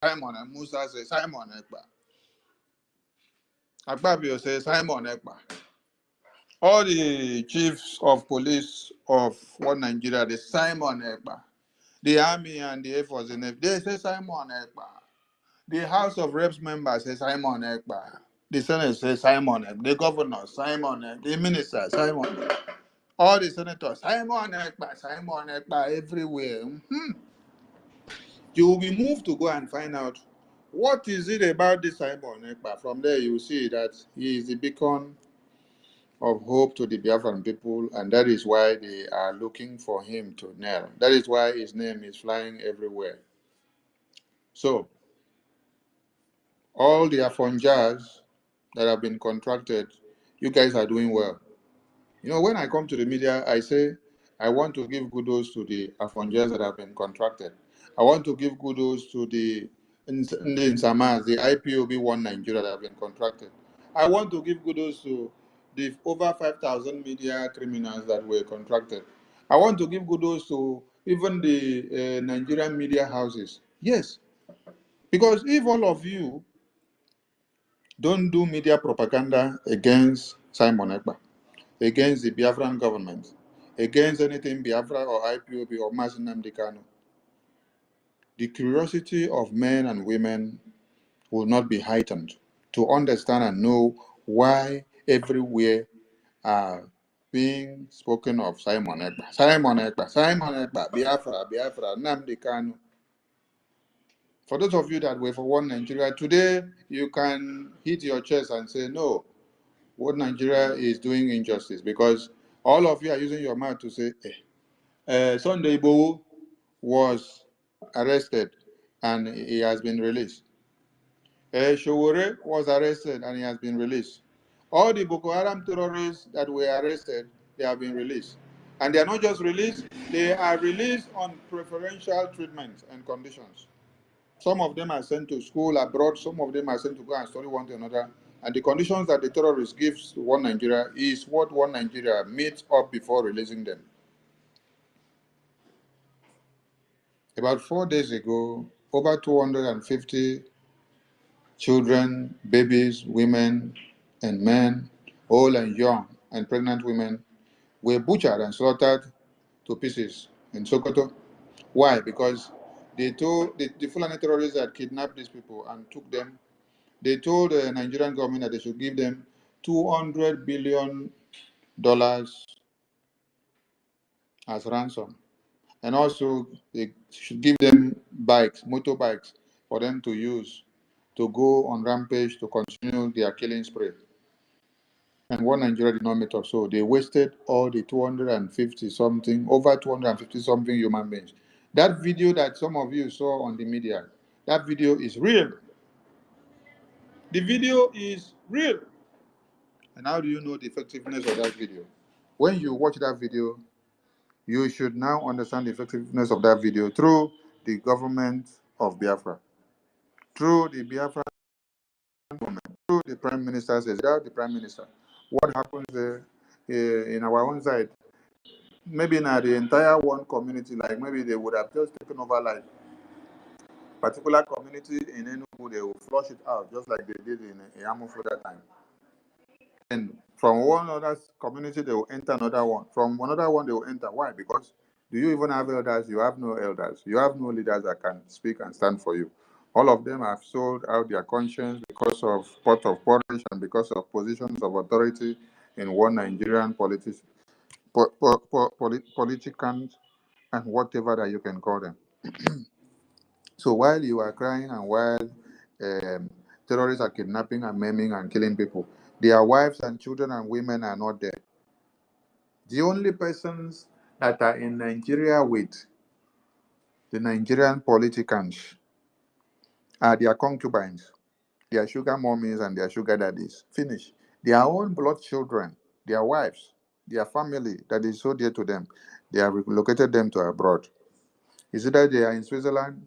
Simon, and Musa says Simon Ekpa. IKIBIBIO says Simon Ekpa. All the chiefs of police of one Nigeria, the Simon Ekpa. The army and the Air Force, they say Simon Ekpa. The House of Reps members say Simon Ekpa. The Senate says Simon Ekpa. The governor, Simon Ekpa. The minister, Simon Ekpa. All the senators, Simon Ekpa, everywhere. You will be moved to go and find out what is it about this Simon Ekpa. From there, you see that he is the beacon of hope to the Biafran people, and that is why they are looking for him to nail. That is why his name is flying everywhere. So, all the Afonjas that have been contracted, you guys are doing well. You know, when I come to the media, I say, I want to give kudos to the Afonjas that have been contracted. I want to give kudos to the Insamas, the IPOB One Nigeria that have been contracted. I want to give kudos to the over 5,000 media criminals that were contracted. I want to give kudos to even the Nigerian media houses. Yes, because if all of you don't do media propaganda against Simon Ekpa, against the Biafran government, against anything Biafra or IPOB or Mazi Nnamdi Kanu, the curiosity of men and women will not be heightened to understand and know why everywhere are being spoken of Simon Ekpa, Simon Ekpa, Simon Ekpa, Biafra, Biafra, Nnamdi Kanu. For those of you that were for one Nigeria, today you can hit your chest and say, no, what Nigeria is doing injustice, because all of you are using your mouth to say, Sunday Igboho was arrested and he has been released. Showore was arrested and he has been released. All the Boko Haram terrorists that were arrested, they have been released. And they are not just released, they are released on preferential treatment and conditions. Some of them are sent to school abroad, some of them are sent to go and study one to another. And the conditions that the terrorists give to one Nigeria is what one Nigeria meets up before releasing them. About 4 days ago, over 250 children, babies, women, and men, old and young, and pregnant women, were butchered and slaughtered to pieces in Sokoto. Why? Because they told the Fulani terrorists that kidnapped these people and took them. They told the Nigerian government that they should give them $200 billion as ransom. And also, they should give them bikes, motorbikes, for them to use to go on rampage to continue their killing spree. And one Nigeria did not meet up. So they wasted all the 250 something, over 250 something human beings. That video that some of you saw on the media, that video is real. The video is real. And how do you know the effectiveness of that video? When you watch that video, you should now understand the effectiveness of that video through the government of Biafra, through the Biafra government, through the prime minister says, without the prime minister. What happens in our own side? Maybe now the entire one community, like maybe they would have just taken over like particular community in Enugu, they will flush it out, just like they did in Yamufu that time. And from one other community, they will enter another one. From another one, they will enter. Why? Because do you even have elders? You have no elders. You have no leaders that can speak and stand for you. All of them have sold out their conscience because of pot of porridge and because of positions of authority in one Nigerian politicians and whatever that you can call them. So while you are crying and while terrorists are kidnapping and maiming and killing people, their wives and children and women are not there. The only persons that are in Nigeria with the Nigerian politicians are their concubines, their sugar mummies and their sugar daddies. Finish. Their own blood children, their wives, their family that is so dear to them, they have relocated them to abroad. Is it that they are in Switzerland,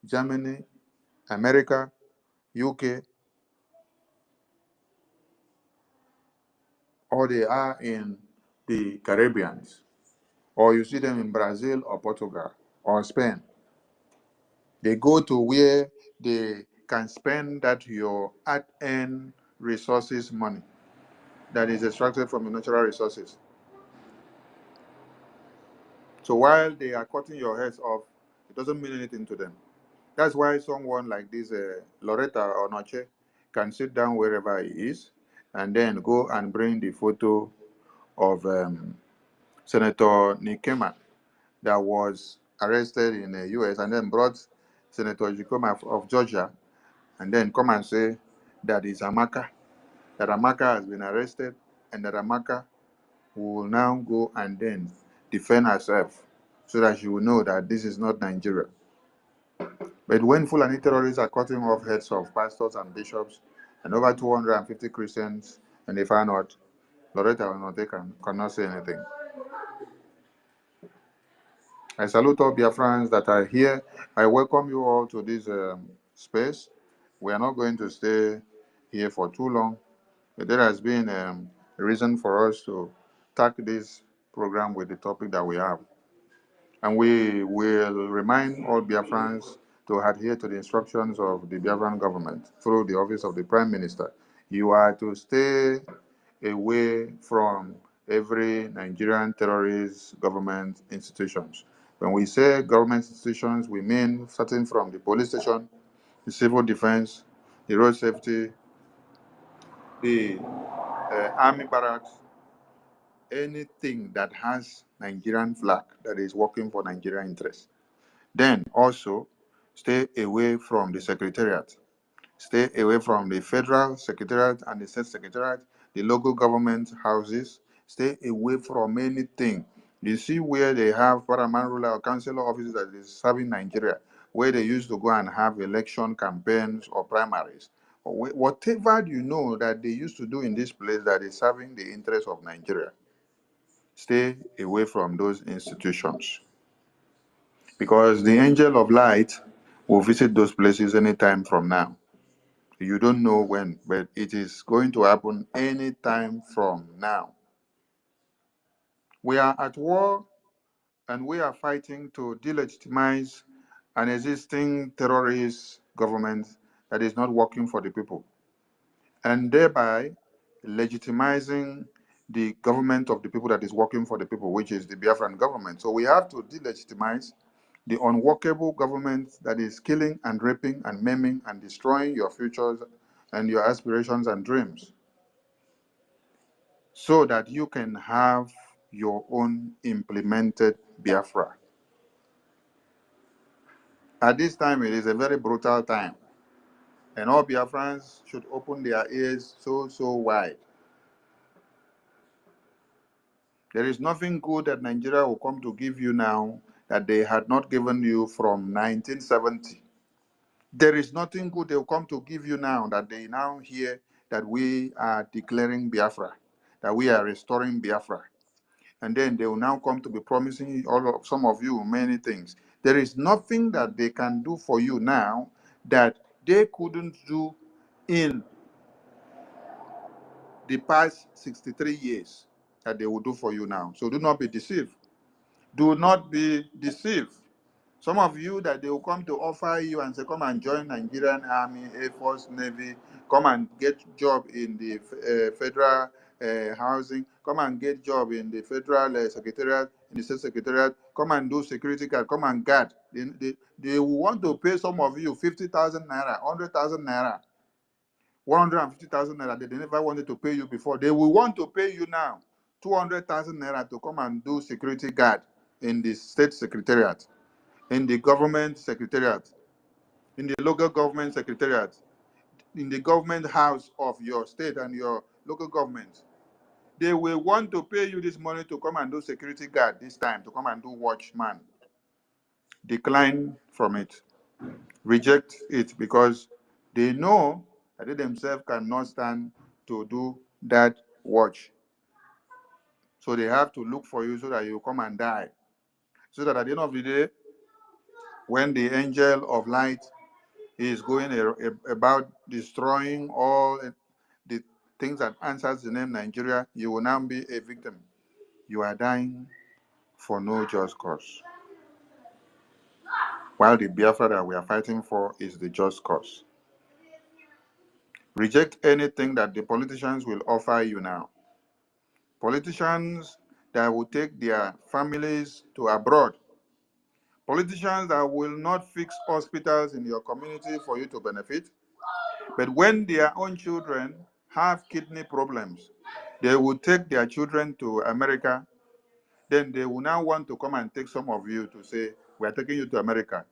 Germany, America, UK, or they are in the Caribbean, or you see them in Brazil or Portugal or Spain? They go to where they can spend that your hard-earned resources money that is extracted from the natural resources. So while they are cutting your heads off, it doesn't mean anything to them. That's why someone like this Loretta or Noche can sit down wherever he is and then go and bring the photo of Senator Nikema that was arrested in the US, and then brought Senator Jikoma of Georgia, and then come and say that is Amaka, that Amaka has been arrested, and that Amaka will now go and then defend herself so that she will know that this is not Nigeria. But when Fulani terrorists are cutting off heads of pastors and bishops and over 250 Christians, and they find out, Loretta will not, they cannot say anything. I salute all Biafrans that are here. I welcome you all to this space. We are not going to stay here for too long, but there has been a reason for us to tackle this program with the topic that we have. And we will remind all Biafrans to adhere to the instructions of the Biafran government through the office of the Prime Minister. You are to stay away from every Nigerian terrorist government institutions. When we say government institutions, we mean starting from the police station, the civil defense, the road safety, the army barracks, anything that has Nigerian flag that is working for Nigerian interests. Then also stay away from the secretariat. Stay away from the federal secretariat and the state secretariat, the local government houses. Stay away from anything. You see where they have paramount ruler or councillor offices that is serving Nigeria, where they used to go and have election campaigns or primaries. Or whatever you know that they used to do in this place that is serving the interests of Nigeria. Stay away from those institutions. Because the angel of light will visit those places anytime from now. You don't know when, but it is going to happen anytime from now. We are at war and we are fighting to delegitimize an existing terrorist government that is not working for the people, and thereby legitimizing the government of the people that is working for the people, which is the Biafran government. So we have to delegitimize the unworkable government that is killing and raping and maiming and destroying your futures and your aspirations and dreams, so that you can have your own implemented Biafra. At this time, it is a very brutal time, and all Biafrans should open their ears so wide. There is nothing good that Nigeria will come to give you now that they had not given you from 1970. There is nothing good they will come to give you now that they now hear that we are declaring Biafra, that we are restoring Biafra. And then they will now come to be promising some of you many things. There is nothing that they can do for you now that they couldn't do in the past 63 years that they will do for you now. So do not be deceived. Do not be deceived. Some of you that they will come to offer you and say, come and join Nigerian Army, Air Force, Navy, come and get job in the federal housing, come and get job in the federal secretariat, in the state secretariat, come and do security guard, come and guard. They will want to pay some of you 50,000 naira, 100,000 naira, 150,000 naira. They never wanted to pay you before. They will want to pay you now 200,000 naira to come and do security guard in the state secretariat, in the government secretariat, in the local government secretariat, in the government house of your state and your local government. They will want to pay you this money to come and do security guard this time, to come and do watchman. Decline from it. Reject it, because they know that they themselves cannot stand to do that watch. So they have to look for you so that you come and die. So that at the end of the day, when the angel of light is going about destroying all the things that answers the name Nigeria, you will now be a victim. You are dying for no just cause. while the Biafra that we are fighting for is the just cause. Reject anything that the politicians will offer you now. Politicians that will take their families to abroad. Politicians that will not fix hospitals in your community for you to benefit. But when their own children have kidney problems, they will take their children to America. Then they will now want to come and take some of you to say, we are taking you to America.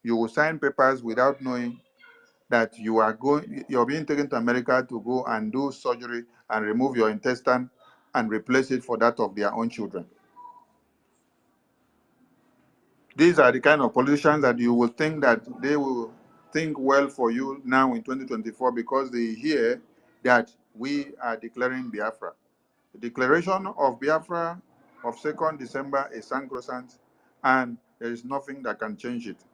You will sign papers without knowing that you're being taken to America to go and do surgery and remove your intestine and replace it for that of their own children. These are the kind of politicians that you will think that they will think well for you now in 2024 because they hear that we are declaring Biafra. The declaration of Biafra of 2nd December is sacrosanct, and there is nothing that can change it.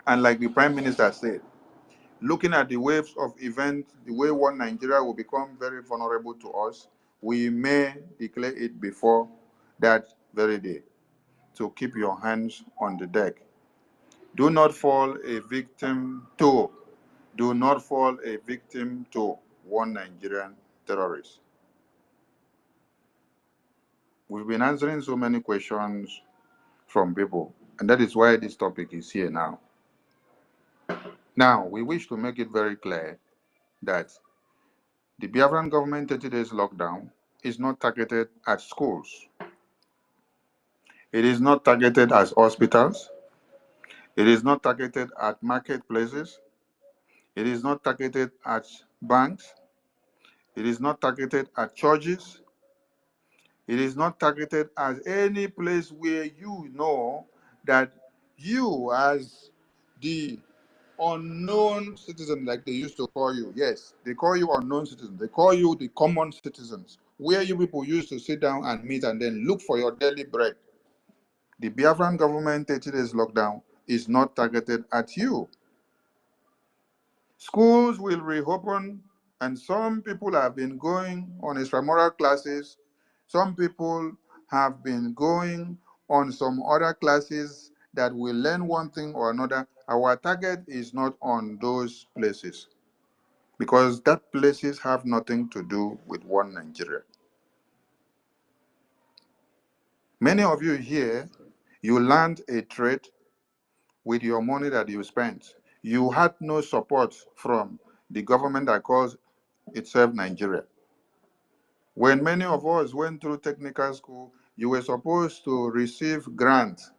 And like the Prime Minister said, looking at the waves of events, the way one Nigeria will become very vulnerable to us, we may declare it before that very day. So keep your hands on the deck. Do not fall a victim to, do not fall a victim to one Nigerian terrorist. We've been answering so many questions from people, and that is why this topic is here now. Now, we wish to make it very clear that the Biafran government 30 days lockdown is not targeted at schools. It is not targeted at hospitals. It is not targeted at marketplaces. It is not targeted at banks. It is not targeted at churches. It is not targeted at any place where you know that you, as the unknown citizen, like they used to call you, yes, they call you unknown citizen. They call you the common citizens, where you people used to sit down and meet and then look for your daily bread. The Biafran government 30 days lockdown is not targeted at you. Schools will reopen, and some people have been going on extramural classes. Some people have been going on some other classes that will learn one thing or another. Our target is not on those places because that places have nothing to do with one Nigeria. Many of you here, you learned a trade with your money that you spent. You had no support from the government that calls itself Nigeria. When many of us went through technical school, you were supposed to receive grants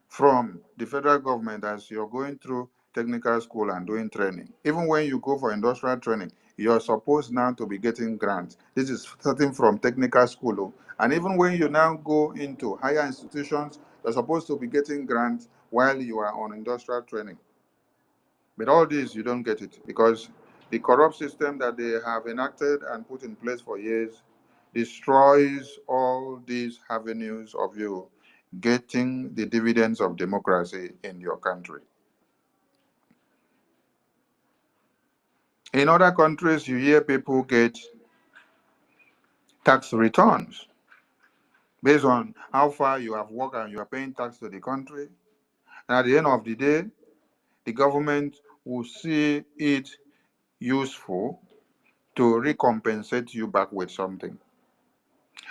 from the federal government as you're going through technical school and doing training. Even when you go for industrial training, you're supposed now to be getting grants. This is starting from technical school. And even when you now go into higher institutions, you're supposed to be getting grants while you are on industrial training. But all this, you don't get it because the corrupt system that they have enacted and put in place for years destroys all these avenues of you getting the dividends of democracy in your country. In other countries, you hear people get tax returns based on how far you have worked and you are paying tax to the country. And at the end of the day, the government will see it useful to recompensate you back with something.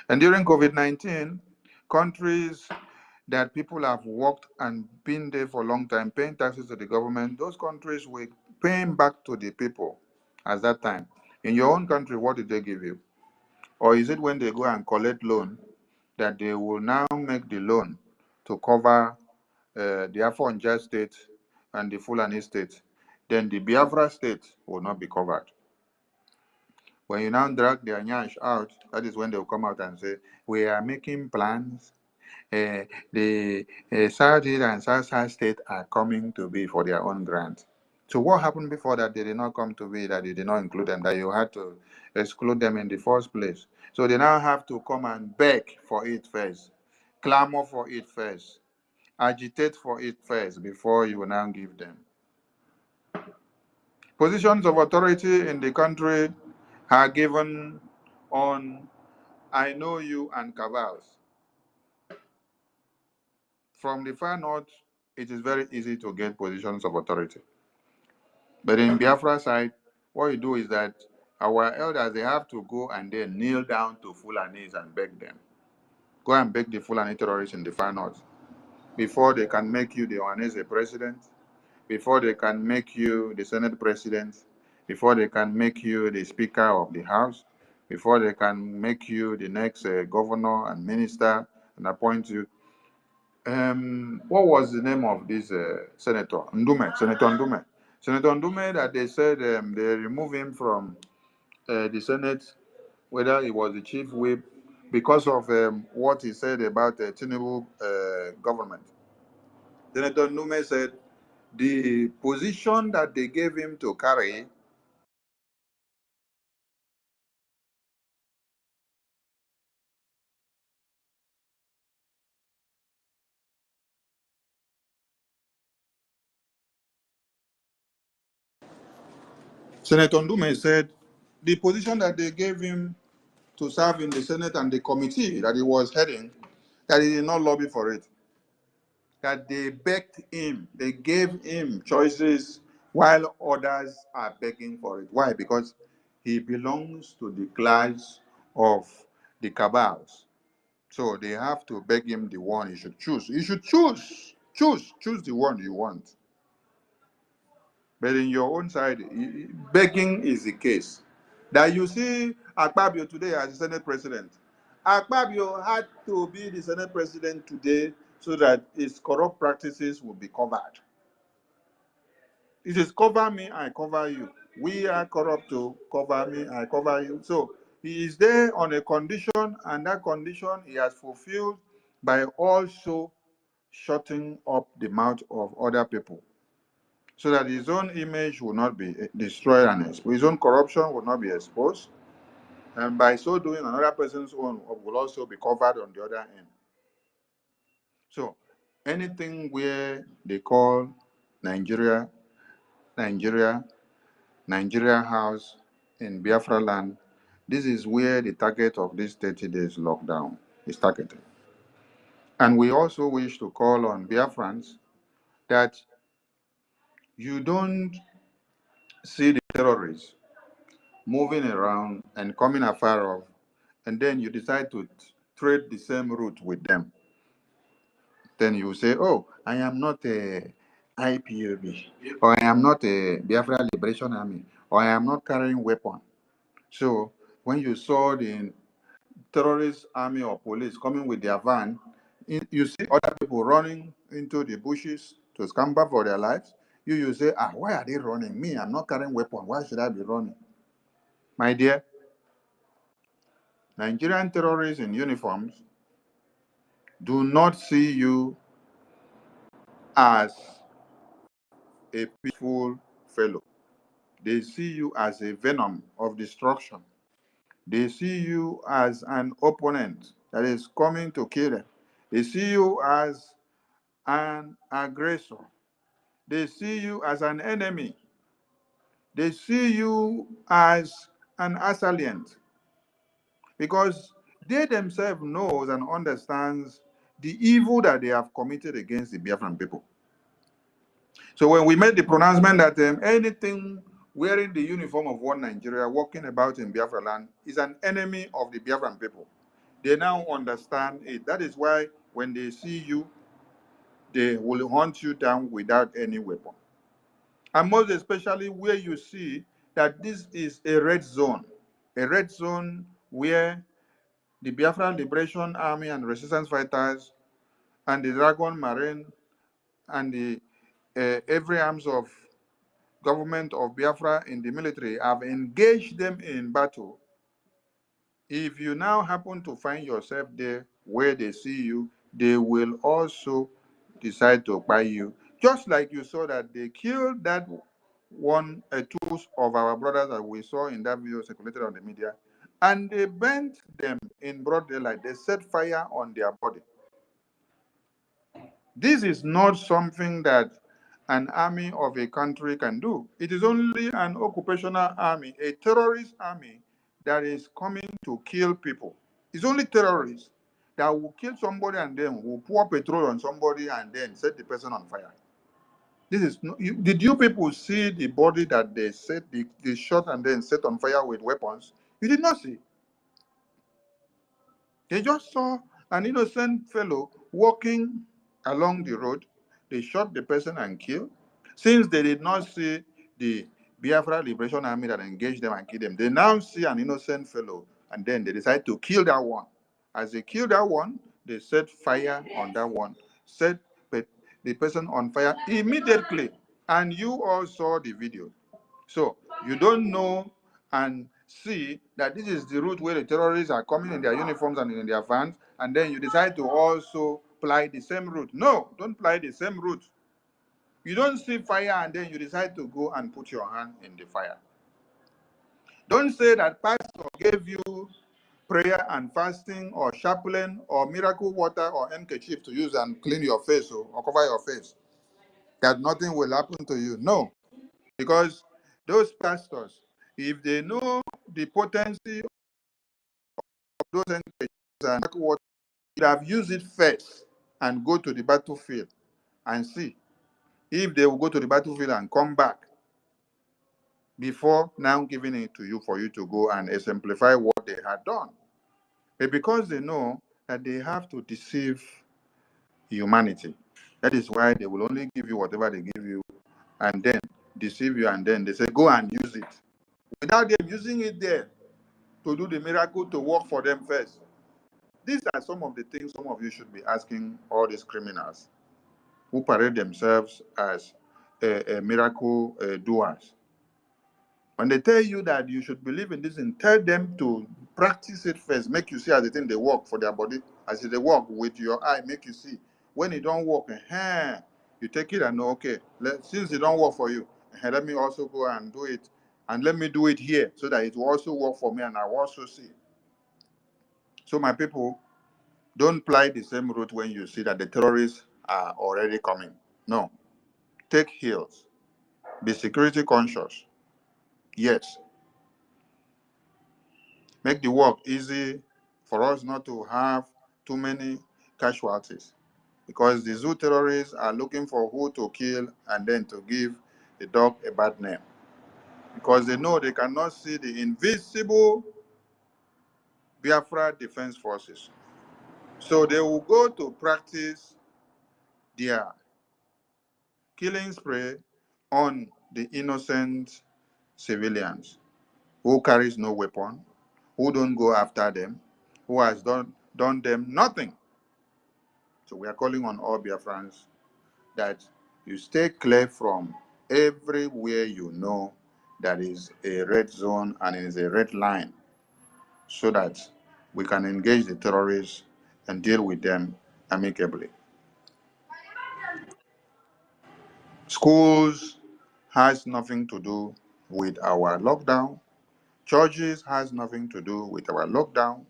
And during COVID-19, countries that people have worked and been there for a long time, paying taxes to the government, those countries were paying back to the people at that time. In your own country, what did they give you? Or is it when they go and collect loan that they will now make the loan to cover the Afonja state and the Fulani state? Then the Biafra state will not be covered. When you now drag their nyash out, that is when they'll come out and say, we are making plans. The Southeast and South state are coming to be for their own grant. So what happened before that they did not come to be, that you did not include them, that you had to exclude them in the first place? So they now have to come and beg for it first, clamor for it first, agitate for it first before you now give them. Positions of authority in the country are given on I know you and cabals. From the far north it is very easy to get positions of authority. But in Biafra side, what you do is that our elders, they have to go and then kneel down to Fulanis and beg them. Go and beg the Fulani terrorists in the far north before they can make you the Ohanese president, before they can make you the Senate president, before they can make you the Speaker of the House, before they can make you the next governor and minister and appoint you. What was the name of this senator? Ndume, Senator Ndume. Senator Ndume, that they said they removed him from the Senate, whether he was the chief whip, because of what he said about the Tinubu government. Senator Ndume said the position that they gave him to carry. Senator Ndume said the position that they gave him to serve in the Senate and the committee that he was heading, that he did not lobby for it. That they begged him, they gave him choices while others are begging for it. Why? Because he belongs to the class of the cabals. So they have to beg him the one he should choose. He should choose the one you want. But in your own side, begging is the case. That you see Akpabio today as the Senate President. Akpabio had to be the Senate President today so that his corrupt practices will be covered. It is cover me, I cover you. We are corrupt to cover me, I cover you. So he is there on a condition, and that condition he has fulfilled by also shutting up the mouth of other people, so that his own image will not be destroyed and exposed. His own corruption will not be exposed. And by so doing, another person's own will also be covered on the other end. So anything where they call Nigeria House in Biafra land, this is where the target of this 30 days lockdown is targeted. And we also wish to call on Biafrans that you don't see the terrorists moving around and coming afar off, and then you decide to trade the same route with them. Then you say, oh, I am not a IPOB, or I am not a Biafra Liberation Army, or I am not carrying weapon. So when you saw the terrorist army or police coming with their van, you see other people running into the bushes to scamper for their lives. You say, why are they running? Me, I'm not carrying weapon. Why should I be running? My dear, Nigerian terrorists in uniforms do not see you as a peaceful fellow. They see you as a venom of destruction. They see you as an opponent that is coming to kill them. They see you as an aggressor. They see you as an enemy. They see you as an assailant, because they themselves knows and understands the evil that they have committed against the Biafran people. So when we made the pronouncement that anything wearing the uniform of one Nigeria walking about in Biafra land is an enemy of the Biafran people, they now understand it. That is why when they see you, they will hunt you down without any weapon. And most especially where you see that this is a red zone where the Biafran Liberation Army and resistance fighters and the Dragon Marine and the every arms of government of Biafra in the military have engaged them in battle. If you now happen to find yourself there where they see you, they will also decide to buy you. Just like you saw that they killed that two of our brothers that we saw in that video circulated on the media, and they burnt them in broad daylight. They set fire on their body. This is not something that an army of a country can do. It is only an occupational army, a terrorist army that is coming to kill people. It's only terrorists that will kill somebody and then will pour petrol on somebody and then set the person on fire. This is did you people see the body that they shot and then set on fire with weapons? You did not see. They just saw an innocent fellow walking along the road. They shot the person and killed. Since they did not see the Biafra Liberation Army that engaged them and killed them, they now see an innocent fellow and then they decide to kill that one. As they kill that one, they set fire on that one, set the person on fire immediately. And you all saw the video. So you don't know and see that this is the route where the terrorists are coming in their uniforms and in their vans, and then you decide to also ply the same route. No, don't ply the same route. You don't see fire and then you decide to go and put your hand in the fire. Don't say that pastor gave you prayer and fasting or chaplain or miracle water or handkerchief to use and clean your face or cover your face, that nothing will happen to you. No, because those pastors, if they know the potency of those handkerchiefs and miracle water, they have used it first and go to the battlefield and see if they will go to the battlefield and come back before now giving it to you for you to go and exemplify what they had done. But because they know that they have to deceive humanity, that is why they will only give you whatever they give you and then deceive you, and then they say, go and use it. Without them using it there to do the miracle to work for them first. These are some of the things some of you should be asking all these criminals who parade themselves as a miracle doers. When they tell you that you should believe in this, and tell them to practice it first. Make you see as the thing they work for their body. As they work with your eye, make you see. When it don't work, you take it and know, okay, since it don't work for you, let me also go and do it. And let me do it here so that it will also work for me and I will also see. So my people, don't ply the same route when you see that the terrorists are already coming. No. Take heals. Be security conscious. Yes. Make the work easy for us not to have too many casualties. Because the zoo terrorists are looking for who to kill and then to give the dog a bad name. Because they know they cannot see the invisible Biafra Defense Forces. So they will go to practice their killing spree on the innocent civilians who carries no weapon, who don't go after them, who has done them nothing. So we are calling on all Biafrans that you stay clear from everywhere you know that is a red zone and is a red line, so that we can engage the terrorists and deal with them amicably. Schools has nothing to do with our lockdown. Churches has nothing to do with our lockdown.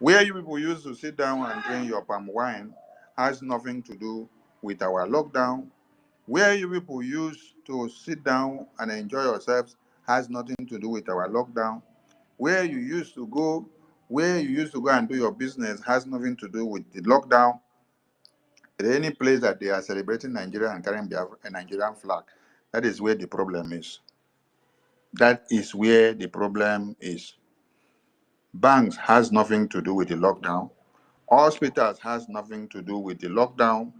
Where you people used to sit down and drink your palm wine has nothing to do with our lockdown. Where you people used to sit down and enjoy yourselves has nothing to do with our lockdown. Where you used to go and do your business has nothing to do with the lockdown. At any place that they are celebrating Nigeria and carrying a Nigerian flag, that is where the problem is. That is where the problem is. Banks has nothing to do with the lockdown. Hospitals has nothing to do with the lockdown.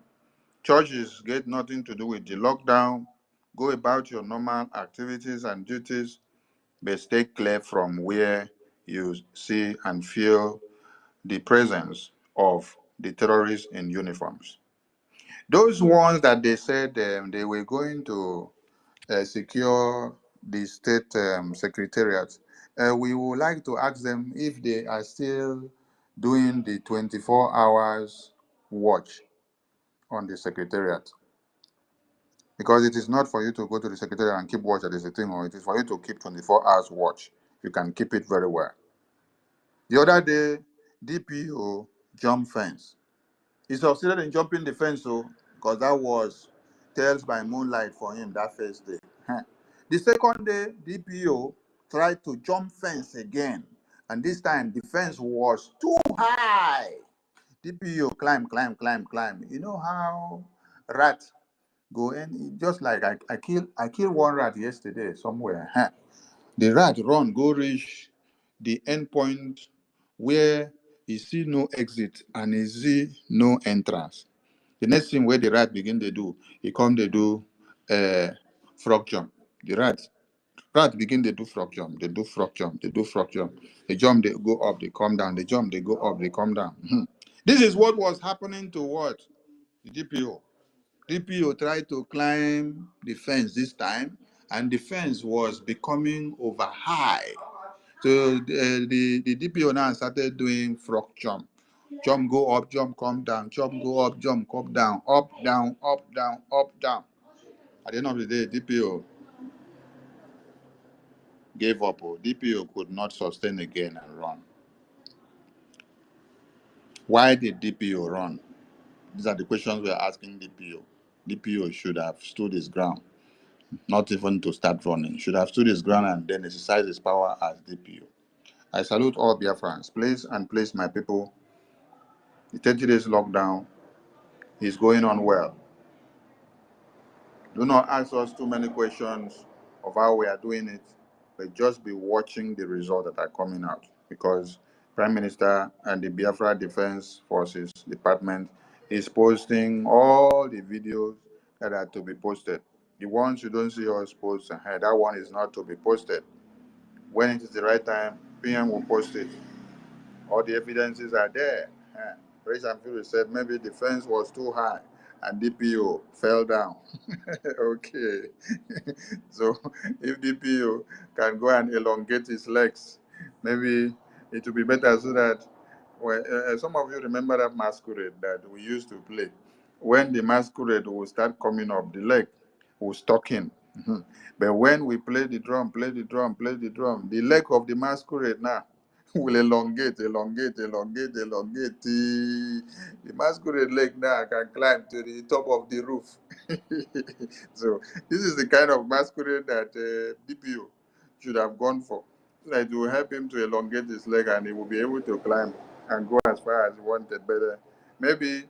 Churches get nothing to do with the lockdown. Go about your normal activities and duties, but stay clear from where you see and feel the presence of the terrorists in uniforms. Those ones that they said they were going to secure the state secretariat, we would like to ask them if they are still doing the 24 hours watch on the secretariat. Because it is not for you to go to the secretariat and keep watch at the thing, or it is for you to keep 24 hours watch. You can keep it very well. The other day, DPO jumped fence. He succeeded in jumping the fence, because that was Tales by Moonlight for him that first day. The second day, DPO tried to jump fence again, and this time the fence was too high. DPO climb. You know how rat go in? Just like I killed one rat yesterday somewhere. Huh? The rat run go reach the end point where he see no exit and he see no entrance. The next thing where the rat begin to do, he come to do frog jump. The rat begin to do frog jump. They do frog jump. They do frog jump. They jump, they go up, they come down. They jump, they go up, they come down. This is what was happening to what? The DPO. DPO tried to climb the fence this time, and the fence was becoming over high. So the DPO now started doing frog jump. Jump, go up, jump, come down. Jump, go up, jump, come down. Up, down, up, down, up, down. At the end of the day, DPO gave up. DPO could not sustain again and run. Why did DPO run? These are the questions we are asking DPO. DPO should have stood his ground, not even to start running. Should have stood his ground and then exercise his power as DPO. I salute all Biafrans. Please, my people, the 30 days lockdown is going on well. Do not ask us too many questions of how we are doing it, but just be watching the results that are coming out, because Prime Minister and the Biafra Defense Forces Department is posting all the videos that are to be posted. The ones you don't see us post, that one is not to be posted. When it is the right time, PM will post it. All the evidences are there. Rich and Fury said maybe the fence was too high and DPO fell down. Okay. So if DPO can go and elongate his legs, maybe it will be better, so that some of you remember that masquerade that we used to play. When the masquerade will start coming up, the leg will stuck in. But when we play the drum, the leg of the masquerade now will elongate. The masquerade leg now can climb to the top of the roof. So this is the kind of masquerade that DPO should have gone for. So that it will help him to elongate his leg and he will be able to climb and go as far as he wanted. But maybe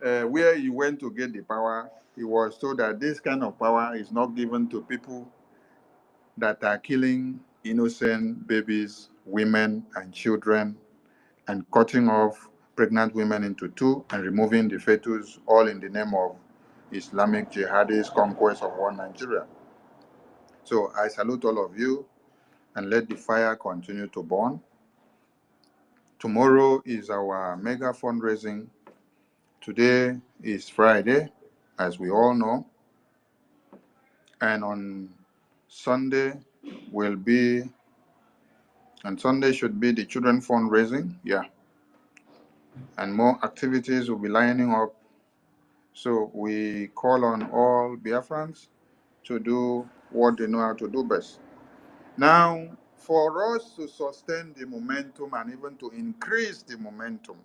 where he went to get the power, he was told that this kind of power is not given to people that are killing innocent babies, women, and children, and cutting off pregnant women into two and removing the fetus, all in the name of Islamic jihadist conquest of one Nigeria. So I salute all of you, and let the fire continue to burn. Tomorrow is our mega fundraising. Today is Friday, as we all know. And on Sunday Sunday should be the children fundraising, yeah. And more activities will be lining up. So we call on all Biafrans to do what they know how to do best. Now, for us to sustain the momentum and even to increase the momentum,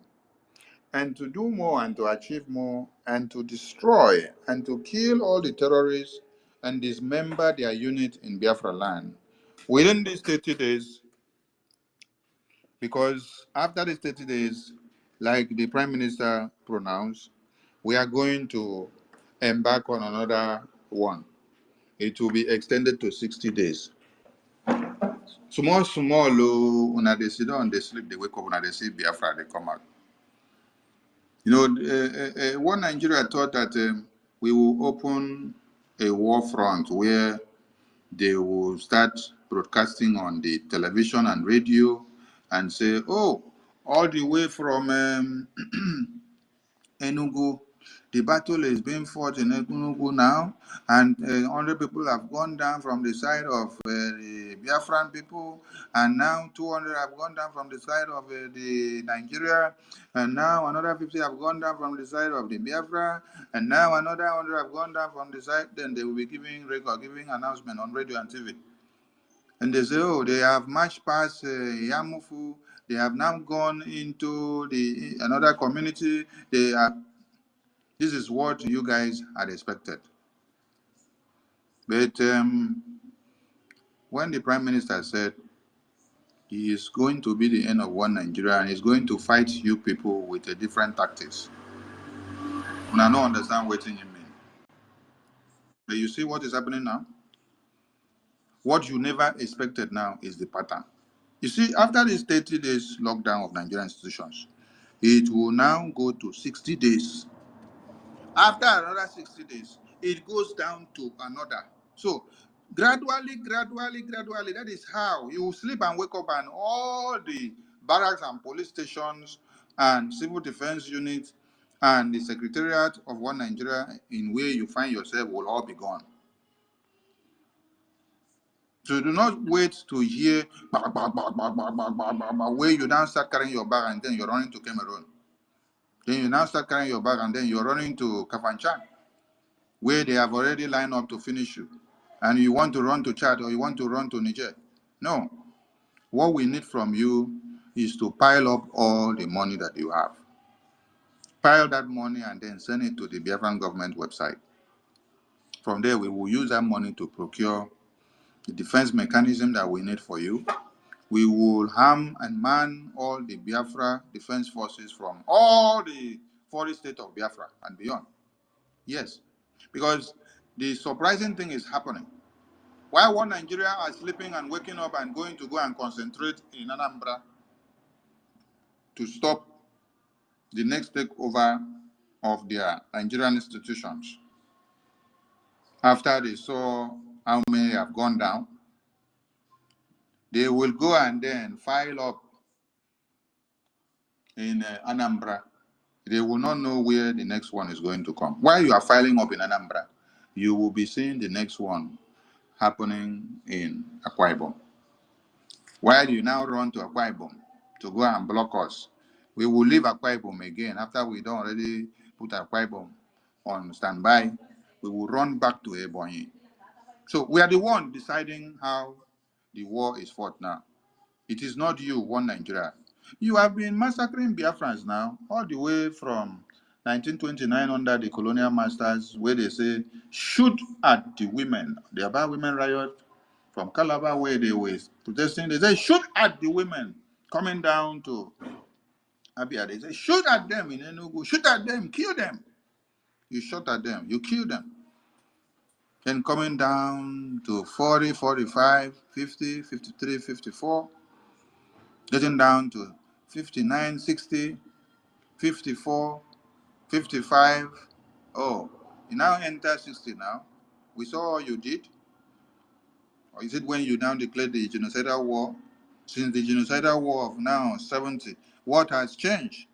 and to do more and to achieve more and to destroy and to kill all the terrorists and dismember their unit in Biafra land within these 30 days, because after these 30 days, like the Prime Minister pronounced, we are going to embark on another one. It will be extended to 60 days. Small, when they sit down, they sleep, they wake up, when they see Biafra, they come out. You know, one Nigeria thought that we will open a war front where they will start broadcasting on the television and radio and say, oh, all the way from Enugu, the battle is being fought in Enugu now, and 100 people have gone down from the side of the Biafran people, and now 200 have gone down from the side of the Nigeria, and now another 50 have gone down from the side of the Biafra, and now another 100 have gone down from the side. Then they will be giving announcement on radio and TV. And they say, oh, they have marched past Yamufu, they have now gone into another community. This is what you guys had expected. But when the Prime Minister said He is going to be the end of one Nigeria, and he's going to fight you people with a different tactics. And I don't understand what you mean. But you see what is happening now? What you never expected now is the pattern. You see, after this 30 days lockdown of Nigerian institutions, it will now go to 60 days. After another 60 days, it goes down to another. So gradually, that is how you will sleep and wake up, and all the barracks and police stations and civil defense units and the secretariat of one Nigeria in where you find yourself will all be gone. So do not wait to hear where you now start carrying your bag and then you're running to Cameroon. Then you now start carrying your bag and then you're running to Kafanchan, where they have already lined up to finish you. And you want to run to Chad or you want to run to Niger. No. What we need from you is to pile up all the money that you have. Pile that money and then send it to the Biafran government website. From there, we will use that money to procure the defense mechanism that we need for you. We will arm and man all the Biafra defense forces from all the 40 states of Biafra and beyond. Yes, because the surprising thing is happening. While one Nigeria are sleeping and waking up and going to go and concentrate in Anambra to stop the next takeover of their Nigerian institutions, after they saw how many have gone down, they will go and then file up in Anambra. They will not know where the next one is going to come. While you are filing up in Anambra, you will be seeing the next one happening in Akwa Ibom. While you now run to Akwa Ibom to go and block us, we will leave Akwa Ibom again after we don't already put Akwa Ibom on standby. We will run back to Ebonyi. So we are the one deciding how the war is fought now. It is not you, one Nigeria. You have been massacring Biafrans now, all the way from 1929 under the colonial masters, where they say, shoot at the women. The Aba women riot from Calabar, where they were protesting. They say, shoot at the women. Coming down to Abia, they say, shoot at them in Enugu. Shoot at them, kill them. You shot at them, you kill them. Then coming down to 40, 45, 50, 53, 54. Getting down to 59, 60, 54, 55. Oh, you now enter 60 now. We saw all you did. Or is it when you now declared the genocidal war? Since the genocidal war of now 70, what has changed?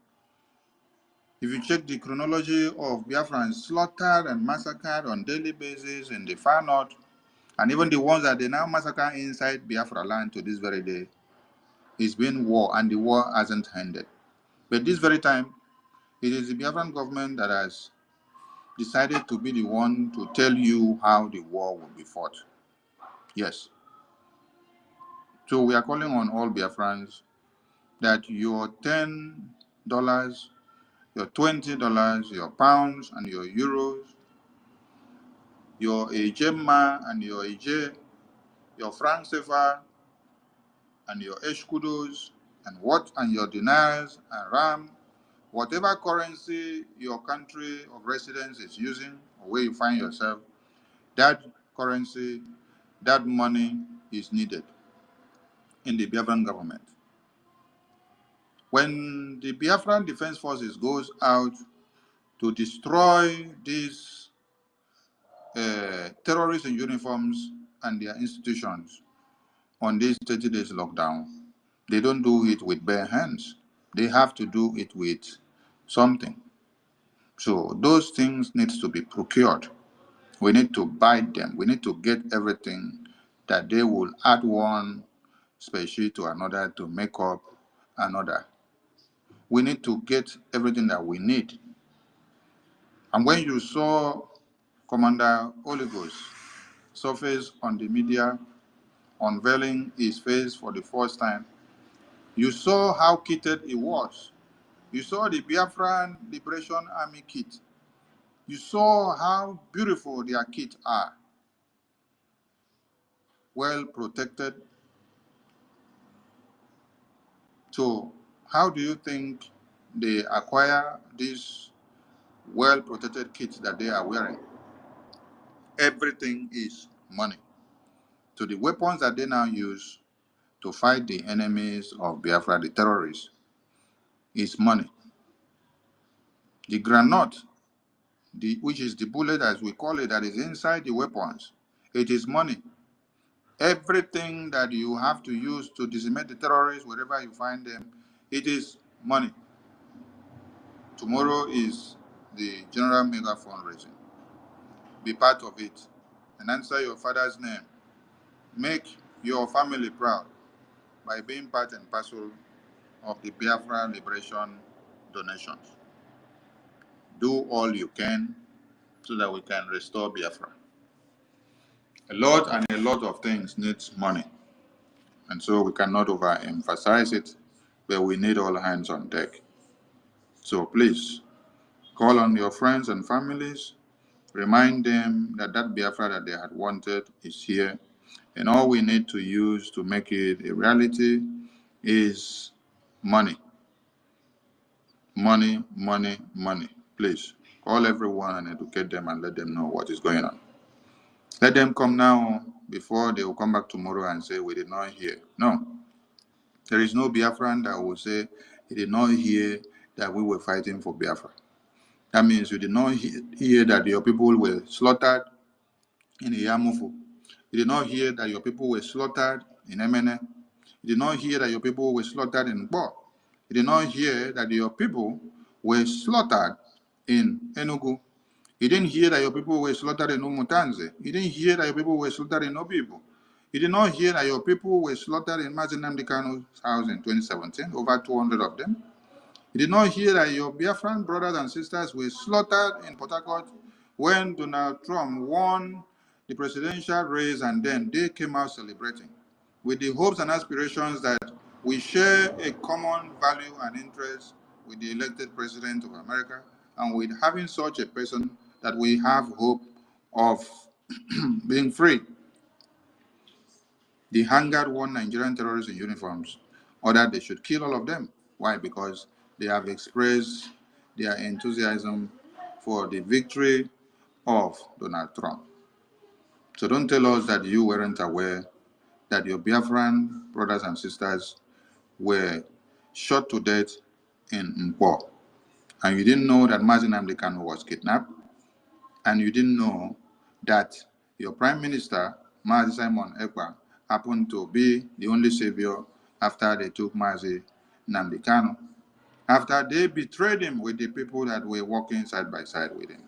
If you check the chronology of Biafrans slaughtered and massacred on daily basis in the far north, and even the ones that they now massacre inside Biafra land to this very day, it's been war, and the war hasn't ended. But this very time, it is the Biafran government that has decided to be the one to tell you how the war will be fought. Yes. So we are calling on all Biafrans that your $10, your $20, your pounds and your euros, your Ejema and your Eje, your franc CFA and your escudos and your dinars and ram, whatever currency your country of residence is using or where you find yourself, that currency, that money is needed in the Biafran government. When the Biafran Defense Forces goes out to destroy these terrorists in uniforms and their institutions on this 30 days lockdown, they don't do it with bare hands. They have to do it with something. So those things need to be procured. We need to buy them. We need to get everything that they will add one species to another to make up another. We need to get everything that we need. And when you saw Commander Oligos surface on the media unveiling his face for the first time, you saw how kitted he was. You saw the Biafran Liberation Army kit. You saw how beautiful their kits are. Well protected, So how do you think they acquire these well-protected kits that they are wearing? Everything is money. So the weapons that they now use to fight the enemies of Biafra, the terrorists, is money. The granite, which is the bullet as we call it, that is inside the weapons, it is money. Everything that you have to use to decimate the terrorists, wherever you find them, it is money. Tomorrow is the general mega fundraising. Be part of it and answer your father's name. Make your family proud by being part and parcel of the Biafra liberation donations. Do all you can so that we can restore Biafra. A lot of things needs money, and so we cannot overemphasize it, but we need all hands on deck. So please, call on your friends and families, remind them that that Biafra that they had wanted is here, and all we need to use to make it a reality is money. Money, money, money. Please, call everyone and educate them and let them know what is going on. Let them come now before they will come back tomorrow and say, we did not hear. No. There is no Biafran that will say, he did not hear that we were fighting for Biafra. That means you did not hear that your people were slaughtered in Iyamufu. You did not hear that your people were slaughtered in Emene. You did not hear that your people were slaughtered in Bo. You did not hear that your people were slaughtered in Enugu. You didn't hear that your people were slaughtered in Umutanze. You didn't hear that your people were slaughtered in Obibo. You did not hear that your people were slaughtered in Mazi Nnamdi Kanu's house in 2017, over 200 of them. You did not hear that your Biafran brothers and sisters were slaughtered in Port Harcourt when Donald Trump won the presidential race, and then they came out celebrating with the hopes and aspirations that we share a common value and interest with the elected president of America, and with having such a person that we have hope of being free. The hungered one Nigerian terrorists in uniforms ordered they should kill all of them. Why? Because they have expressed their enthusiasm for the victory of Donald Trump. So don't tell us that you weren't aware that your Biafran brothers and sisters were shot to death in Nkwo, and you didn't know that Mazi Nnamdi Kanu was kidnapped, and you didn't know that your Prime Minister, Mazi Simon Ekpa, happened to be the only savior after they took Mazi Nnamdi Kanu, after they betrayed him with the people that were working side by side with him.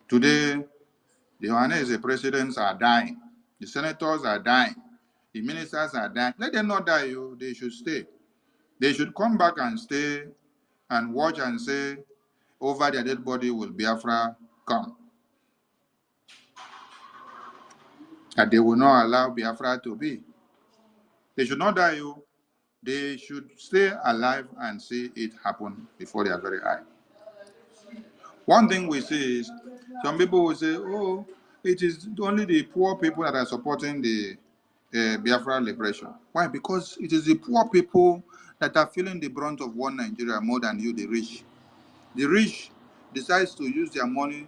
Today, the Ohanese presidents are dying. The senators are dying. The ministers are dying. Let them not die, they should stay. They should come back and stay and watch and say, over their dead body will Biafra come. That they will not allow Biafra to be. They should not die, they should stay alive and see it happen before their very eye. One thing we see is, some people will say, oh, it is only the poor people that are supporting the Biafra liberation. Why? Because it is the poor people that are feeling the brunt of one Nigeria more than you, the rich. The rich decides to use their money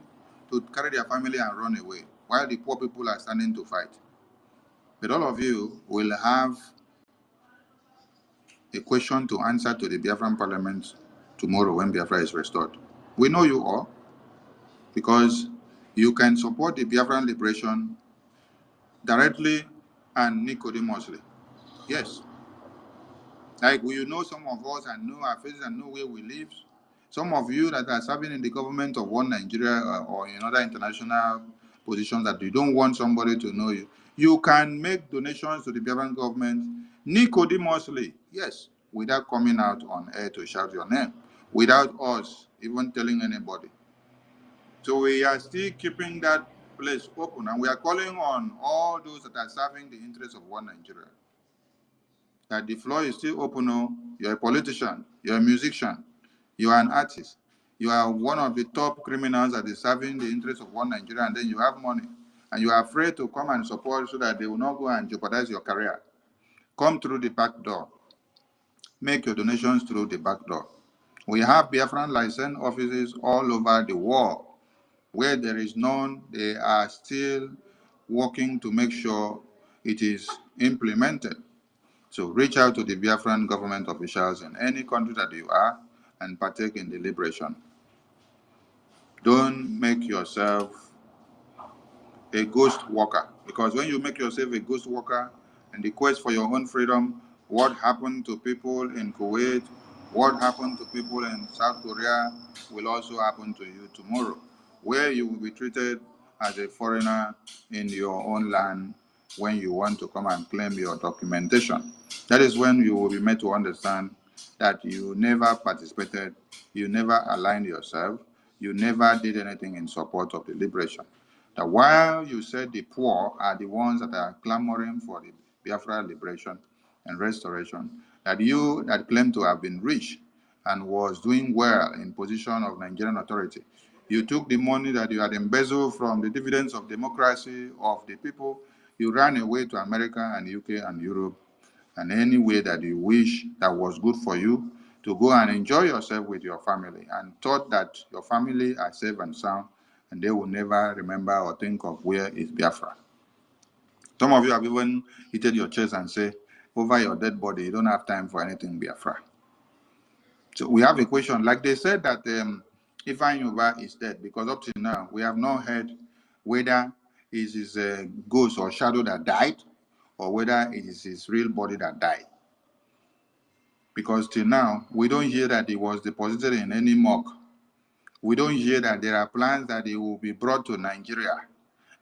to carry their family and run away, while the poor people are standing to fight. But all of you will have a question to answer to the Biafran parliament tomorrow when Biafra is restored. We know you all, because you can support the Biafran liberation directly and Nicodemously. Yes. Like you know some of us and know our faces and know where we live. Some of you that are serving in the government of one Nigeria or in other international positions that you don't want somebody to know you, you can make donations to the Biafran government Nicodemously. Yes, without coming out on air to shout your name, without us even telling anybody. So we are still keeping that place open, and we are calling on all those that are serving the interests of one Nigeria. That the floor is still open. You're a politician, you're a musician, you are an artist, you are one of the top criminals that is serving the interests of one Nigeria, and then you have money, and you are afraid to come and support so that they will not go and jeopardize your career. come through the back door. Make your donations through the back door. We have Biafran license offices all over the world. Where there is none, they are still working to make sure it is implemented. So reach out to the Biafran government officials in any country that you are and partake in the liberation. Don't make yourself a ghost worker, because when you make yourself a ghost worker in the quest for your own freedom, what happened to people in Kuwait, what happened to people in South Korea will also happen to you tomorrow, where you will be treated as a foreigner in your own land when you want to come and claim your documentation. That is when you will be made to understand that you never participated, you never aligned yourself, you never did anything in support of the liberation. That while you said the poor are the ones that are clamoring for the Biafra liberation and restoration, that you that claim to have been rich and was doing well in position of Nigerian authority, you took the money that you had embezzled from the dividends of democracy of the people, you ran away to America and UK and Europe and any way that you wish that was good for you to go and enjoy yourself with your family, and thought that your family are safe and sound and they will never remember or think of where is Biafra. Some of you have even hit your chest and say, over your dead body, you don't have time for anything Biafra. So we have a question, like they said that EFIK-IBIBIO is dead, because up to now, we have not heard whether it is a ghost or shadow that died, or whether it is his real body that died. Because till now, we don't hear that he was deposited in any morgue. We don't hear that there are plans that he will be brought to Nigeria.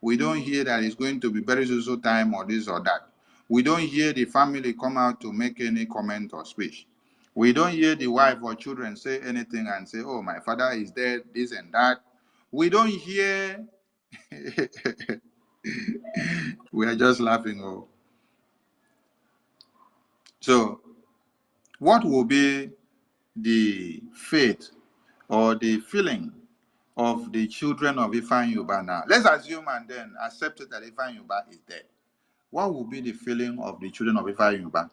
We don't hear that it's going to be buried so time or this or that. We don't hear the family come out to make any comment or speech. We don't hear the wife or children say anything and say, oh, my father is dead, this and that. We don't hear. We are just laughing. Oh. So, what will be the fate or the feeling of the children of EFIK-IBIBIO now? Let's assume and then accept it that EFIK-IBIBIO is dead. What will be the feeling of the children of EFIK-IBIBIO,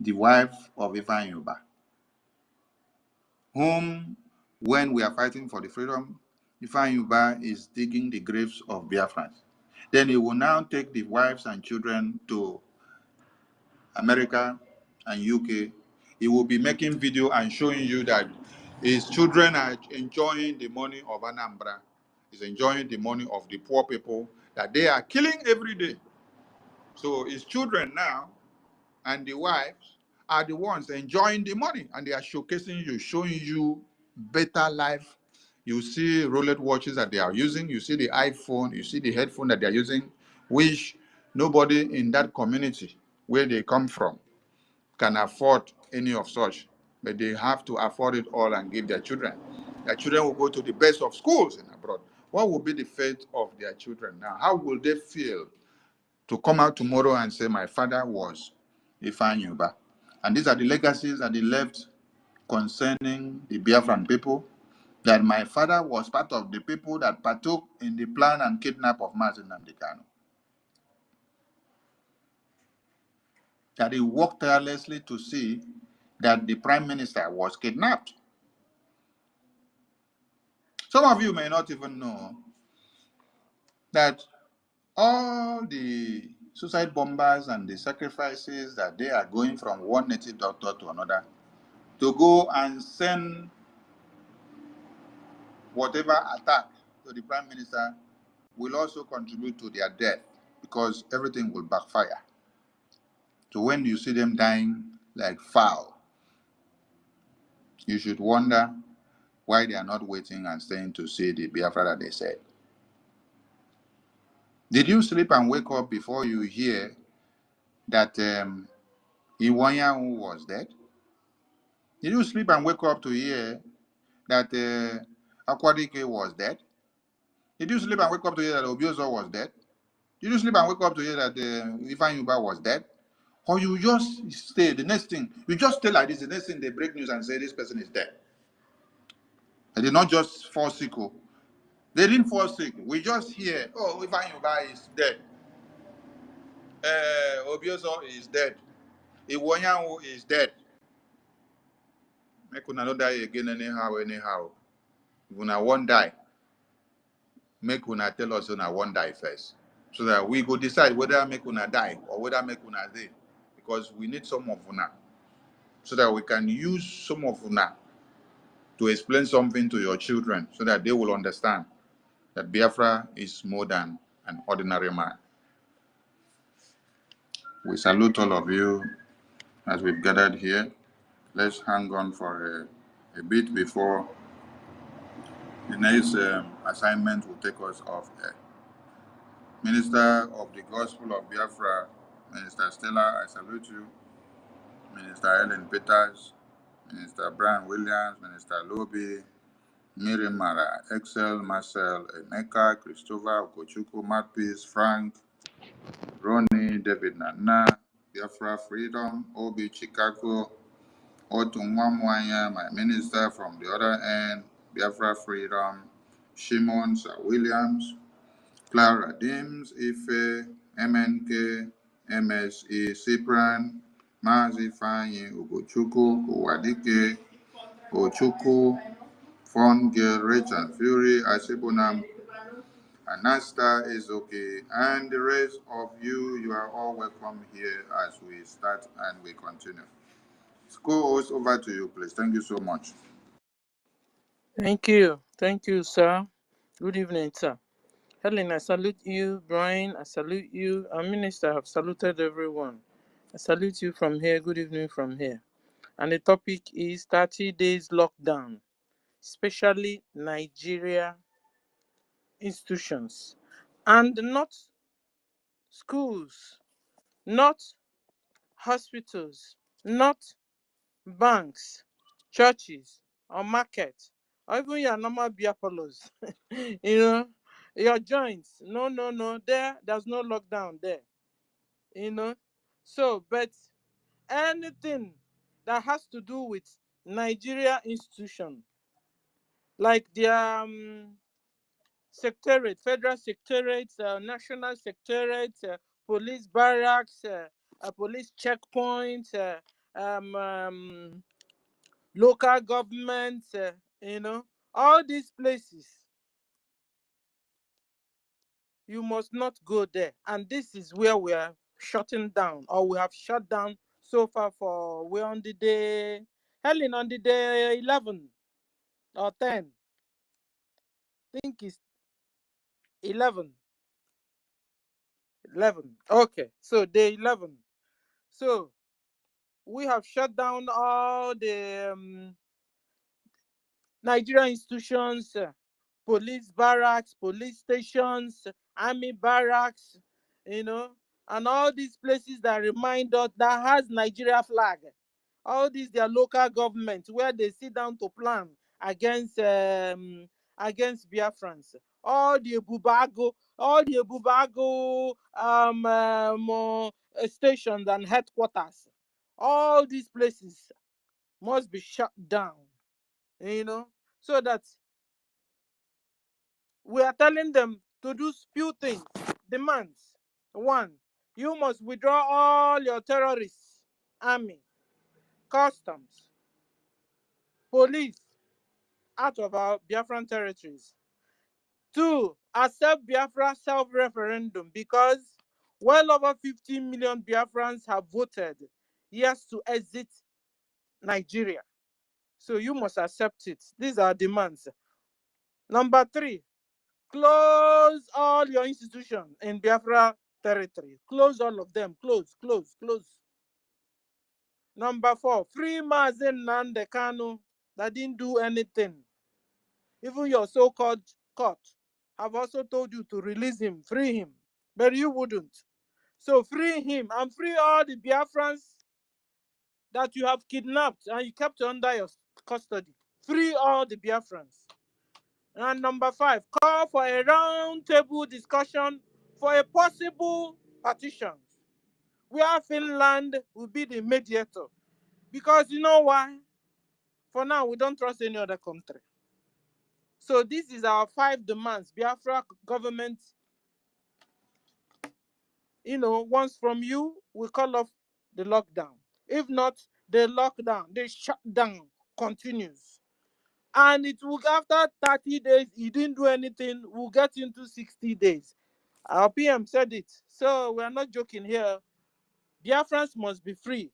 the wife of EFIK-IBIBIO, whom, when we are fighting for the freedom, EFIK-IBIBIO is digging the graves of Biafrans? Then he will now take the wives and children to America and UK. He will be making video and showing you that his children are enjoying the money of Anambra. He's enjoying the money of the poor people that they are killing every day. So his children now and the wives are the ones enjoying the money, and they are showcasing you, showing you better life. You see Rolex watches that they are using, you see the iPhone, you see the headphone that they are using, which nobody in that community where they come from can afford any of such, but they have to afford it all and give their children. Their children will go to the best of schools in abroad. What will be the fate of their children now? How will they feel to come out tomorrow and say, my father was EFIK-IBIBIO? And these are the legacies that they left concerning the Biafran people, that my father was part of the people that partook in the plan and kidnap of Mazi Nnamdi Kanu. That he worked tirelessly to see that the prime minister was kidnapped. Some of you may not even know that all the suicide bombers and the sacrifices that they are going from one native doctor to another to go and send whatever attack to the prime minister will also contribute to their death, because everything will backfire. So when you see them dying like fowl, you should wonder why they are not waiting and staying to see the Biafra that they said. Did you sleep and wake up before you hear that Iwanyanwu was dead? Did you sleep and wake up to hear that Akwadike was dead? Did you sleep and wake up to hear that Obiozo was dead? Did you sleep and wake up to hear that EFIK-IBIBIO was dead? Or you just stay, the next thing, you just stay like this, the next thing they break news and say this person is dead. They did not just fall sick. They didn't fall sick. We just hear, oh, EFIK-IBIBIO is dead. Obiozo is dead. If Wanyanwu is dead, make una no die again anyhow. If una won't die, make una tell us una won't die first. So that we go decide whether make una die or whether make una dey. Because we need some of una. So that we can use some of una to explain something to your children so that they will understand that Biafra is more than an ordinary man. We salute all of you as we've gathered here. Let's hang on for a bit before the next assignment will take us off air. Minister of the Gospel of Biafra, Minister Stella, I salute you. Minister Ellen Peters, Minister Brian Williams, Minister Lobi, Miriam Mara, Excel, Marcel, Emeka, Christopher, Okochukwu, Matpis, Frank, Ronnie, David Nana, Biafra Freedom, Obi Chicago, Otunwamwanya, my minister from the other end, Biafra Freedom, Shimon Sir Williams, Clara Dims, Ife, MNK, MSE, Cyprian, Mazi Fanyi, Ugochukwu, Uwadike, Ochukwu, Fun Girl, Rachel Fury, Asibunam, Anasta is okay, and the rest of you, you are all welcome here as we start and we continue. Co-host, over to you, please. Thank you so much. Thank you, sir. Good evening, sir. Helen, I salute you. Brian, I salute you. Our minister have saluted everyone. I salute you from here. Good evening from here. And the topic is 30 days lockdown, especially Nigeria institutions, and not schools, not hospitals, not banks, churches, or market, or even your normal beer parlors. Your joints. No. There's no lockdown there. So, but anything that has to do with Nigeria institution, like their secretariat, federal secretariat, national secretariat, police barracks, police checkpoints, local government, all these places, you must not go there. And this is where we are shutting down, or we have shut down so far. We're on the day, Helen, on the day 11 or 10. I think it's 11. Okay, so day 11. So we have shut down all the Nigerian institutions, police barracks, police stations, army barracks, and all these places that remind us that has Nigeria flag. All these their local government where they sit down to plan against Biafrans. All the Bubago stations and headquarters. All these places must be shut down. So that we are telling them to do few things. Demands. 1, you must withdraw all your terrorists, army, customs, police out of our Biafran territories. 2, accept Biafra self-referendum, because well over 15 million Biafrans have voted yes to exit Nigeria. So you must accept it. These are demands. Number 3, close all your institutions in Biafra territory. Close all of them. Close. Number 4, free Mazen Nnamdi Kanu that didn't do anything. Even your so-called court have also told you to release him, free him, but you wouldn't. So free him and free all the Biafrans that you have kidnapped and you kept under your custody. Free all the Biafrans. And number 5, call for a round-table discussion for a possible partition, where Finland will be the mediator. Because you know why? For now, we don't trust any other country. So this is our 5 demands. Biafra government, wants from you, we call off the lockdown. If not, the lockdown, the shutdown continues. And it will, after 30 days, he didn't do anything, we'll get into 60 days. Our PM said it. So we're not joking here. Biafrans must be free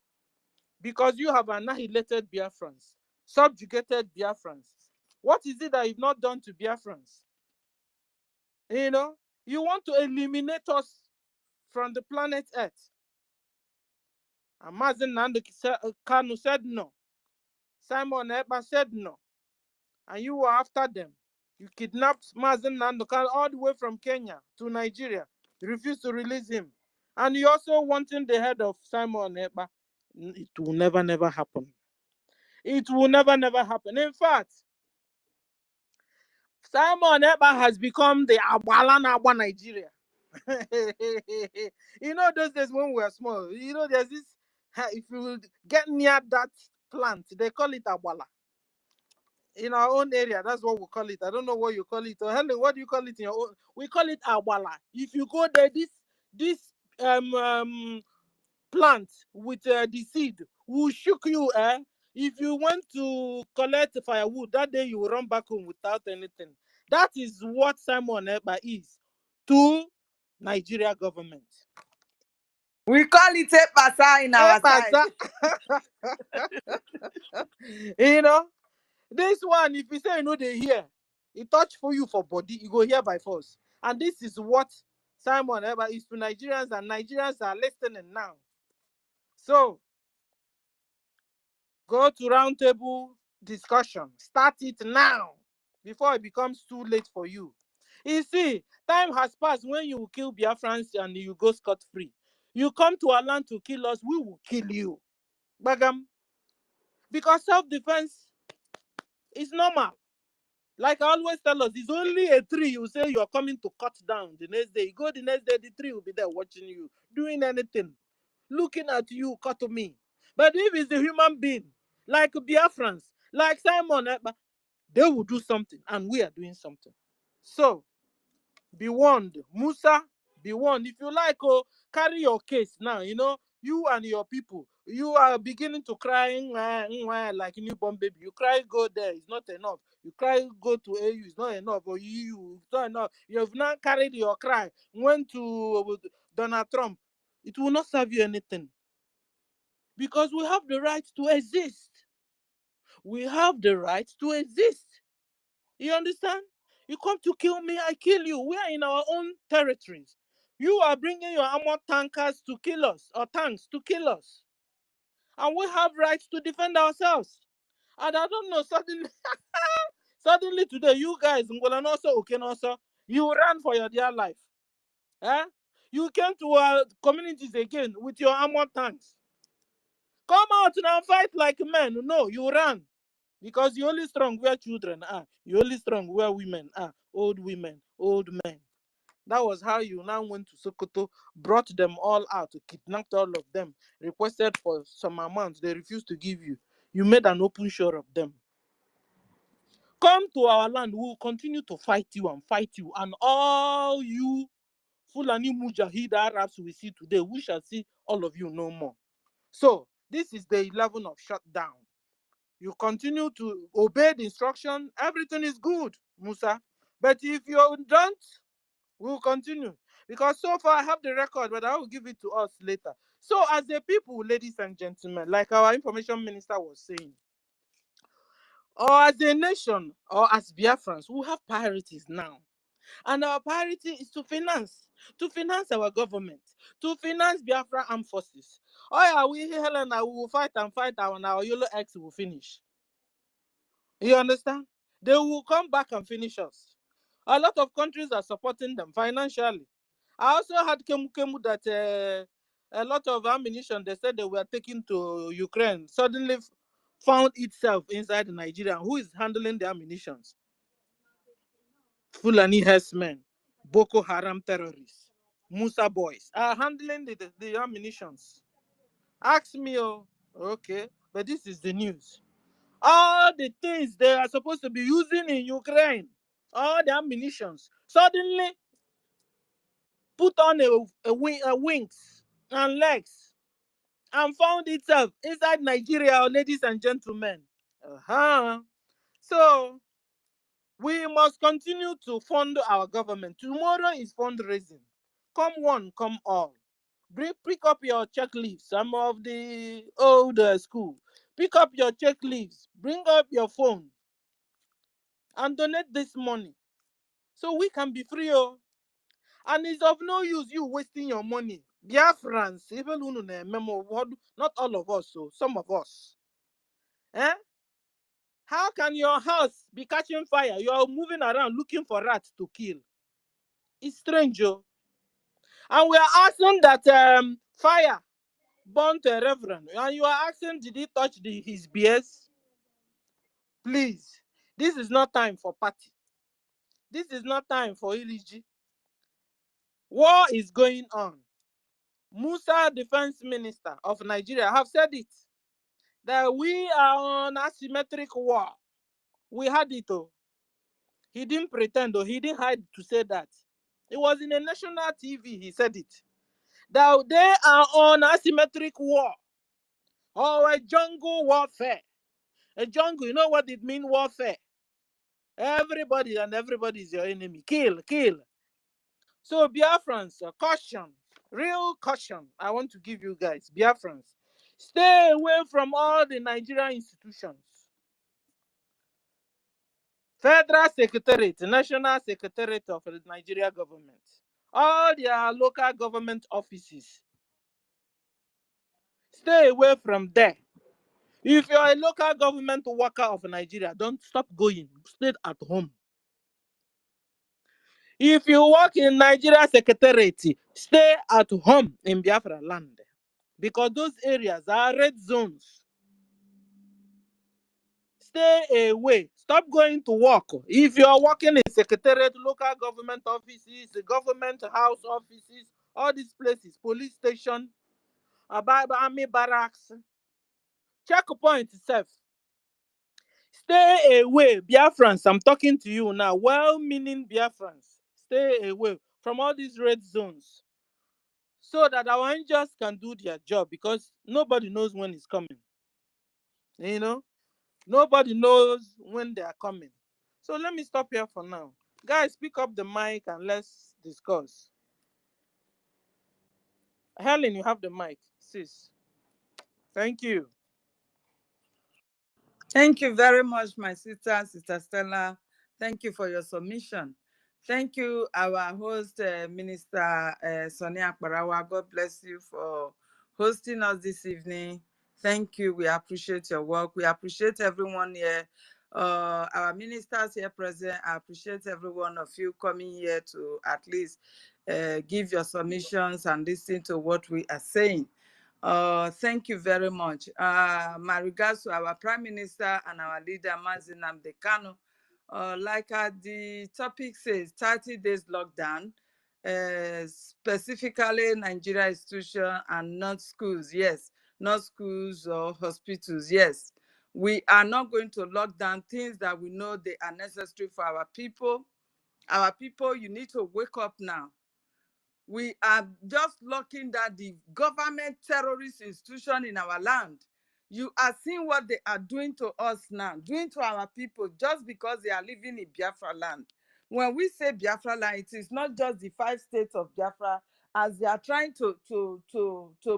because you have annihilated Biafrans, subjugated Biafrans. What is it that you've not done to Biafrans? You know, you want to eliminate us from the planet Earth. And Mazen Kanu said no. Simon Eba said no. And you were after them. You kidnapped Mazen Kanu all the way from Kenya to Nigeria. You refused to release him. And you also wanting the head of Simon Eba. It will never happen. It will never happen. In fact, Simon Eba has become the Agba Nigeria. You know those days when we were small, you know there's this, if you get near that plant, they call it Abala. In our own area, that's what we call it. I don't know what you call it. Or Helen, what do you call it in your own? We call it Abala. If you go there, this plant with the seed will shook you. If you want to collect firewood that day, you will run back home without anything. That is what Simon Eba is to Nigeria government. We call it Epasa in our side. You know, this one, if you say you know they hear, it touch for you for body, you go hear by force. And this is what Simon Eba is to Nigerians, and Nigerians are listening now. So go to roundtable discussion. Start it now before it becomes too late for you. You see, time has passed when you will kill Biafrans and you go scot-free. You come to our land to kill us, we will kill you. Bagam. Because self-defense is normal. Like I always tell us, it's only a tree you say you are coming to cut down. The next day, you go the next day, the tree will be there watching you, doing anything, looking at you, cut to me. But if it's a human being, like Biafrans, like Simon, they will do something, and we are doing something. So, be warned. Musa, be warned. If you like, carry your case now, you know, you and your people, you are beginning to cry like a newborn baby. You cry, go there, it's not enough. You cry, go to AU, it's not enough. Or EU, it's not enough. You have now carried your cry, went to Donald Trump. It will not serve you anything. Because we have the right to exist. We have the right to exist. You understand? You come to kill me, I kill you. We are in our own territories. You are bringing your armored tankers to kill us, or tanks to kill us. And we have rights to defend ourselves. And I don't know, suddenly today, you guys, you ran for your dear life. Eh? You came to our communities again with your armored tanks. Come out now, fight like men. No, you ran. Because you only strong where children are. You only strong where women are. Old women, old men. That was how you now went to Sokoto, brought them all out, kidnapped all of them, requested for some amount they refused to give you. You made an open show of them. Come to our land, we will continue to fight you, and all you Fulani Mujahid Arabs we see today, we shall see all of you no more. So, this is the 11 of shutdown. You continue to obey the instruction, everything is good, Musa. But if you don't, we'll continue. Because so far I have the record, but I will give it to us later. So as a people, ladies and gentlemen, like our information minister was saying, or as a nation, or as Biafrans, we have priorities now. And our priority is to finance our government, to finance Biafra armed forces. Oh yeah, we here, Helena, we will fight and our yellow X will finish. You understand? They will come back and finish us. A lot of countries are supporting them financially. I also had Kemu that a lot of ammunition they said they were taking to Ukraine suddenly found itself inside Nigeria. Who is handling the ammunitions? Fulani herdsmen, Boko Haram terrorists, Musa boys are handling the ammunitions. Ask me, oh, okay, but this is the news. All the things they are supposed to be using in Ukraine, all the ammunitions, suddenly put on a wings and legs and found itself inside Nigeria, ladies and gentlemen. So we must continue to fund our government. Tomorrow is fundraising. Come one, come all. Pick up your check leaves. Some of the old school. Pick up your check leaves. Bring up your phone and donate this money so we can be free. Oh. And it's of no use you wasting your money. Biafrans, even memo, not all of us, so some of us. Eh? How can your house be catching fire? You are moving around looking for rats to kill. It's strange, oh. And we are asking that fire burnt a reverend. And you are asking, did he touch his BS? Please, this is not time for party. This is not time for ELG. War is going on. Musa, defense minister of Nigeria, have said it. That we are on asymmetric war. We had it, oh. He didn't pretend, or he didn't hide to say that. It was in a national TV, he said it. That they are on asymmetric war. Or a jungle warfare. A jungle, you know what it means, warfare? Everybody and everybody is your enemy. Kill, kill. So Biafrans, caution. Real caution I want to give you guys. Biafrans, stay away from all the Nigerian institutions. Federal Secretariat, National Secretariat of the Nigeria government, all their local government offices. Stay away from there. If you're a local government worker of Nigeria, don't stop going. Stay at home. If you work in Nigeria Secretariat, stay at home in Biafra land. Because those areas are red zones. Stay away. Stop going to work. If you are working in secretariat, local government offices, government house offices, all these places, police station, army barracks, checkpoint itself. Stay away, Biafrans. I'm talking to you now. Well-meaning Biafrans. Stay away from all these red zones. So that our angels can do their job, because nobody knows when it's coming. You know? Nobody knows when they are coming. So let me stop here for now. Guys, pick up the mic and let's discuss. Helen, you have the mic, sis. Thank you. Thank you very much, my sister, Sister Stella. Thank you for your submission. Thank you, our host, Minister Sonia Akbarawa. God bless you for hosting us this evening. Thank you. We appreciate your work. We appreciate everyone here. Our ministers here present. I appreciate every one of you coming here to at least give your submissions and listen to what we are saying. Thank you very much. My regards to our Prime Minister and our leader, Mazi Nnamdi Kanu. Like the topic says, 30 days lockdown, specifically Nigeria institution and not schools. Yes, not schools or hospitals. Yes, we are not going to lock down things that we know they are necessary for our people. Our people, you need to wake up now. We are just looking at the government terrorist institution in our land. You are seeing what they are doing to us now, doing to our people just because they are living in Biafra land. When we say Biafra land, it is not just the 5 states of Biafra as they are trying to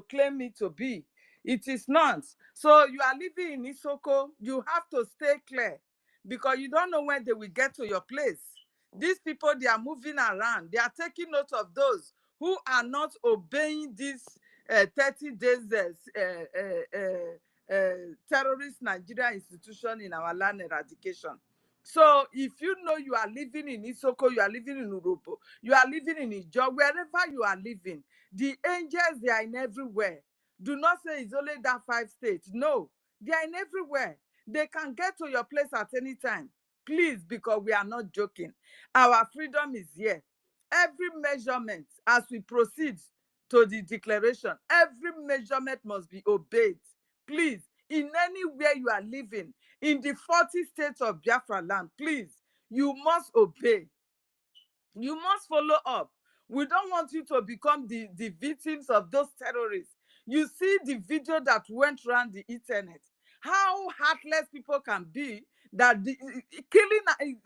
claim it to be. It is not. So you are living in Isoko, you have to stay clear because you don't know when they will get to your place. These people, they are moving around. They are taking note of those who are not obeying this 30 days terrorist Nigeria institution in our land eradication. So if you know you are living in Isoko, you are living in Urobo, you are living in Ijo, wherever you are living, the angels, they are in everywhere. Do not say it's only that 5 states. No, they are in everywhere. They can get to your place at any time. Please, because we are not joking. Our freedom is here. Every measurement as we proceed to the declaration, every measurement must be obeyed. Please, in anywhere you are living, in the 40 states of Biafra land, please, you must obey. You must follow up. We don't want you to become the victims of those terrorists. You see the video that went around the internet. How heartless people can be that killing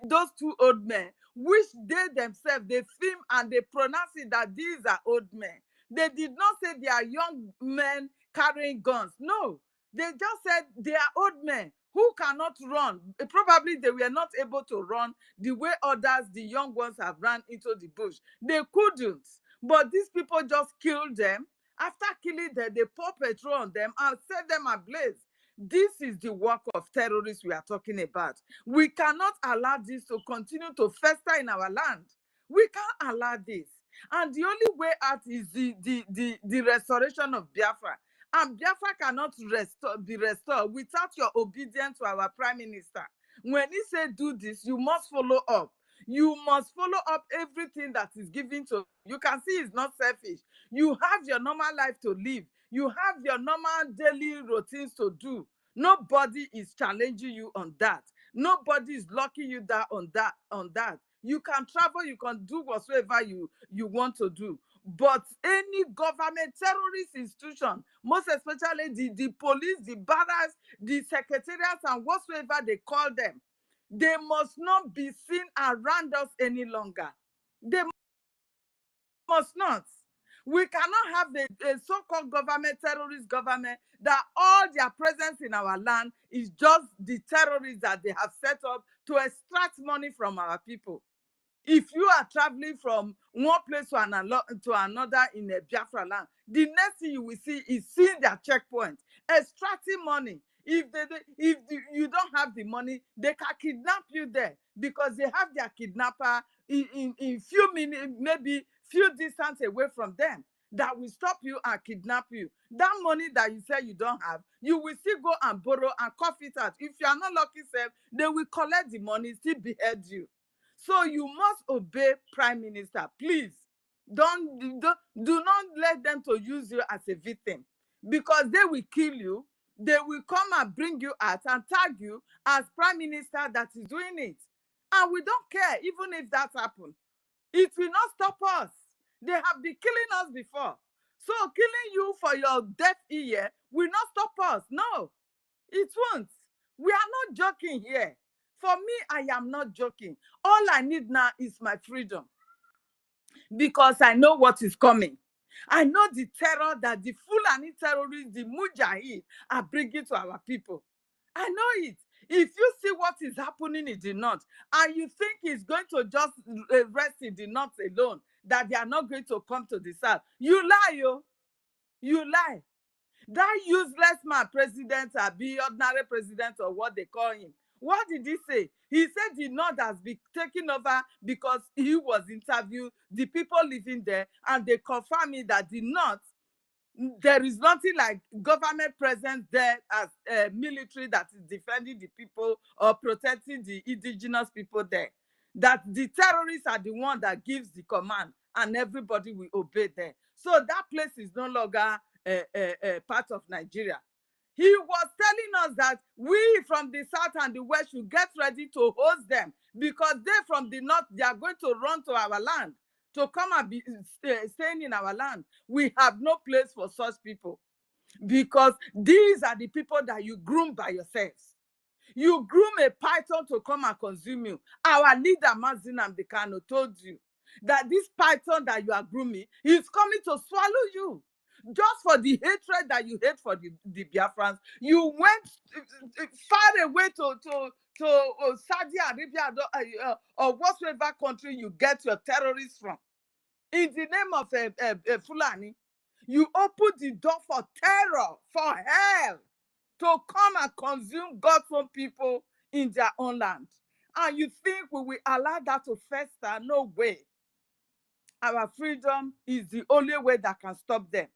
those two old men, which they themselves, they film and they pronounce it that these are old men. They did not say they are young men carrying guns. No, they just said they are old men who cannot run. Probably they were not able to run the way others, the young ones, have run into the bush. They couldn't. But these people just killed them. After killing them, they pour petrol on them and set them ablaze. This is the work of terrorists we are talking about. We cannot allow this to continue to fester in our land. We can't allow this. And the only way out is the restoration of Biafra. And Biafra cannot be restored without your obedience to our Prime Minister. When he said do this, you must follow up. You must follow up everything that is given to you. You can see it's not selfish. You have your normal life to live. You have your normal daily routines to do. Nobody is challenging you on that. Nobody is locking you down on that. You can travel, you can do whatsoever you want to do. But any government terrorist institution, most especially the police, the barracks, the secretariats, and whatsoever they call them, they must not be seen around us any longer. They must not. We cannot have a so-called government, terrorist government, that all their presence in our land is just the terrorists that they have set up to extract money from our people. If you are traveling from one place to another in a Biafra land, the next thing you will see is seeing their checkpoint, extracting money. If you don't have the money, they can kidnap you there because they have their kidnapper in few minutes, maybe few distance away from them, that will stop you and kidnap you. That money that you say you don't have, you will still go and borrow and cough it out. If you are not lucky, they will collect the money, still behead you. So you must obey Prime Minister. Please, do not let them to use you as a victim, because they will kill you. They will come and bring you out and tag you as Prime Minister that is doing it. And we don't care, even if that happens. It will not stop us. They have been killing us before. So killing you for your deaf ear will not stop us. No, it won't. We are not joking here. For me, I am not joking. All I need now is my freedom, because I know what is coming. I know the terror that the Fulani terrorists, the Mujahid, are bringing to our people. I know it. If you see what is happening in the north, and you think it's going to just rest in the north alone, that they are not going to come to the south, you lie, yo. You lie. That useless man, president, be ordinary president, or what they call him, what did he say? He said the north has been taken over because he was interviewed, the people living there, and they confirmed me that the north, there is nothing like government presence there as military that is defending the people or protecting the indigenous people there. That the terrorists are the one that gives the command and everybody will obey them. So that place is no longer part of Nigeria. He was telling us that we from the south and the west should get ready to host them, because they from the north, they are going to run to our land to come and be staying in our land. We have no place for such people, because these are the people that you groom by yourselves. You groom a python to come and consume you. Our leader, Mazi Nnamdi Kanu, told you that this python that you are grooming is coming to swallow you. Just for the hatred that you hate for the Biafrans, you went far away to Saudi Arabia or whatsoever country you get your terrorists from. In the name of Fulani, you open the door for terror, for hell, to come and consume God's own people in their own land. And you think we will allow that to fester? No way. Our freedom is the only way that can stop them.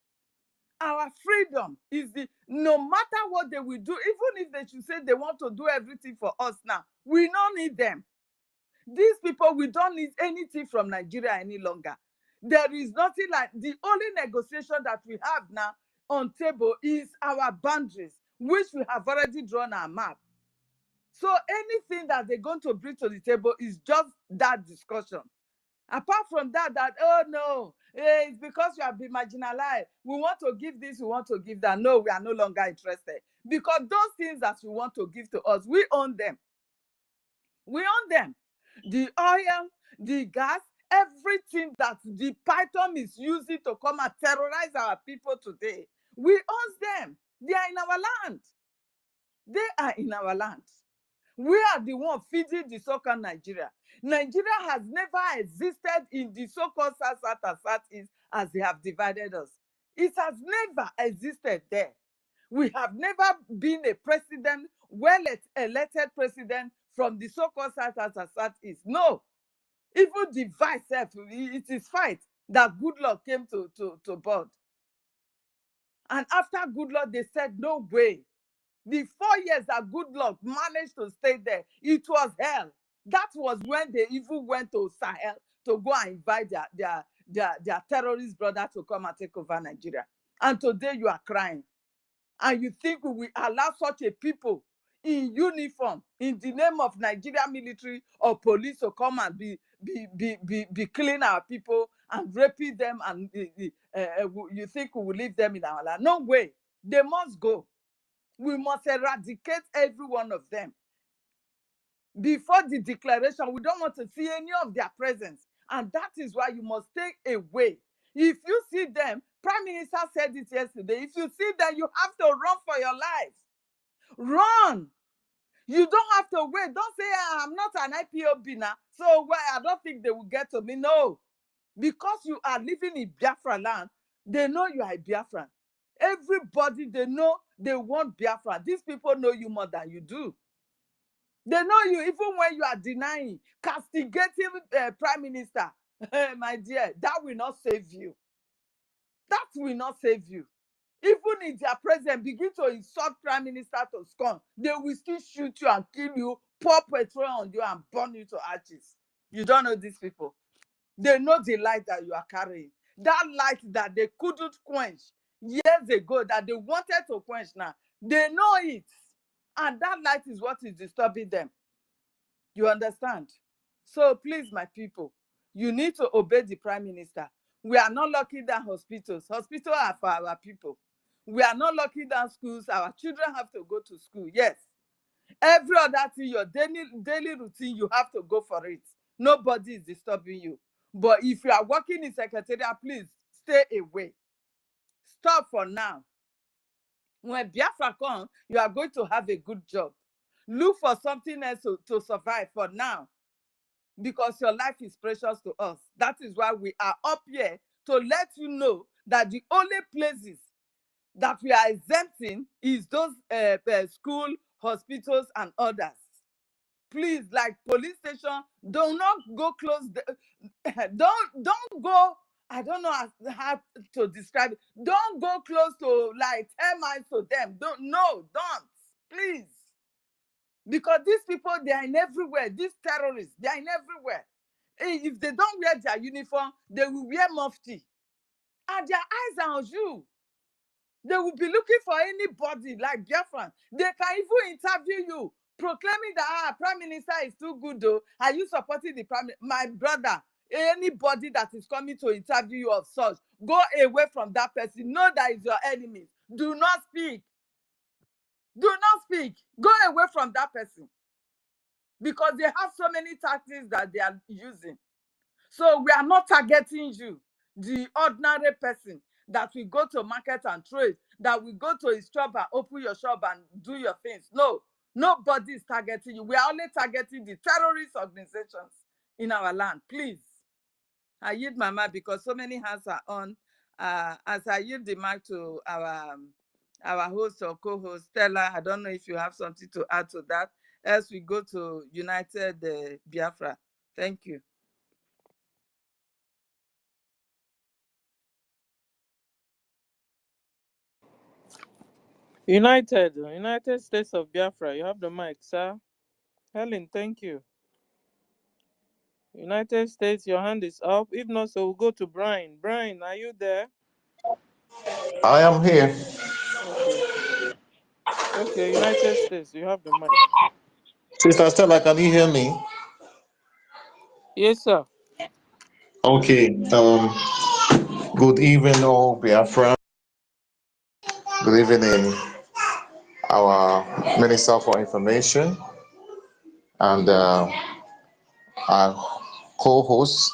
Our freedom is no matter what they will do, even if they should say they want to do everything for us now, we don't need them. These people, we don't need anything from Nigeria any longer. There is nothing like, the only negotiation that we have now on table is our boundaries, which we have already drawn our map. So anything that they're going to bring to the table is just that discussion. Apart from that, oh no, it's because you have been marginalized. We want to give this, we want to give that. No, we are no longer interested. Because those things that you want to give to us, we own them. We own them. The oil, the gas, everything that the python is using to come and terrorize our people today, we own them. They are in our land. They are in our land. We are the one feeding the so-called Nigeria. Nigeria has never existed in the so-called South and Southeast as they have divided us. It has never existed there. We have never been a president, well-elected president from the so-called South and Southeast. No. Even the vice, it is fight that Goodluck came to board. And after Goodluck, they said, no way. The 4 years that Goodluck managed to stay there, it was hell. That was when they even went to Sahel to go and invite their terrorist brother to come and take over Nigeria. And today you are crying. And you think we will allow such a people in uniform, in the name of Nigeria military or police, to come and be killing our people and raping them, and you think we will leave them in our land? No way. They must go. We must eradicate every one of them. Before the declaration, we don't want to see any of their presence. And that is why you must stay away. If you see them, Prime Minister said it yesterday, if you see them, you have to run for your lives. Run. You don't have to wait. Don't say, I'm not an IPOB now, so I don't think they will get to me. No. Because you are living in Biafra land, they know you are a Biafran. Everybody, they know they want Biafra. These people know you more than you do. They know you even when you are denying, castigating Prime Minister. My dear, that will not save you. That will not save you. Even if their president begin to insult Prime Minister to scorn, they will still shoot you and kill you, pour petrol on you and burn you to ashes. You don't know these people. They know the light that you are carrying. That light that they couldn't quench years ago, that they wanted to quench now. They know it. And that light is what is disturbing them. You understand? So please, my people, you need to obey the Prime Minister. We are not locking down hospitals. Hospitals are for our people. We are not locking down schools. Our children have to go to school. Yes. Every other thing, your daily routine, you have to go for it. Nobody is disturbing you. But if you are working in secretariat, please stay away. Stop for now. When Biafra comes, you are going to have a good job. Look for something else to survive for now, because your life is precious to us. That is why we are up here, to let you know that the only places that we are exempting is those school, hospitals, and others. Please, like police station, do not go close. Don't go. I don't know how to describe it. Don't go close to like 10 miles to them. Don't. Please. Because these people, they are in everywhere. These terrorists, they are in everywhere. If they don't wear their uniform, they will wear mufti. And their eyes are on you. They will be looking for anybody like Biafran. They can even interview you, proclaiming that Prime Minister is too good though. Are you supporting the Prime Minister? My brother, anybody that is coming to interview you of such, go away from that person. Know that is your enemy. Do not speak. Do not speak. Go away from that person. Because they have so many tactics that they are using. So we are not targeting you, the ordinary person that will go to market and trade, that will go to his shop and open your shop and do your things. No, nobody is targeting you. We are only targeting the terrorist organizations in our land. Please. I yield my mic because so many hands are on. As I yield the mic to our host or co-host, Stella, I don't know if you have something to add to that, as we go to United Biafra. Thank you. United States of Biafra, you have the mic, sir. Helen, thank you. United States, your hand is up. If not, so we'll go to Brian. Brian, are you there? I am here. Okay. Okay, United States, you have the mic. Sister Stella, can you hear me? Yes, sir. Okay. Good evening, all Biafra. Good evening, our Minister for Information and our co-host,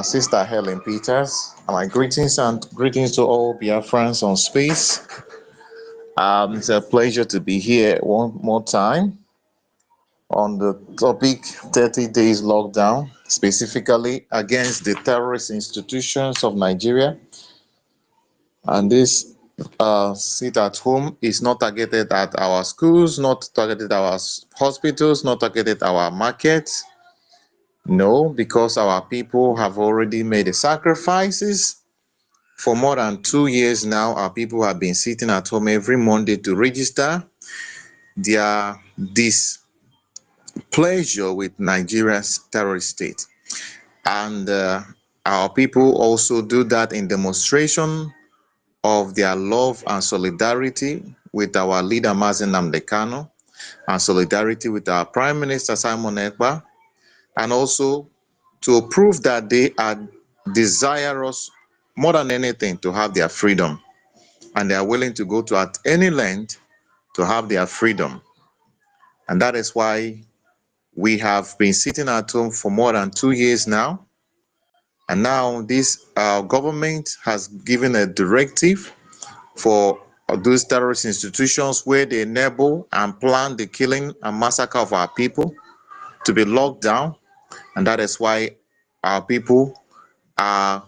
Sister Helen Peters. My greetings to all Biafrans on space. It's a pleasure to be here one more time on the topic 30 days lockdown, specifically against the terrorist institutions of Nigeria. And this sit at home is not targeted at our schools, not targeted at our hospitals, not targeted at our markets. No, because our people have already made the sacrifices. For more than 2 years now, our people have been sitting at home every Monday to register their displeasure with Nigeria's terrorist state. And our people also do that in demonstration of their love and solidarity with our leader Mazen Nnamdi Kanu, and solidarity with our Prime Minister Simon Ekpa, and also to prove that they are desirous more than anything to have their freedom, and they are willing to go to at any length to have their freedom. And that is why we have been sitting at home for more than 2 years now. And now this government has given a directive for those terrorist institutions where they enable and plan the killing and massacre of our people to be locked down. And that is why our people are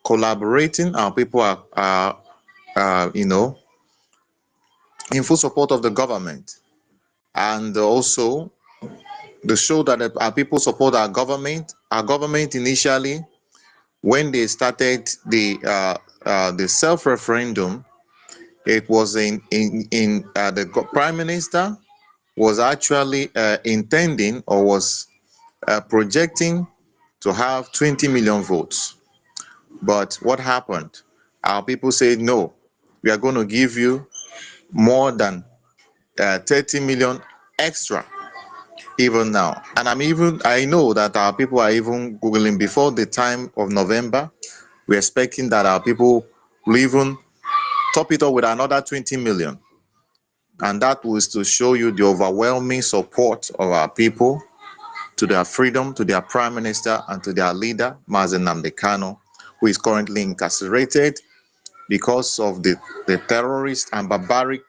collaborating. Our people are in full support of the government. And also, to show that our people support our government initially, when they started the self-referendum, it was the Prime Minister was actually intending or was projecting to have 20 million votes. But what happened? Our people said, no, we are going to give you more than 30 million extra even now. And I know that our people are even Googling before the time of November. We're expecting that our people will even top it up with another 20 million. And that was to show you the overwhelming support of our people to their freedom, to their Prime Minister, and to their leader, Mazen Nnamdi Kanu, who is currently incarcerated because of the terrorist and barbaric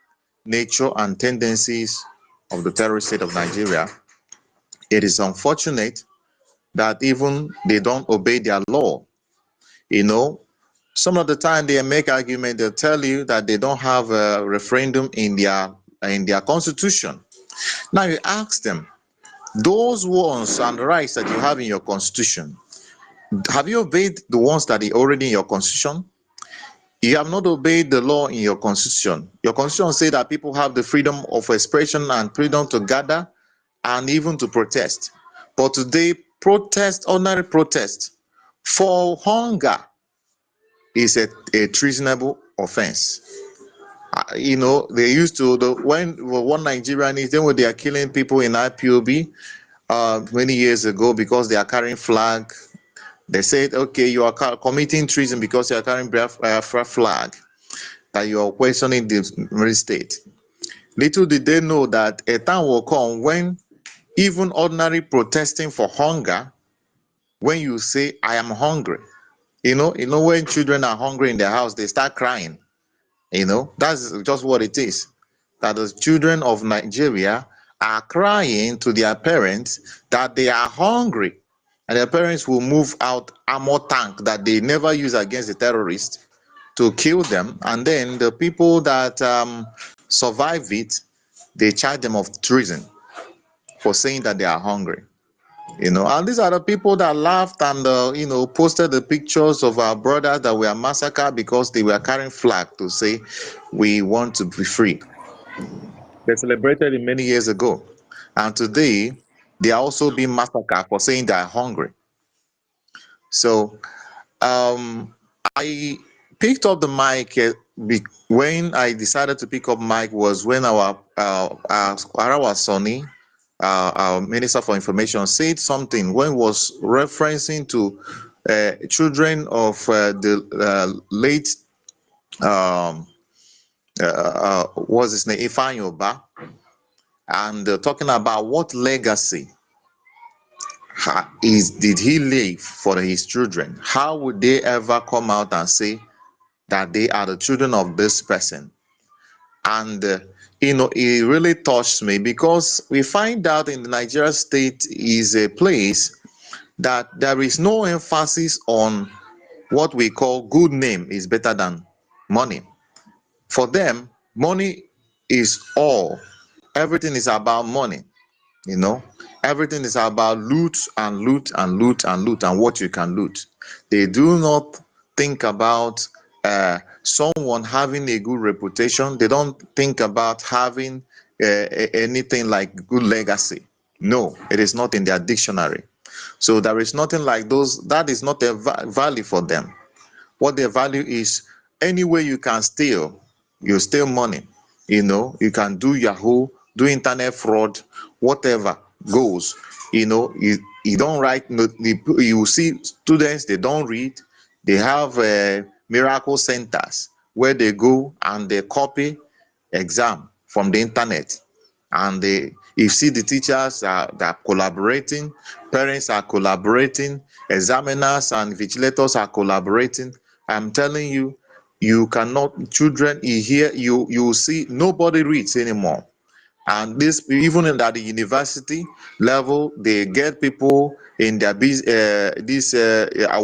nature and tendencies of the terrorist state of Nigeria. It is unfortunate that even they don't obey their law. Some of the time they make argument, they'll tell you that they don't have a referendum in their constitution. Now you ask them, those ones and rights that you have in your constitution, have you obeyed the ones that are already in your constitution? You have not obeyed the law in your constitution. Your constitution says that people have the freedom of expression and freedom to gather and even to protest. But today, ordinary protest for hunger is a treasonable offense. They used to, when one Nigerian is, then when they are killing people in IPOB many years ago because they are carrying flag, they said, okay, you are committing treason because you are carrying Biafra flag, that you are questioning the state. Little did they know that a time will come when even ordinary protesting for hunger, when you say, I am hungry, when children are hungry in their house, they start crying. That's just what it is. That the children of Nigeria are crying to their parents that they are hungry. And their parents will move out armor tank that they never use against the terrorists to kill them. And then the people that survive it, they charge them of treason for saying that they are hungry. And these are the people that laughed and posted the pictures of our brothers that were massacred because they were carrying flag to say we want to be free. They celebrated it many years ago, and today they are also being massacred for saying they are hungry. So I picked up the mic when I decided to pick up mic was when our Sonny our Minister for Information, said something when he was referencing to children of the late, um, what's his name, Ifeanyi, and talking about what legacy did he leave for his children? How would they ever come out and say that they are the children of this person? And it really touched me, because we find out in the Nigeria state is a place that there is no emphasis on what we call good name is better than money. For them, money is all. Everything is about money. You know, everything is about loot and loot and loot and loot and what you can loot. They do not think about someone having a good reputation. They don't think about having anything like good legacy. No, it is not in their dictionary. So there is nothing like those. That is not a value for them. What their value is, any way you can steal, you steal money. You can do Yahoo, do internet fraud, whatever goes. You don't write. You see students, they don't read. They have miracle centers where they go and they copy exam from the internet, and you see the teachers are collaborating, parents are collaborating, examiners and vigilators are collaborating. I'm telling you, you cannot, children, you see nobody reads anymore. And this, even at the university level, they get people in their these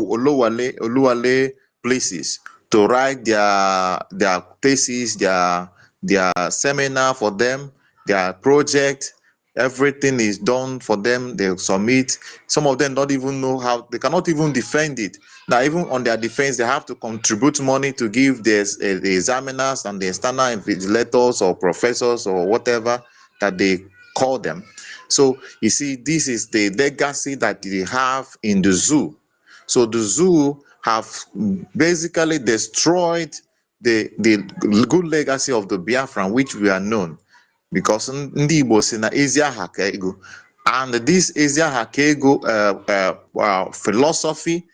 Oluwale places to write their thesis, their seminar for them, their project. Everything is done for them. They submit. Some of them don't even know how. They cannot even defend it. Now, even on their defense, they have to contribute money to give the examiners and the external invigilators or professors or whatever that they call them. So you see, this is the legacy that they have in the zoo. So the zoo have basically destroyed the good legacy of the Biafran, which we are known, because ndị Igbo si na ezi aha ka ego. And this ezi aha ka ego philosophy,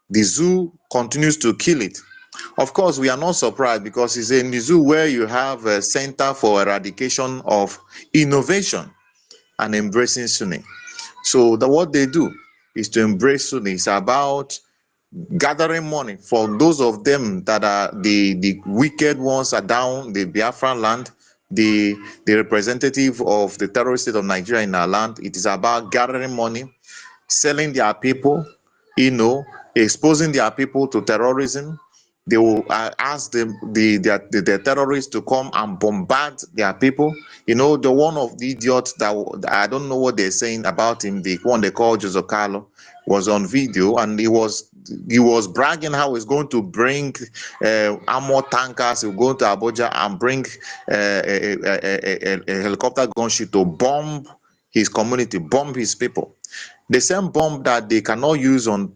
the zoo continues to kill it. Of course, we are not surprised, because it's in the zoo where you have a center for eradication of innovation and embracing Sunni. So what they do is to embrace Sunni. It's about gathering money for those of them that are the wicked ones are down the Biafran land, the representative of the terrorist state of Nigeria in our land. It is about gathering money, selling their people, exposing their people to terrorism. They will ask the terrorists to come and bombard their people. The one of the idiots that I don't know what they're saying about him, the one they call Jose Carlo, was on video, and he was bragging how he's going to bring armor tankers. He'll go to Abuja and bring a helicopter gunship to bomb his community, bomb his people. The same bomb that they cannot use on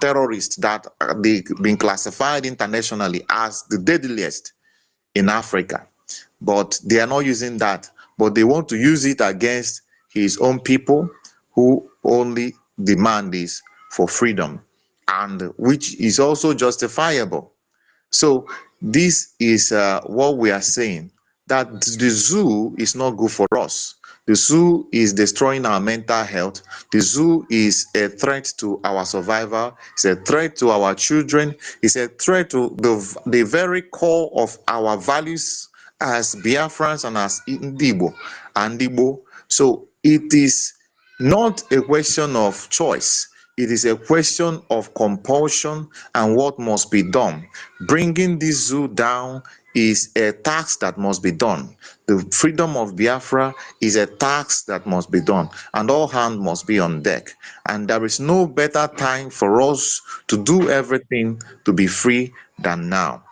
terrorists that they've been classified internationally as the deadliest in Africa. But they are not using that. But they want to use it against his own people, who only demand this for freedom, and which is also justifiable. So this is what we are saying, that the zoo is not good for us. The zoo is destroying our mental health. The zoo is a threat to our survival. It's a threat to our children. It's a threat to the very core of our values as Biafrans and as Igbo. So it is not a question of choice. It is a question of compulsion and what must be done. Bringing this zoo down is a task that must be done. The freedom of Biafra is a task that must be done, and all hands must be on deck. And there is no better time for us to do everything to be free than now.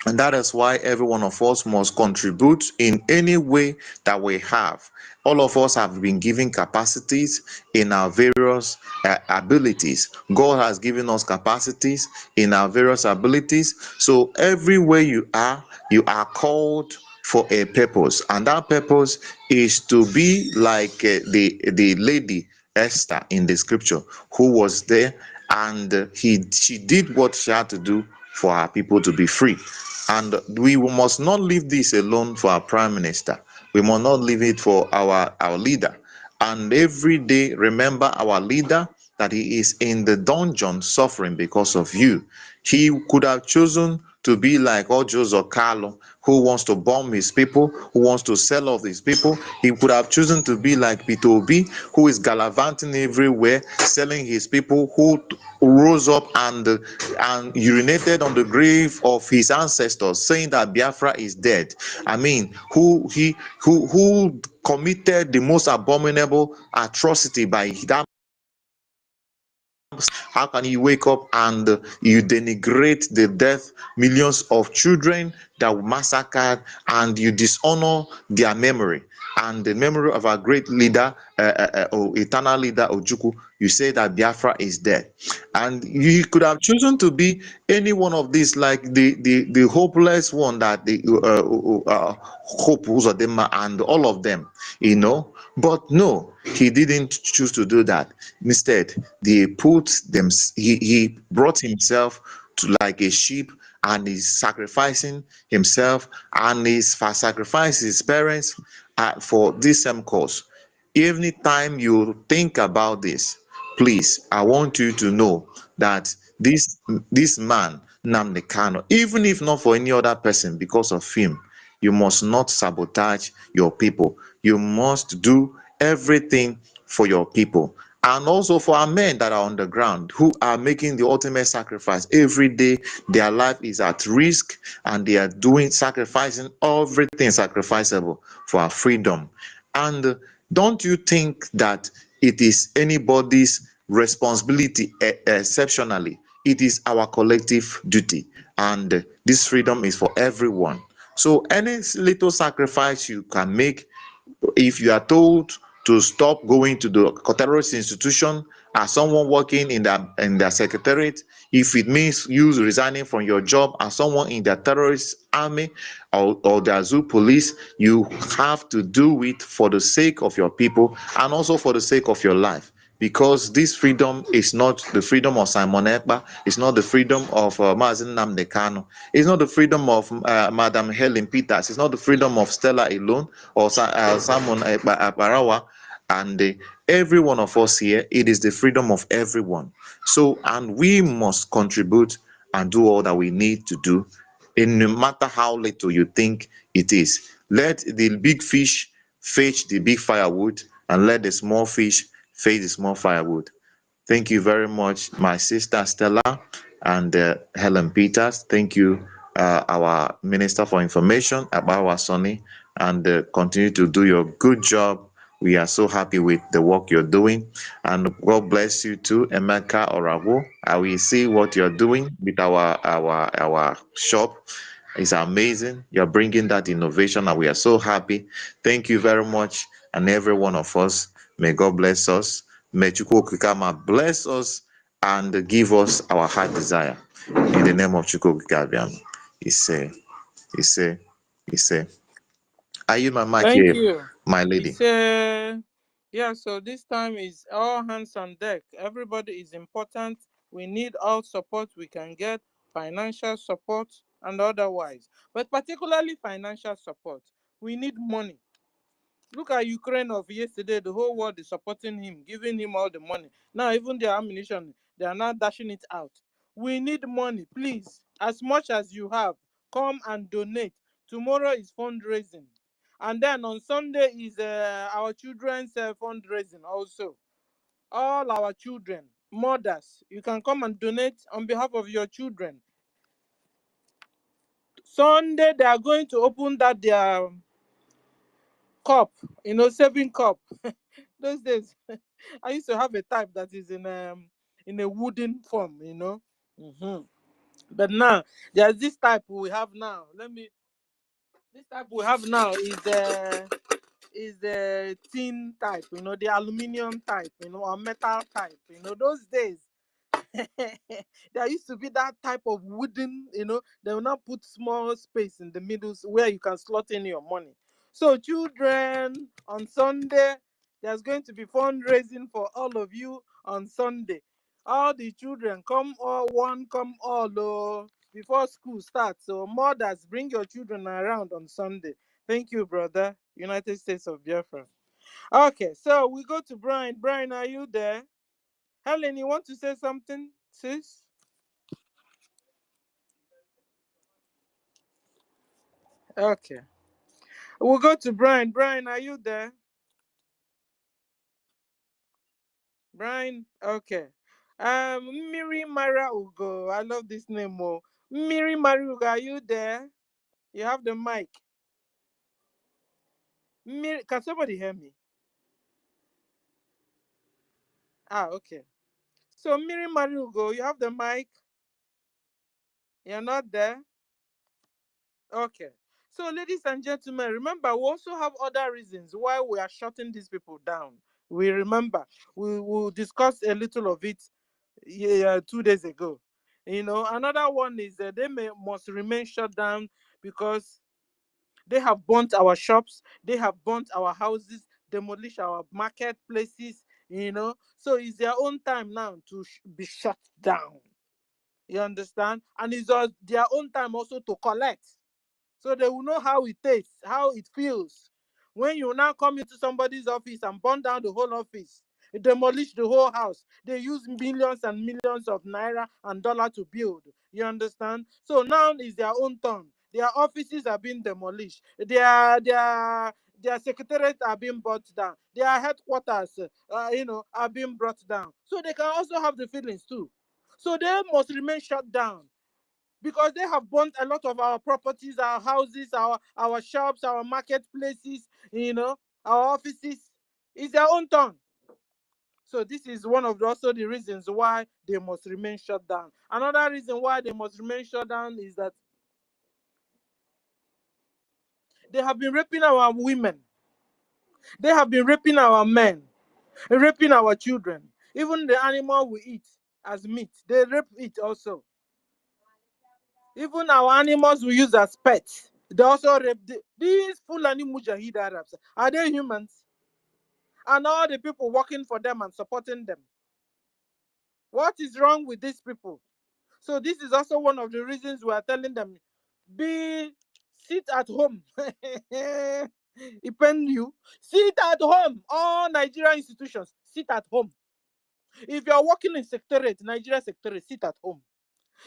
And that is why every one of us must contribute in any way that we have. All of us have been given capacities in our various abilities. God has given us capacities in our various abilities. So everywhere you are called for a purpose. And that purpose is to be like the lady Esther in the scripture, who was there, and she did what she had to do for her people to be free. And we must not leave this alone for our prime minister. We must not leave it for our leader. And every day, remember our leader, that he is in the dungeon suffering because of you. He could have chosen to be like Ojos or Carlo, who wants to bomb his people, who wants to sell off his people. He could have chosen to be like Peter Obi, who is gallivanting everywhere, selling his people, who rose up and urinated on the grave of his ancestors, saying that Biafra is dead. I mean, who committed the most abominable atrocity by that. How can you wake up and you denigrate the death millions of children that were massacred, and you dishonor their memory and the memory of our great leader, or eternal leader Ojukwu? You say that Biafra is dead, and you could have chosen to be any one of these, like the hopeless one, that the Hope Uzodinma and all of them, But no, he didn't choose to do that. Instead, he brought himself to like a sheep, and is sacrificing himself, and is sacrificing his parents for this same cause. Anytime you think about this, please, I want you to know that this man, Nnamdi Kanu, even if not for any other person, because of him, you must not sabotage your people. You must do everything for your people. And also for our men that are on the ground, who are making the ultimate sacrifice every day. Their life is at risk, and they are sacrificing everything sacrificable for our freedom. And don't you think that it is anybody's responsibility exceptionally? It is our collective duty, and this freedom is for everyone. So any little sacrifice you can make, if you are told to stop going to the terrorist institution as someone working in their secretariat, if it means you resigning from your job as someone in the terrorist army, or the Azul police, you have to do it for the sake of your people, and also for the sake of your life. Because this freedom is not the freedom of Simon Ekpa, it's not the freedom of Mazen Nnamdi Kanu, it's not the freedom of Madam Helen Peters, it's not the freedom of Stella alone, or Simon Barawa, and every one of us here. It is the freedom of everyone. So, and we must contribute and do all that we need to do, and no matter how little you think it is. Let the big fish fetch the big firewood, and let the small fish fetch the small firewood. Thank you very much, my sister Stella and Helen Peters. Thank you, our Minister for Information, Abawa Sonny, and continue to do your good job. We are so happy with the work you're doing, and God bless you too, Emeka Orawo. I will see what you're doing with our shop. It's amazing. You're bringing that innovation, and we are so happy. Thank you very much, and every one of us. May God bless us. May Chukwu Okikama bless us and give us our heart desire. In the name of Chukwu Okikabiam. He say, he say, he say. Are you my mic Thank here, you. my He lady? said, yeah, so this time is all hands on deck. Everybody is important. We need all support we can get, financial support and otherwise, but particularly financial support. We need money. Look at Ukraine of yesterday. The whole world is supporting him, giving him all the money. Now, even their ammunition, they are now dashing it out. We need money, please. As much as you have, come and donate. Tomorrow is fundraising. And then on Sunday is our children's fundraising also. All our children, mothers, you can come and donate on behalf of your children. Sunday, they are going to open that their cup, saving cup. Those days, I used to have a type that is in a wooden form. Mhm. But now there's this type we have now. This type we have now is the tin type, the aluminum type, or metal type. Those days there used to be that type of wooden, they will not put small space in the middle where you can slot in your money. So children, on Sunday, there's going to be fundraising for all of you on Sunday. All the children, come all one, come all, before school starts. So mothers, bring your children around on Sunday. Thank you, brother. United States of Biafra. Okay, so we go to Brian. Brian, are you there? Helen, you want to say something, sis? Okay. We'll go to Brian. Brian, are you there? Brian? Okay. Miri Mara Ugo. I love this name more. Miri Mara Ugo, are you there? You have the mic. Can somebody hear me? Okay. So Miri Mara Ugo, you have the mic. You're not there? Okay. So, ladies and gentlemen, remember, we also have other reasons why we are shutting these people down. We remember, we will discuss a little of it 2 days ago. Another one is that must remain shut down because they have burnt our shops, they have burnt our houses, demolished our marketplaces. So it's their own time now to be shut down. You understand? And it's their own time also to collect. So they will know how it tastes, how it feels. When you now come into somebody's office and burn down the whole office, demolish the whole house, they use millions and millions of naira and dollar to build. You understand? So now is their own turn. Their offices are being demolished. Their secretariats are being brought down. Their headquarters, are being brought down. So they can also have the feelings too. So they must remain shut down because they have burnt a lot of our properties, our houses, our shops, our marketplaces, our offices. It's their own turn. So this is one of also the reasons why they must remain shut down. Another reason why they must remain shut down is that they have been raping our women. They have been raping our men, raping our children. Even the animal we eat as meat, they rape it also. Even our animals we use as pets, they also rape. These Fulani Mujahid Arabs, are they humans? And all the people working for them and supporting them. What is wrong with these people? So this is also one of the reasons we are telling them, sit at home. You sit at home. All Nigerian institutions, sit at home. If you are working in secretariat, Nigeria secretariat, sit at home.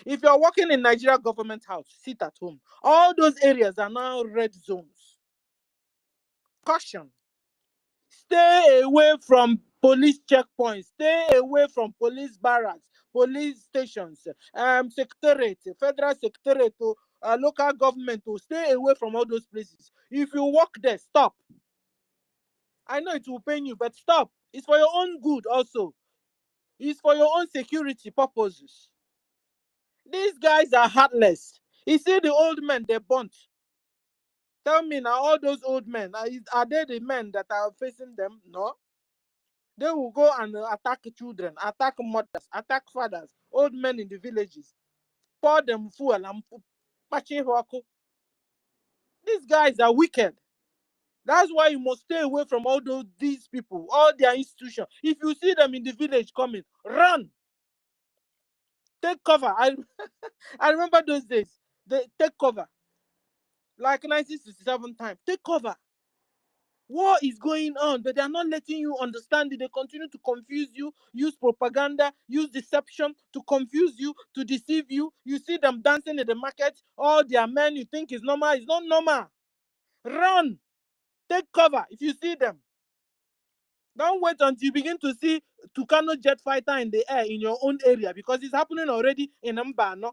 If you are working in Nigeria government house, sit at home. All those areas are now red zones. Caution. Stay away from police checkpoints. Stay away from police barracks, police stations, secretariat, federal secretariat, local government. Stay away from all those places. If you work there, stop. I know it will pain you, but stop. It's for your own good also. It's for your own security purposes. These guys are heartless. You see the old men they burnt. Tell me now, all those old men, are they the men that are facing them? No. They will go and attack children, attack mothers, attack fathers, old men in the villages, pour them fuel and patching hoko. These guys are wicked. That's why you must stay away from these people, all their institutions. If you see them in the village coming, run. Take cover. I remember those days. They take cover. Like 1967 time. Take cover. War is going on, but they are not letting you understand it. They continue to confuse you, use propaganda, use deception to confuse you, to deceive you. You see them dancing in the market, all their men you think is normal. It's not normal. Run. Take cover if you see them. Don't wait until you begin to see Tucano jet fighter in the air in your own area because it's happening already in Mbano.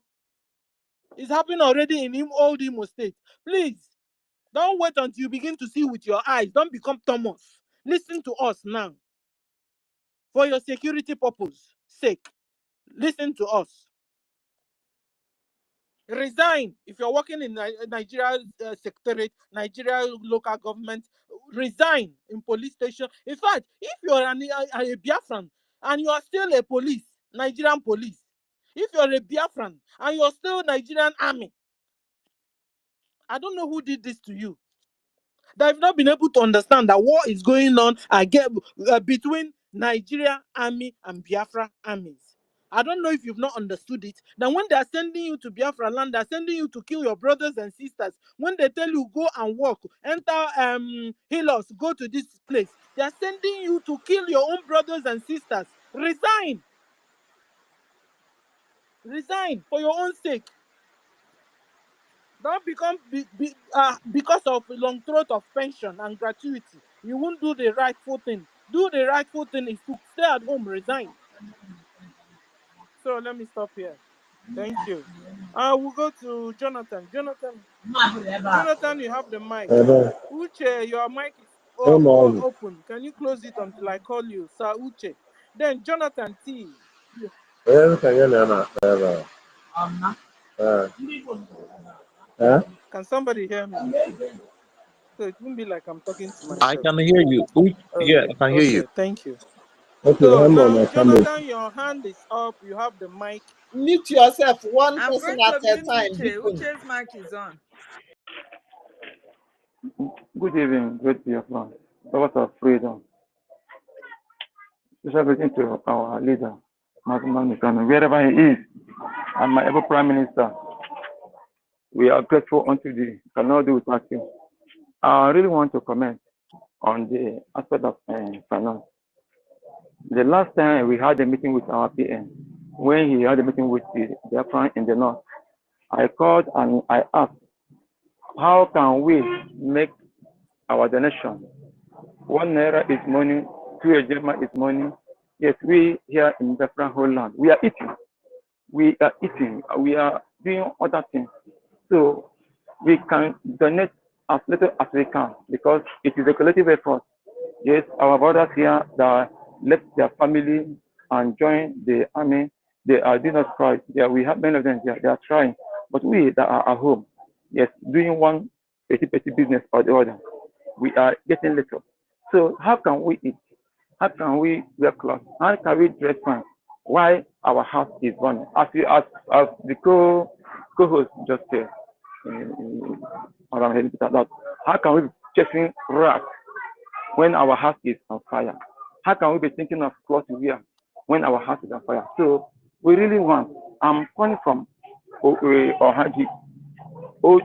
It's happening already in old Imo State. Please, don't wait until you begin to see with your eyes. Don't become Thomas. Listen to us now. For your security purpose sake, listen to us. Resign. If you're working in Nigeria secretariat, Nigeria local government, resign in police station. In fact, if you're a Biafran and you are still a police, Nigerian police, if you're a Biafran and you're still Nigerian army, I don't know who did this to you. They've not been able to understand that war is going on again between Nigeria army and Biafra armies. I don't know if you've not understood it. That when they are sending you to Biafra land, they are sending you to kill your brothers and sisters. When they tell you go and walk, enter Hilos, go to this place, they are sending you to kill your own brothers and sisters. Resign. Resign for your own sake. Don't become because of long throat of pension and gratuity. You won't do the rightful thing. Do the rightful thing is to stay at home, resign. So let me stop here. Thank you. We'll go to Jonathan. Jonathan, you have the mic. Uche, your mic is open. Can you close it until I call you, Sir Uche? Then Jonathan T. Can somebody hear me? So it won't be like I'm talking to myself. I can hear you. Yeah, I can hear you. Thank you. So now, Jonathan, your hand is up. You have the mic. Mute yourself, one I'm person going at to a mute time. Uche. Uche's mic is on. Good evening, great Biafra, lovers of freedom. Special greeting to our leader, Mahatma Gandhi, wherever he is, and my ever Prime Minister. We are grateful unto thee. Cannot do without you. I really want to comment on the aspect of finance. The last time we had a meeting with our PM, when he had a meeting with the Biafra in the north, I called and I asked, how can we make our donation? 1 naira is money, 2 ejema is money. Yes, we here in Biafra whole land, we are eating. We are doing other things. So we can donate as little as we can because it is a collective effort. Yes, our brothers here that left their family and joined the army, they are doing us proud. Yeah, we have many of them, they are trying. But we that are at home, yes, doing one petty business or the other, we are getting little. So how can we eat? How can we wear clothes? How can we dress fine? Why our house is burning? As the co-host just said, how can we be chasing rats when our house is on fire? How can we be thinking of clothes to wear when our house is on fire? So we really want. I'm calling from Ohaji, new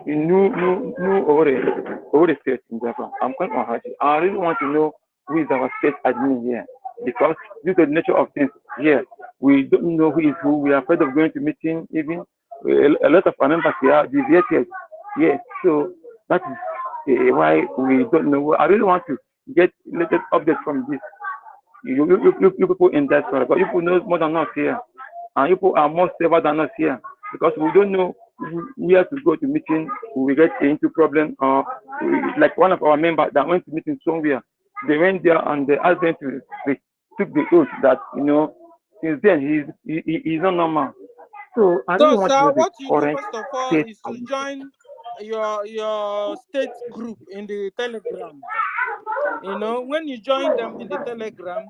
state in Biafra. I'm calling from Ohaji. I really want to know who is our state admin here, because due to the nature of things here, we don't know who is who. We are afraid of going to meeting. Even a lot of our members here deviated. Yes, so that is why we don't know. I really want to get latest updates from this. You people in that story, but you people know more than us here, and you people are more safer than us here, because we don't know where to go to meeting. We get into problem, or like one of our members that went to meeting somewhere, they went there and they asked them to, they took the oath that, since then he's not normal. So I really want to know what the you do current first of all state. is to join your state group in the Telegram. When you join them in the Telegram,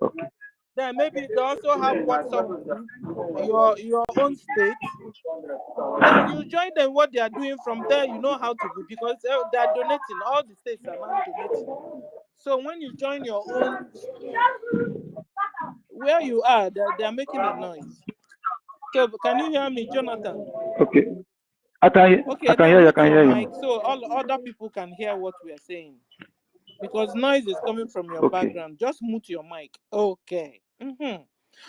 Okay. then maybe they also have WhatsApp group, your own state. Then you join them what they are doing from there. You know how to do, because they are donating. All the states are now donating. So when you join your own, where you are, they are making a noise. So can you hear me, Jonathan? Okay. I can hear you. I Mute can your hear mic you. so all other people can hear what we are saying, because noise is coming from your Okay. background. Just mute your mic. Okay.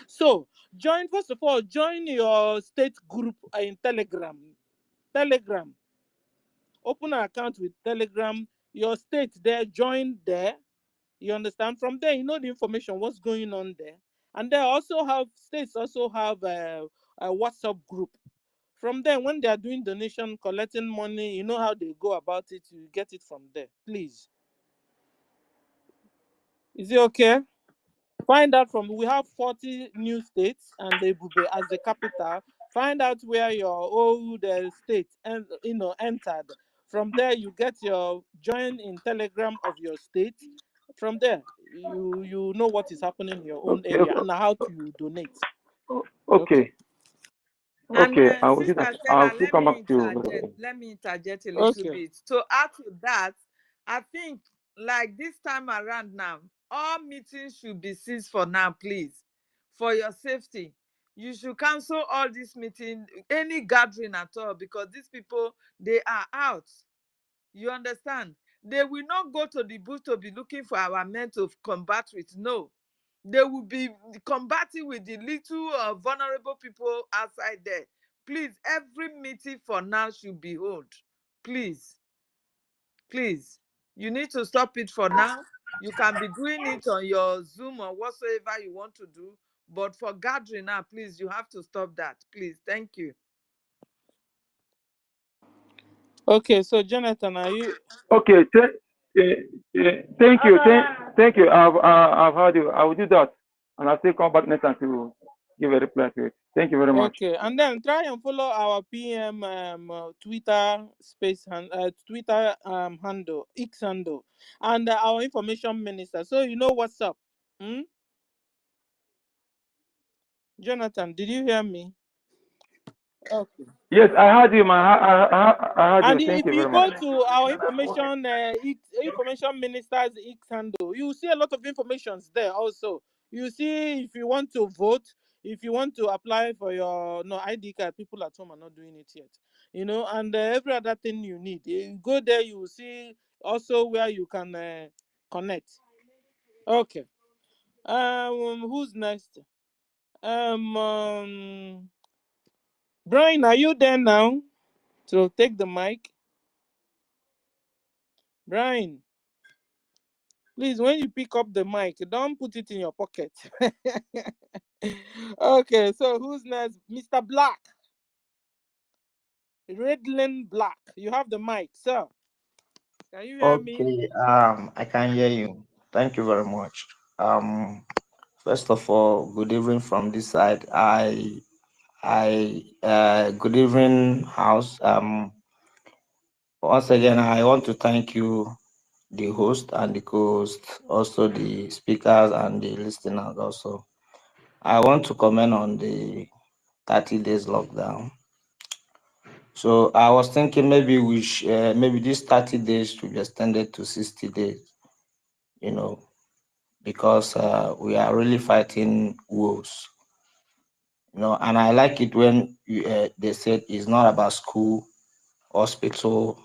So first of all, join your state group in Telegram. Open an account with Telegram. Your state there, join there. You understand? From there, you know the information, what's going on there. And states also have a WhatsApp group. From there, when they are doing donation, collecting money, you know how they go about it. You get it from there. Please. Is it okay? Find out we have 40 new states and Ebube as the capital. Find out where your old state and entered. From there, you get your join in Telegram of your state. From there, you know what is happening in your own Okay, area okay, and how to donate. Okay. okay, And okay. I will do Sister that. I'll Stella, still come back to you. let me interject a little Okay. bit. To add to that, I think like this time around now, all meetings should be ceased for now, please. For your safety. You should cancel all this meeting, any gathering at all, because these people, they are out. You understand? They will not go to the bush to be looking for our men to combat with. No. They will be combating with the little vulnerable people outside there. Please, every meeting for now should be held. Please, please. You need to stop it for now. You can be doing it on your Zoom or whatsoever you want to do. But for gathering now, please, you have to stop that. Please. Thank you. Okay, so Jonathan, are you Okay, thank you, thank you. I've heard you. I will do that, and I'll still come back next time to give a reply to it. Thank you very much. okay? And then try and follow our PM Twitter space and Twitter handle, X handle, and our information minister, so you know what's up. Hmm? Jonathan, did you hear me? Okay. Yes, I heard you, man. I heard you. And Thank if you you very go much. to our information minister's X handle, you see a lot of informations there. Also, you see if you want to vote, if you want to apply for your ID card. People at home are not doing it yet, and every other thing you need. You go there, you will see also where you can connect. Okay. Who's next? Brian, are you there now? So take the mic, Brian. Please, when you pick up the mic, don't put it in your pocket. Okay, so who's next? Mr. Black. Redland Black. You have the mic, sir. Can you hear me? Okay, I can hear you. Thank you very much. First of all, good evening from this side. Good evening, house. Once again, I want to thank you, the host and the co-host, also the speakers and the listeners. Also, I want to comment on the 30 days lockdown. So I was thinking maybe maybe these 30 days should be extended to 60 days. You know, because we are really fighting wolves. And I like it when they said it's not about school, hospital,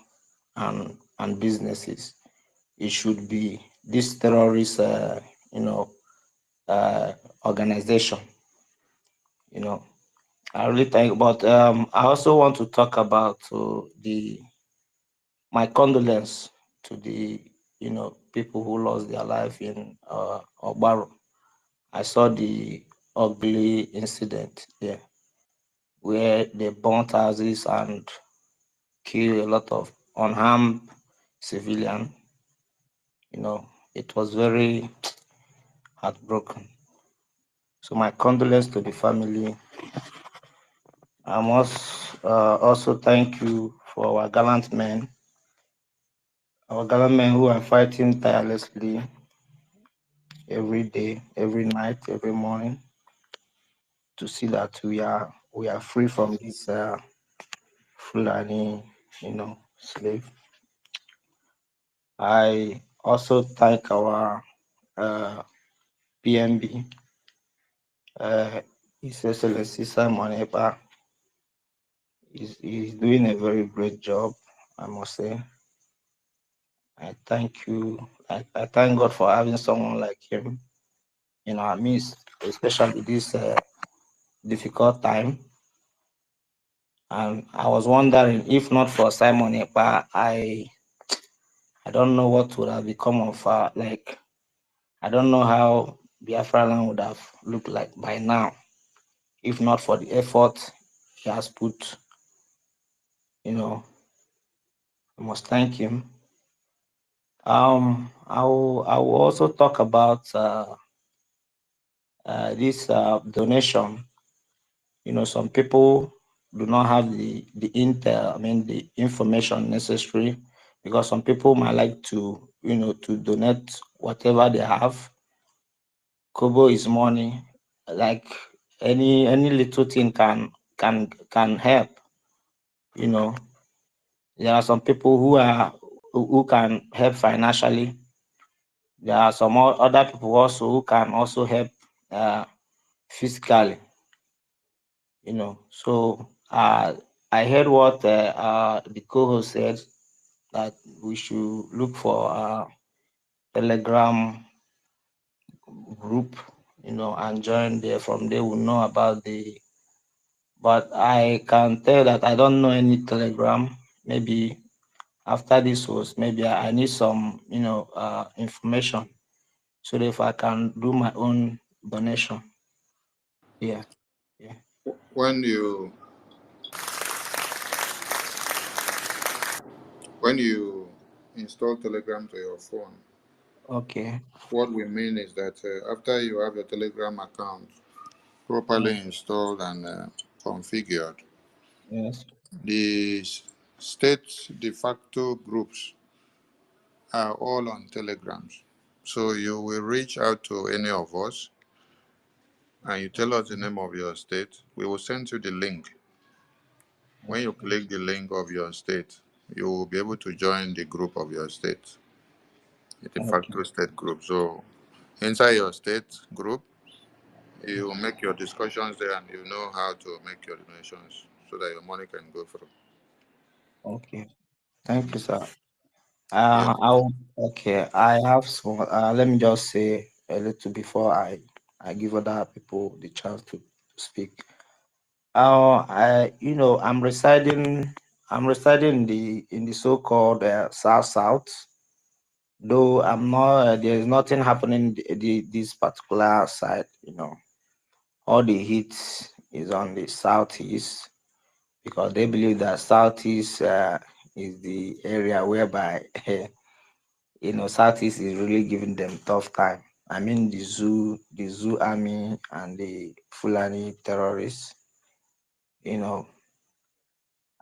and businesses. It should be this terrorist, you know, organization. You know, I really think. But I also want to talk about my condolence to the people who lost their life in Ogbaro. I saw the ugly incident there where they burnt houses and killed a lot of unarmed civilian. It was very heartbroken. So my condolence to the family. I must also thank you for our gallant men who are fighting tirelessly every day, every night, every morning to see that we are free from this Fulani, slave. I also thank our PMB, His Excellency Simon Epa. He's doing a very great job, I must say. I thank you. I thank God for having someone like him in our midst, especially this difficult time. And I was wondering, if not for Simon Epa, I don't know what would have become of I don't know how Biafra land would have looked like by now, if not for the effort he has put. I must thank him. I will also talk about this donation. Some people do not have the intel, I mean the information necessary, because some people might like to, you know, to donate whatever they have. Kobo is money, like any little thing can help, you know. There are some people who can help financially. There are some other people also who can also help physically, you know. So I heard what the co-host said, that we should look for a Telegram group, you know, and join there. From there, we'll know about the. But I can tell that I don't know any Telegram. Maybe after this was, maybe I need some, you know, information, so that if I can do my own donation. Yeah. When you install Telegram to your phone, Okay. what we mean is that after you have your Telegram account properly installed and configured, Yes. the state de facto groups are all on Telegrams. So you will reach out to any of us and you tell us the name of your state. We will send you the link. When you click the link of your state, you will be able to join the group of your state, the de facto state group. So inside your state group, you make your discussions there and you know how to make your donations so that your money can go through. Okay. Thank you, sir. Yeah. Okay. I have small. Let me just say a little before I give other people the chance to speak. You know, I'm residing in the so-called South. Though I'm not, there is nothing happening this particular side. You know, all the heat is on the Southeast, because they believe that Southeast is the area whereby you know, Southeast is really giving them tough time. I mean, the zoo army and the Fulani terrorists. You know,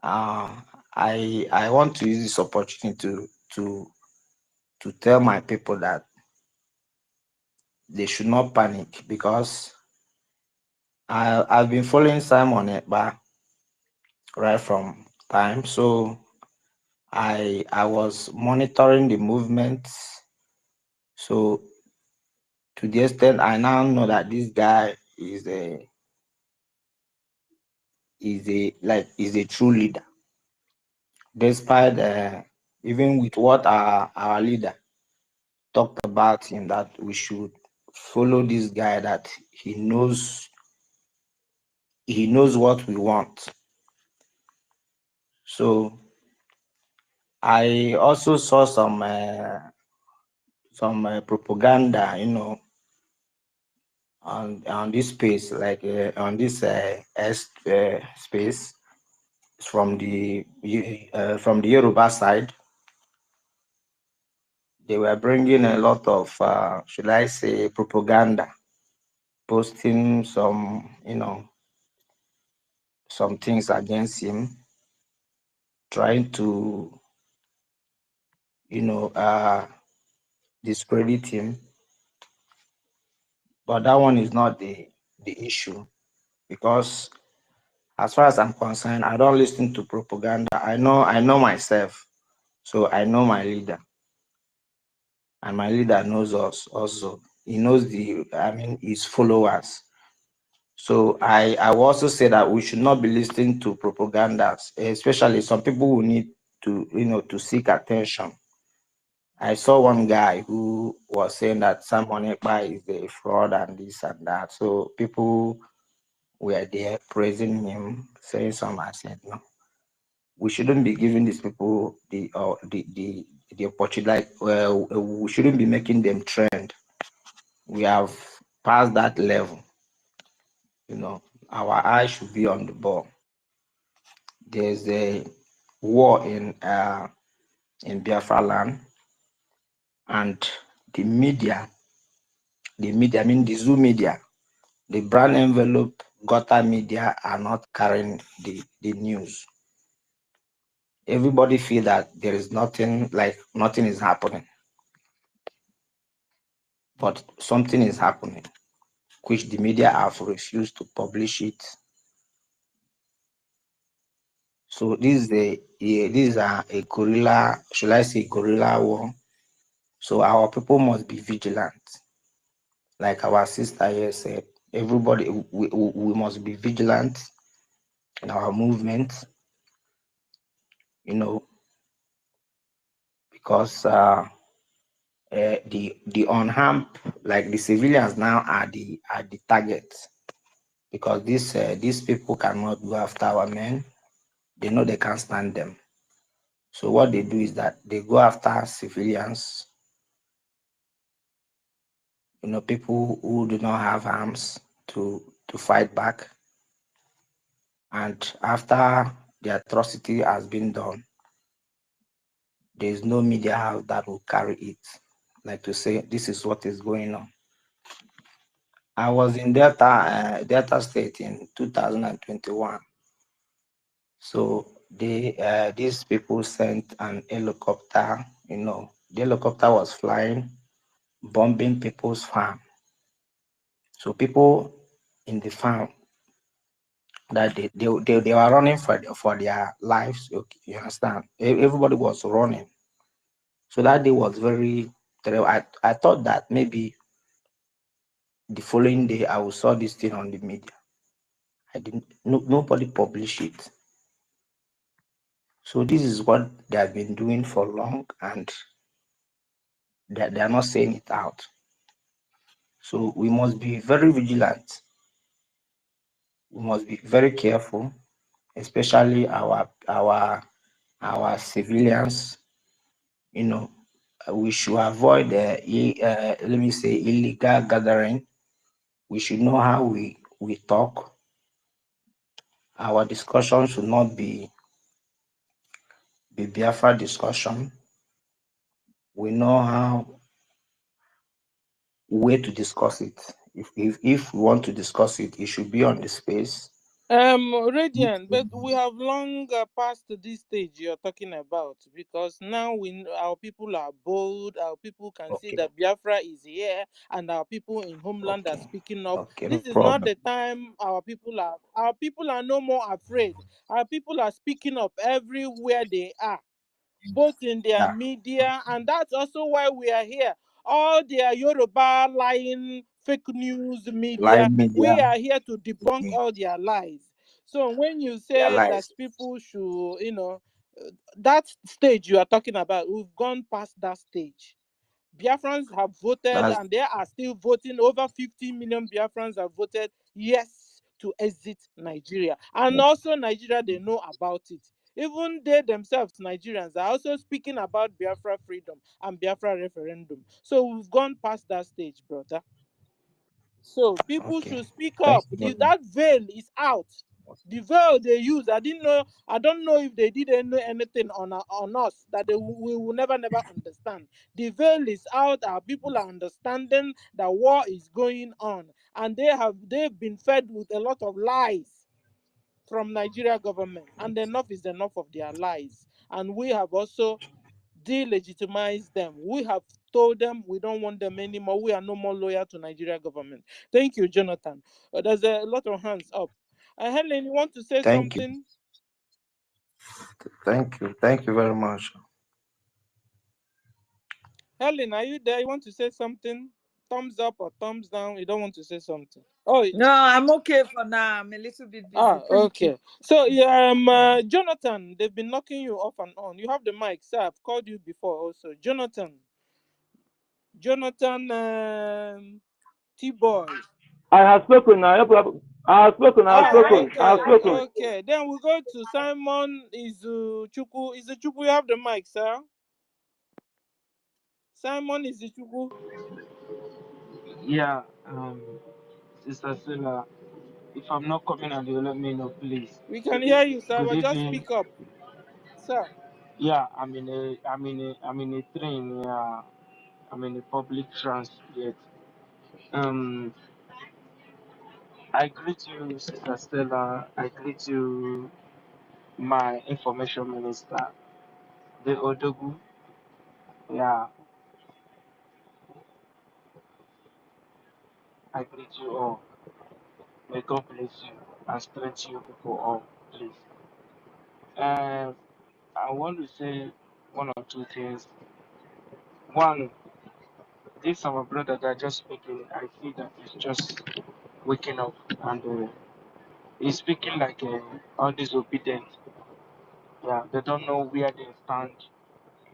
I want to use this opportunity to tell my people that they should not panic, because I've been following Simon Ekpa right from time. So I was monitoring the movements. So to the extent I now know that this guy is a true leader, despite even with what our leader talked about him, that we should follow this guy, that he knows what we want. So I also saw some propaganda, you know, on this space, like on this space from the Yoruba side. They were bringing a lot of should I say propaganda, posting some, you know, some things against him, trying to, you know, discredit him. But that one is not the issue, because as far as I'm concerned, I don't listen to propaganda. I know myself, so I know my leader, and my leader knows us also. He knows his followers. So I will also say that we should not be listening to propagandas, especially some people who need to, you know, to seek attention. I saw one guy who was saying that Simon Ekpa is a fraud and this and that. So people were there praising him, saying some. I said, no, we shouldn't be giving these people the opportunity. Like, well, we shouldn't be making them trend. We have passed that level. You know, our eyes should be on the ball. There's a war in Biafra land, and the media, I mean the Zoo media, the brand envelope gutter media are not carrying the news. Everybody feel that there is nothing is happening, but something is happening, which the media have refused to publish it. So this is a guerrilla, should I say guerrilla war? So our people must be vigilant. Like our sister here said, everybody, we must be vigilant in our movement, because the unharmed, like the civilians now are the target, because these people cannot go after our men. They know they can't stand them. So what they do is that they go after civilians, people who do not have arms to fight back. And after the atrocity has been done, there is no media house that will carry it, like to say this is what is going on. I was in Delta State in 2021. So these people sent an helicopter. The helicopter was flying, bombing people's farm. So people in the farm, that they were running for their lives. Okay, you understand? Everybody was running. So that day was very terrible. I thought that maybe the following day I saw this thing on the media. Nobody published it. So this is what they have been doing for long, and they are not saying it out. So we must be very vigilant. We must be very careful, especially our civilians. We should avoid let me say illegal gathering. We should know how we talk. Our discussion should not be Biafra discussion. We know where to discuss it. If we want to discuss it, it should be on the space. Radiant, but we have long passed this stage you're talking about, because now our people are bold. Our people can see that Biafra is here, and our people in homeland are speaking up. Okay, This no is problem. not the time our people are no more afraid. Our people are speaking up everywhere they are, both in their media, and that's also why we are here. All their Yoruba lying fake news media, we are here to debunk all their lies. So when you say that people should, that stage you are talking about, we've gone past that stage. Biafrans have voted, and they are still voting. Over 50 million Biafrans have voted yes to exit Nigeria. And also Nigeria, they know about it. Even they themselves, Nigerians, are also speaking about Biafra freedom and Biafra referendum. So we've gone past that stage, brother. So people should speak up. That veil is out. The veil they use, I don't know if they did anything on us that we will never understand. The veil is out. Our people are understanding that war is going on, and they've been fed with a lot of lies from Nigeria government, and enough is enough of their lies. And we have also delegitimize them. We have told them we don't want them anymore. We are no more loyal to Nigeria government. Thank you, Jonathan. There's a lot of hands up. Helen, you want to say something? Thank you very much. Helen, are you there? You want to say something? Thumbs up or thumbs down? You don't want to say something? Oh no, I'm okay for now. I'm a little bit busy. Okay. So Jonathan, they've been knocking you off and on. You have the mic, sir. I've called you before also. Jonathan, T-Boy. I have spoken. I have spoken. Okay. Then we go to Simon Izuchukwu. Izuchukwu, you have the mic, sir. Simon Izuchukwu. Yeah, Sister Sula, if I'm not coming and you let me know, please. We can hear you, sir, but just evening. speak up, sir. Yeah, I'm in a train. Yeah, I'm in a public transport. I greet you, Sister Stella. I greet you, my information minister, the Odogu. Yeah, I greet you all. May God bless you and strengthen you people all, please. Uh, I want to say one or two things. One, this our brother that just speaking, I feel that he's just waking up and he's speaking like all disobedient. Yeah, they don't know where they stand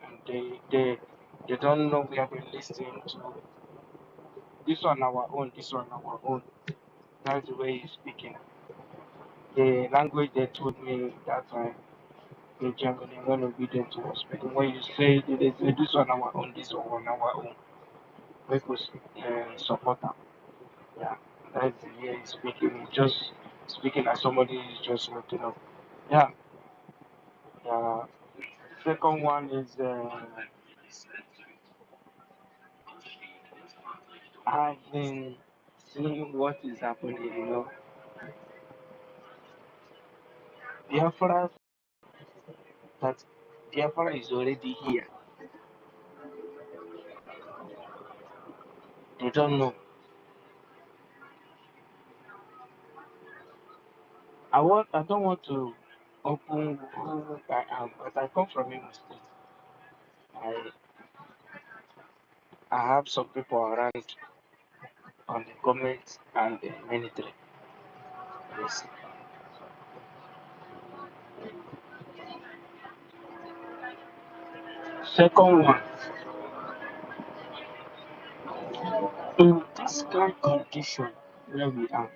and they don't know where they listen to. This one our own, this one our own. That's the way he's speaking. The language they told me that time in Germany when obedient to us. But when you say they say this one our own, this one our own, make us support them. Yeah, that's the way he's speaking. He's just speaking as somebody is just waking up. Yeah. Uh, Second one is I've been seeing what is happening. Biafra, that Biafra is already here. They don't know. I don't want to open who I am, but I come from Imo State. I I have some people around on the government and the military. Yes. Second one, in this kind condition where we are,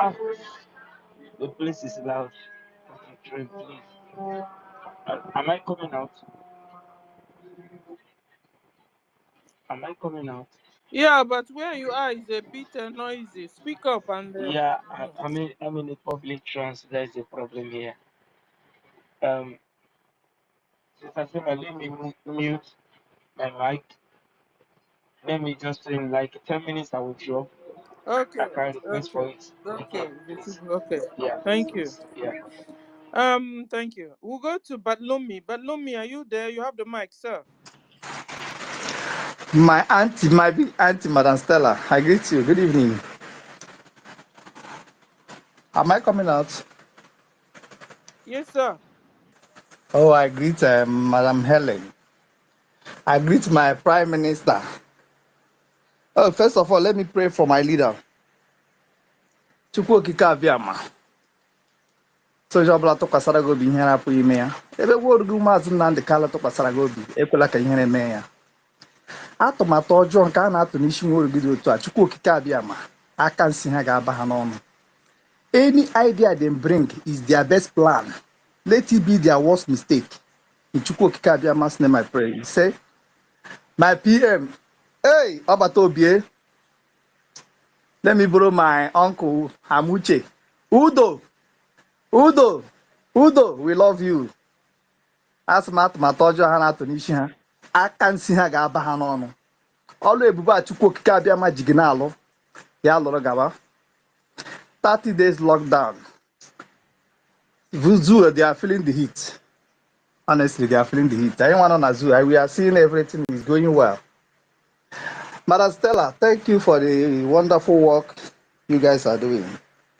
ah, the place is loud. Train, please. Am I coming out? Am I coming out? Yeah, but where you are is a bit noisy. Speak up and. Yeah, I'm in a public trans. There's a problem here. Um, Sister Sarah, let me mute my mic. Let me just in like 10 minutes I will drop. I Okay, can request okay, for it again, okay. please. Okay. Yeah, Thank you. please. Yeah. Thank you. We'll go to Batlomi. Batlomi, are you there? You have the mic, sir. My auntie, my big auntie, Madam Stella, I greet you. Good evening. Am I coming out? Yes, sir. Oh, I greet Madam Helen. I greet my Prime Minister. Oh, first of all, let me pray for my leader. Chukwu okike abịama. Soja ọbụla tụkwasara gị obi ihe rapụ ime ya. Ebe gworugo Maazị Nnamdị Kalụ tụkwasara gị obi, ekwela ka ihere mee ya. Atụmatụ ọjọọ nke a na-atụ n'isi nworugo dị otu a, Chukwu okike abịama, aka nsi ha ga-aba ha n'ọnụ. Any idea they bring is their best plan. Let it be their worst mistake. In Chukwu okike abịama's name I pray. He say, my PM, hey, Obatobie, let me borrow my uncle Hamuche. Udo, Udo, Udo, we love you. Asị m atụmatụ ọjọọ ha na-atụ n'isi ha, aka nsi ha ga-aba ha n'ọnụ. Ọlụ ebube a Chukwu okike abịama ji gị na-alụ, ya lụrụ gaba. 30 days lockdown. Zoo, they are feeling the heat. Honestly, they are feeling the heat. I want on a zoo. We are seeing everything is going well. Madam Stella, thank you for the wonderful work you guys are doing.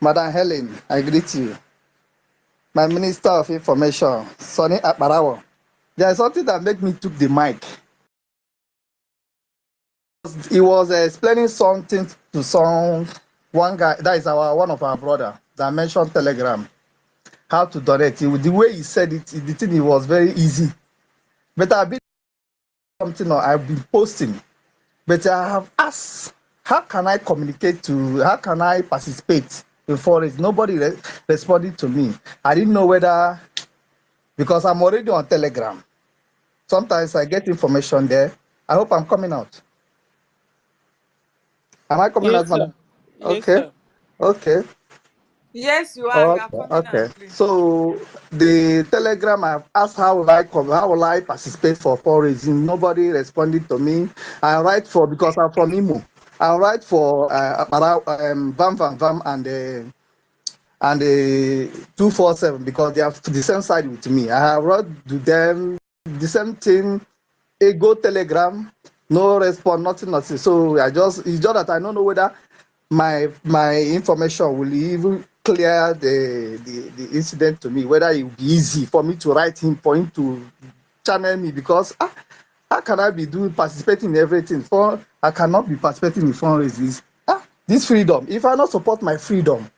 Madam Helen, I greet you. My Minister of Information, Sonny Akbarawo. There is something that made me took the mic. He was explaining something to one guy, that is one of our brother, that mentioned Telegram, how to donate. The way he said it, the thing it was very easy. But I've been something I've been posting. But I have asked, how can I participate before it? Nobody responded to me. I didn't know whether, because I'm already on Telegram. Sometimes I get information there. I hope I'm coming out. Am I coming out, Yes, madam? sir. Yes, Okay. sir. Okay. Yes, you are. You are Okay, okay. permanently. So the telegram I've asked how will I come, how will I participate for fundraising? Nobody responded to me. I write for because I'm from Imo. I write for Vam Vam Vam and 247 because they are the same side with me. I have wrote to them the same thing. A go telegram, no response, nothing, nothing. So it's just that I don't know whether my information will even clear the incident to me, whether it will be easy for me to write him for him to channel me because how can I be doing participating in everything? For I cannot be participating in fundraisers. This freedom. If I not support my freedom,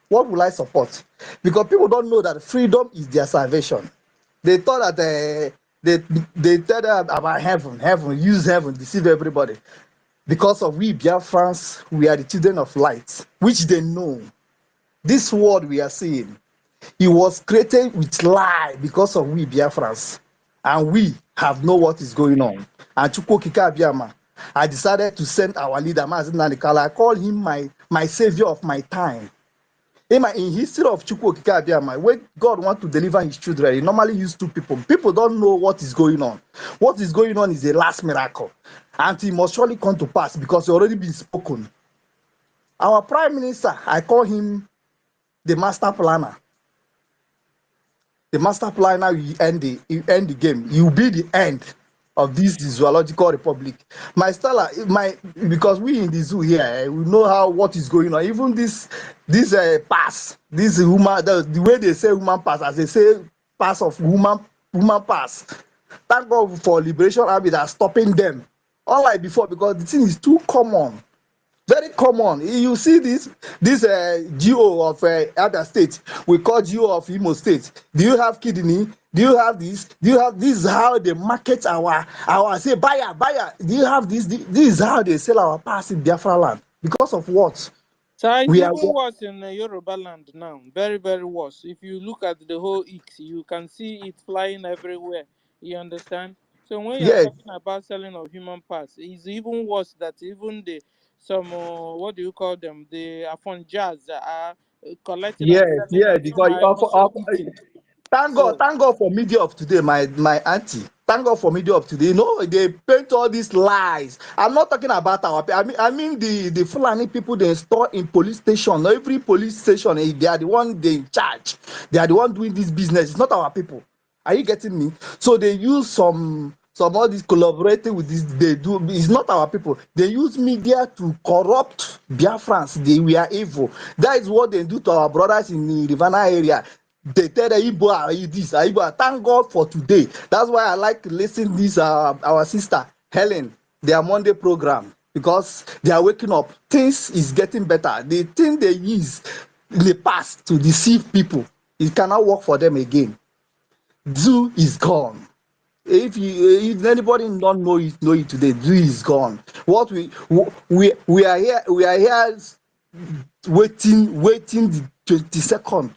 what will I support? Because people don't know that freedom is their salvation. They thought that they they tell them about heaven, use heaven, deceive everybody. Because of we Biafrans, we are the children of light, which they know. This world we are seeing, it was created with lie because of we Biafrans, and we have know what is going on. And Chukwu Okike Abiyama, I decided to send our leader, Mazi Nnamdi Kanu. I call him my savior of my time. In history of Chukwu Okike Abiyama, when God want to deliver his children, he normally use two people. People don't know what is going on. What is going on is the last miracle. And it must surely come to pass because it already been spoken. Our prime minister, I call him the master planner. The master planner will end the game. You will be the end of this zoological republic. My Stella, because we in the zoo here, we know what is going on. Even this pass, this human, the way they say human pass, as they say pass of human pass. Thank God for Liberation Army that stopping them. Unlike before, because the thing is too common. Very common. You see this GO of other states. We call GO of Imo State. Do you have kidney? Do you have this? Do you have this? Is how they market our say buyer. Do you have this? This is how they sell our pass in Biafra land. Because of what? So it's We are even worse in Yoruba land now. Very, very worse. If you look at the whole X, you can see it flying everywhere. You understand? So when you're yes, talking about selling of human parts, it's even worse that even the some what do you call them? The Afonjas that are collecting and selling, yes. and some Because are also eating. So Thank God for media of today, my auntie. Thank God for media of today. You know, they paint all these lies. I'm not talking about I mean the Fulani people they store in police station. Every police station, they are the one they in charge. They are the one doing this business. It's not our people. Are you getting me? So they use some all this collaborating with this. They do. It's not our people. They use media to corrupt Biafrans. We are evil. That is what they do to our brothers in the Rivana area. They tell the Igbo are this, Igbo are. Thank God for today. That's why I like to listen this our sister Helen, their Monday program, because they are waking up. Things is getting better. The thing they use in the past to deceive people, it cannot work for them again. Zoo is gone. If anybody don't know it today, Zoo is gone. What we are here waiting the 22nd,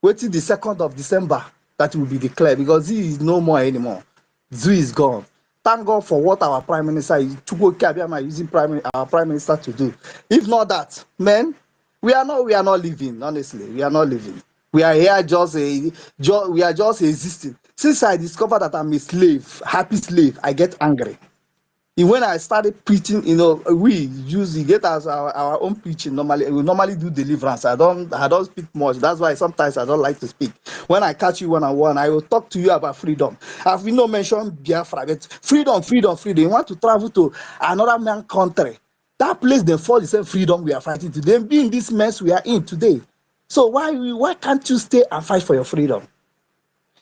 waiting the 2nd of December that will be declared because Zoo is no more anymore. Zoo is gone. Thank God for what our prime minister Chukwu Abiyama using our prime minister to do. If not that, man, we are not living. Honestly, we are not living. We are here we are just existing. Since I discovered that I'm a slave, happy slave, I get angry. When I started preaching, we usually get as our own preaching normally. We normally do deliverance. I don't speak much. That's why sometimes I don't like to speak. When I catch you one on one, I will talk to you about freedom. I've not mentioned Biafra, but freedom. You want to travel to another man country. That place they fall the same freedom we are fighting today. Be in this mess we are in today. So why can't you stay and fight for your freedom?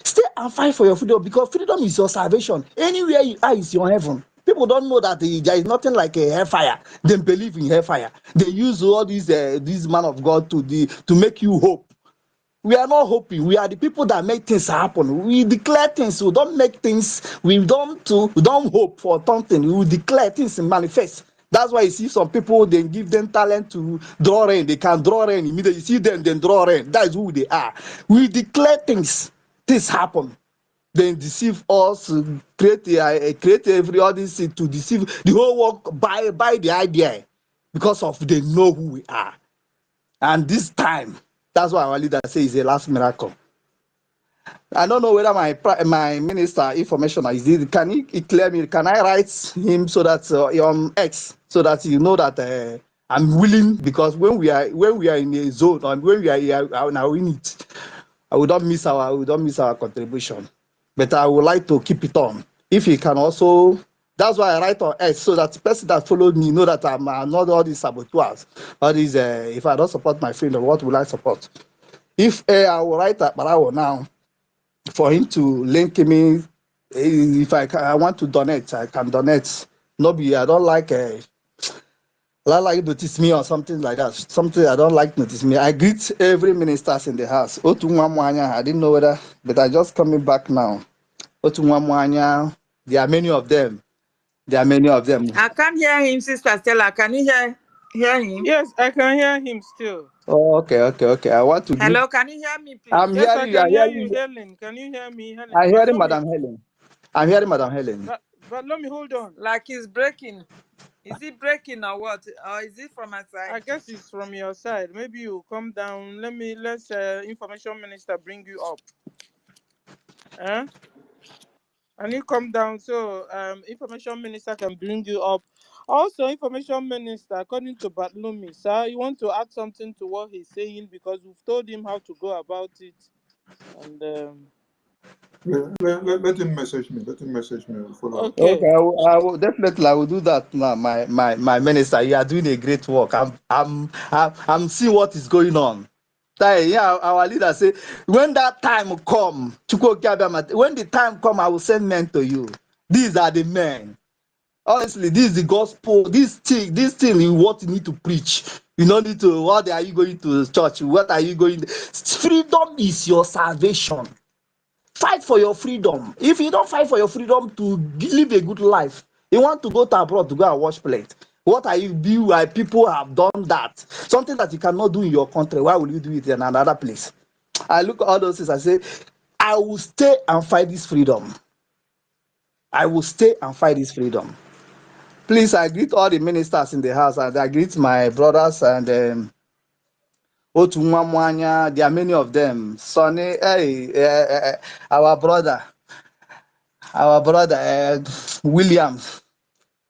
Stay and fight for your freedom because freedom is your salvation. Anywhere you are is your heaven. People don't know that there is nothing like a hellfire. They believe in hellfire. They use all these man of God to make you hope. We are not hoping. We are the people that make things happen. We declare things. We don't make things. We don't hope for something. We will declare things and manifest. That's why you see some people, they give them talent to draw rain. They can draw rain immediately. You see them, then draw rain. That is who they are. We declare things. Things happen. They deceive us, create every all this to deceive the whole world by the idea because of they know who we are. And this time. That's why our leader says it's a last miracle. I don't know whether my minister information is it. Can he clear me? Can I write him so that on X so that you know that I'm willing, because when we are in a zone and when we are here now in it, we don't miss our contribution. But I would like to keep it on. If he can also, that's why I write on X so that the person that followed me know that I'm not all these saboteurs. All these if I don't support my freedom, what will I support? If I will write that Barawo now for him to link me, if I want to donate, I can donate. No be I don't like notice me or something like that. Something I don't like notice me. I greet every ministers in the house. Otunwamwanya, I didn't know whether, but I just coming back now. Otunwamwanya, there are many of them. There are many of them. I can't hear him, Sister Stella. Can you hear him? Yes, I can hear him still. Oh, okay. I want to give. Hello, can you hear me, please? I'm Yes, hearing I you. can hear you, Helen. Can you hear me, Helen? I'm hearing But Madam Helen. I'm hearing Madam Helen. But let me hold on. Like he's breaking. Is it breaking or what? Or is it from my side? I guess it's from your side. Maybe you come down. Let's information minister bring you up. And you come down so information minister can bring you up. Also, information minister, according to Batlumi, sir, you want to add something to what he's saying, because we've told him how to go about it. And let him message me. Let him message me. I'll follow up. okay. Okay, I will definitely I will do that now. My minister, you are doing a great work. I'm seeing what is going on. Yeah, our leader say when that time come, when the time come, I will send men to you. These are the men. Honestly, this is the gospel. This thing is what you need to preach. You don't need to. What are you going to church? What are you going? Freedom is your salvation. Fight for your freedom. If you don't fight for your freedom to live a good life, you want to go to abroad to go and wash plate. What are you do? Why people have done that? Something that you cannot do in your country. Why will you do it in another place? I look at all those things. I say, I will stay and fight this freedom. I will stay and fight this freedom. Please, I greet all the ministers in the house, and I greet my brothers and Otunwamwanya. There are many of them. Sonny, our brother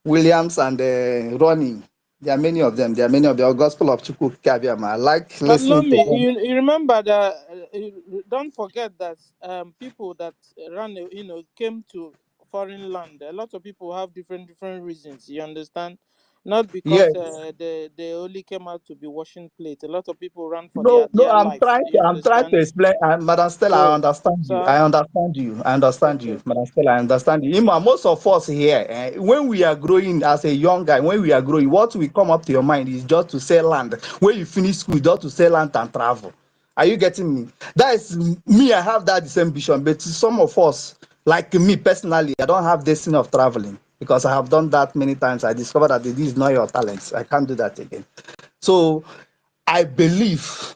Williams and Ronnie. There are many of them. Gospel of Chukwu Kabiama. I like But listening to Lomi, them. you remember that don't forget that people that came to foreign land. A lot of people have different reasons. You understand? Not because Yes. they only came out to be washing plate. A lot of people ran for No, their I'm life. You trying to understand? explain. Madam Stella, I So, understand you. sir, okay. Madam Stella, I understand you. Most of us here, when we are growing as a young guy, when we are growing, what will come up to your mind is just to sell land. When you finish school, just to sell land and travel. Are you getting me? That is me. I have that same vision, but some of us, like me personally, I don't have destiny of traveling because I have done that many times. I discovered that this is not your talent. I can't do that again. So I believe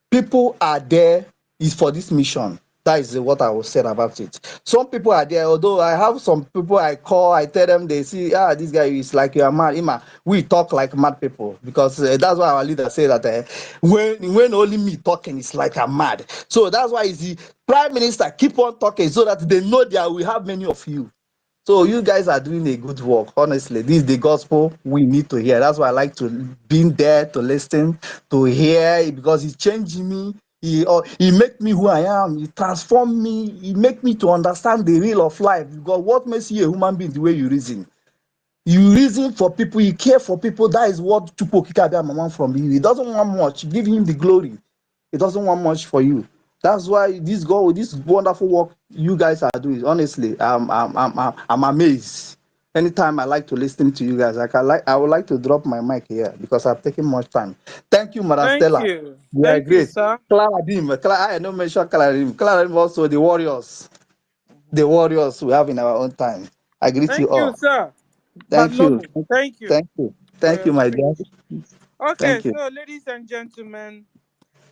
people are there is for this mission. That is what I will say about it. Some people are there, although I have some people I call, I tell them, they see, this guy is like you are mad. Ima, we talk like mad people because that's why our leader say that when only me talking, it's like I'm mad. So that's why the prime minister keep on talking so that they know that we have many of you. So you guys are doing a good work. Honestly, this is the gospel we need to hear. That's why I like to be there to listen, to hear, because it's changing me. He make me who I am. He transform me. He make me to understand the real of life. Because what makes you a human being the way you reason. You reason for people. You care for people. That is what Chukwu Kikabia want from you. He doesn't want much. Give him the glory. He doesn't want much for you. That's why this wonderful work you guys are doing. Honestly, I'm amazed. Anytime I like to listen to you guys, I would like to drop my mic here because I've taken much time. Thank you, Madam Thank Stella. you. You are Thank you, great. sir. I don't mention Clara Dim also the warriors. The warriors we have in our own time. I greet you Thank you, all. sir. But Thank you. Lomi, thank you Thank you. for Thank your you, my dear. speech. Okay, Thank you. so ladies and gentlemen,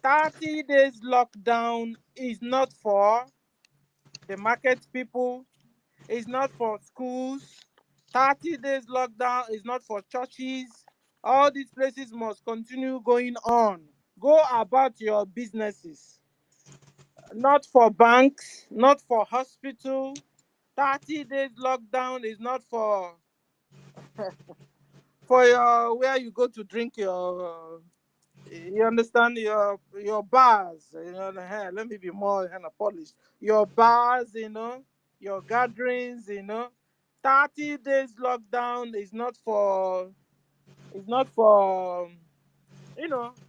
30 days lockdown is not for the market people, it's not for schools. 30 days lockdown is not for churches. All these places must continue going on. Go about your businesses. Not for banks, not for hospital. 30 days lockdown is not for your where you go to drink your you understand your bars, let me be more kind of polished. Your bars, your gatherings, 30 days lockdown is not for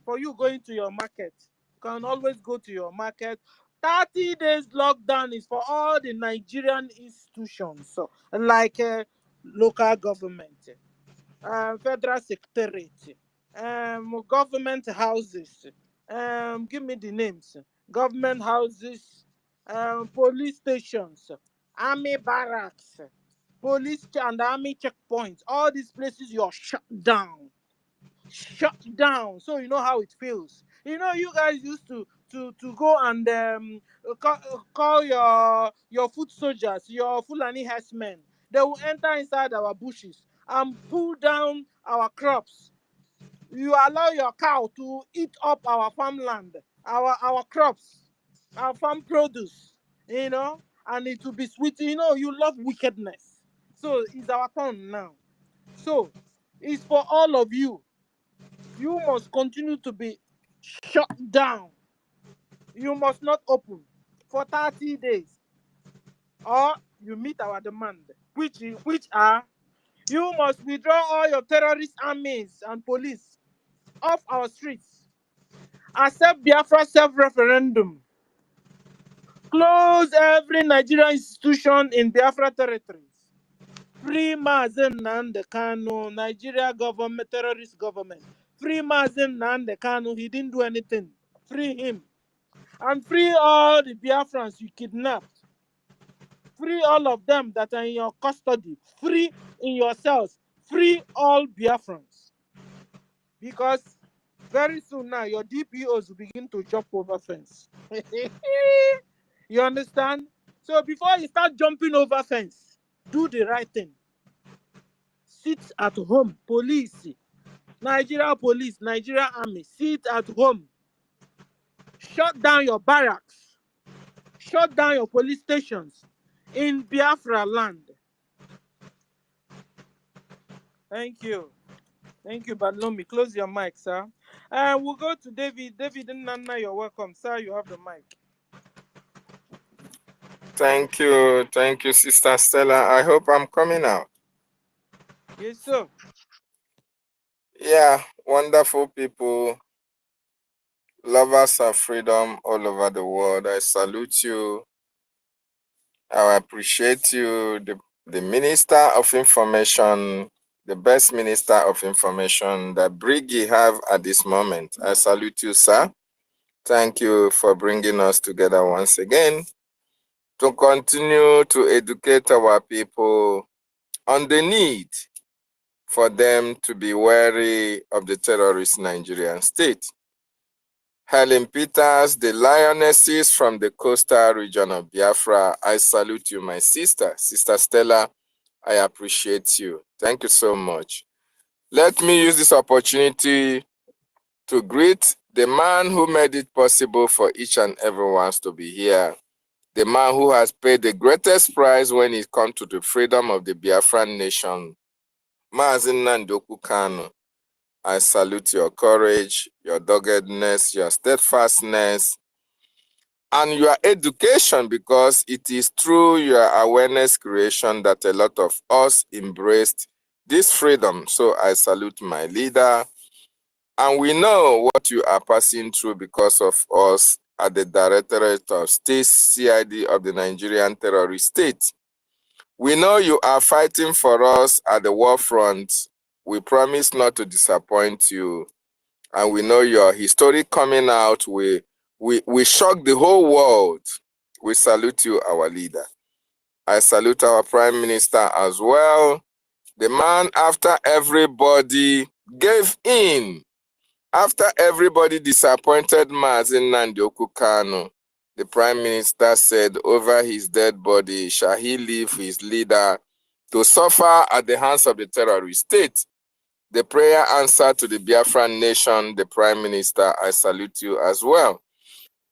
for you going to your market. You can always go to your market. 30 days lockdown is for all the Nigerian institutions, so like local government, federal secretariat, government houses. Give me the names. Government houses, police stations, army barracks, and army checkpoints. All these places you're shut down. Shut down. So you know how it feels. You guys used to go and call your foot soldiers, your Fulani herdsmen. They will enter inside our bushes and pull down our crops. You allow your cow to eat up our farmland, our crops, our farm produce, and it will be sweet. You love wickedness. So it's our turn now. So it's for all of you. You must continue to be shut down. You must not open for 30 days, or you meet our demand, which are you must withdraw all your terrorist armies and police off our streets. Accept Biafra self-referendum. Close every Nigerian institution in Biafra territories. Free Mazen Nnamdi Kanu, Nigeria government, terrorist government. Free Mazen Nnamdi Kanu, he didn't do anything. Free him. And free all the Biafrans you kidnapped. Free all of them that are in your custody. Free in your cells. Free all Biafrans. Because very soon now, your DPOs will begin to jump over fence. You understand? So before you start jumping over fence, do the right thing. Sit at home. Police, Nigeria police, Nigeria army, sit at home. Shut down your barracks. Shut down your police stations in Biafra land. Thank you. Thank you, Badlomi. Close your mic, sir. And we'll go to David. David and Nana, you're welcome. Sir, you have the mic. Thank you, Sister Stella. I hope I'm coming out. Yes, sir. Yeah, wonderful people, lovers of freedom all over the world. I salute you. I appreciate you, the Minister of Information, the best Minister of Information that Briggy have at this moment. I salute you, sir. Thank you for bringing us together once again to continue to educate our people on the need for them to be wary of the terrorist Nigerian state. Helen Peters, the lionesses from the coastal region of Biafra, I salute you, my sister. Sister Stella, I appreciate you. Thank you so much. Let me use this opportunity to greet the man who made it possible for each and everyone to be here. The man who has paid the greatest price when it comes to the freedom of the Biafran nation, Mazi Nnamdi Kanu. I salute your courage, your doggedness, your steadfastness, and your education, because it is through your awareness creation that a lot of us embraced this freedom. So I salute my leader. And we know what you are passing through because of us at the Directorate of State CID of the Nigerian terrorist state. We know you are fighting for us at the war front. We promise not to disappoint you. And we know your historic coming out. We shock the whole world. We salute you, our leader. I salute our Prime Minister as well. The man, after everybody gave in, after everybody disappointed Mazi Nnamdi Kanu, the Prime Minister said, over his dead body shall he leave his leader to suffer at the hands of the terrorist state. the prayer answer to the Biafran nation, the Prime Minister, I salute you as well.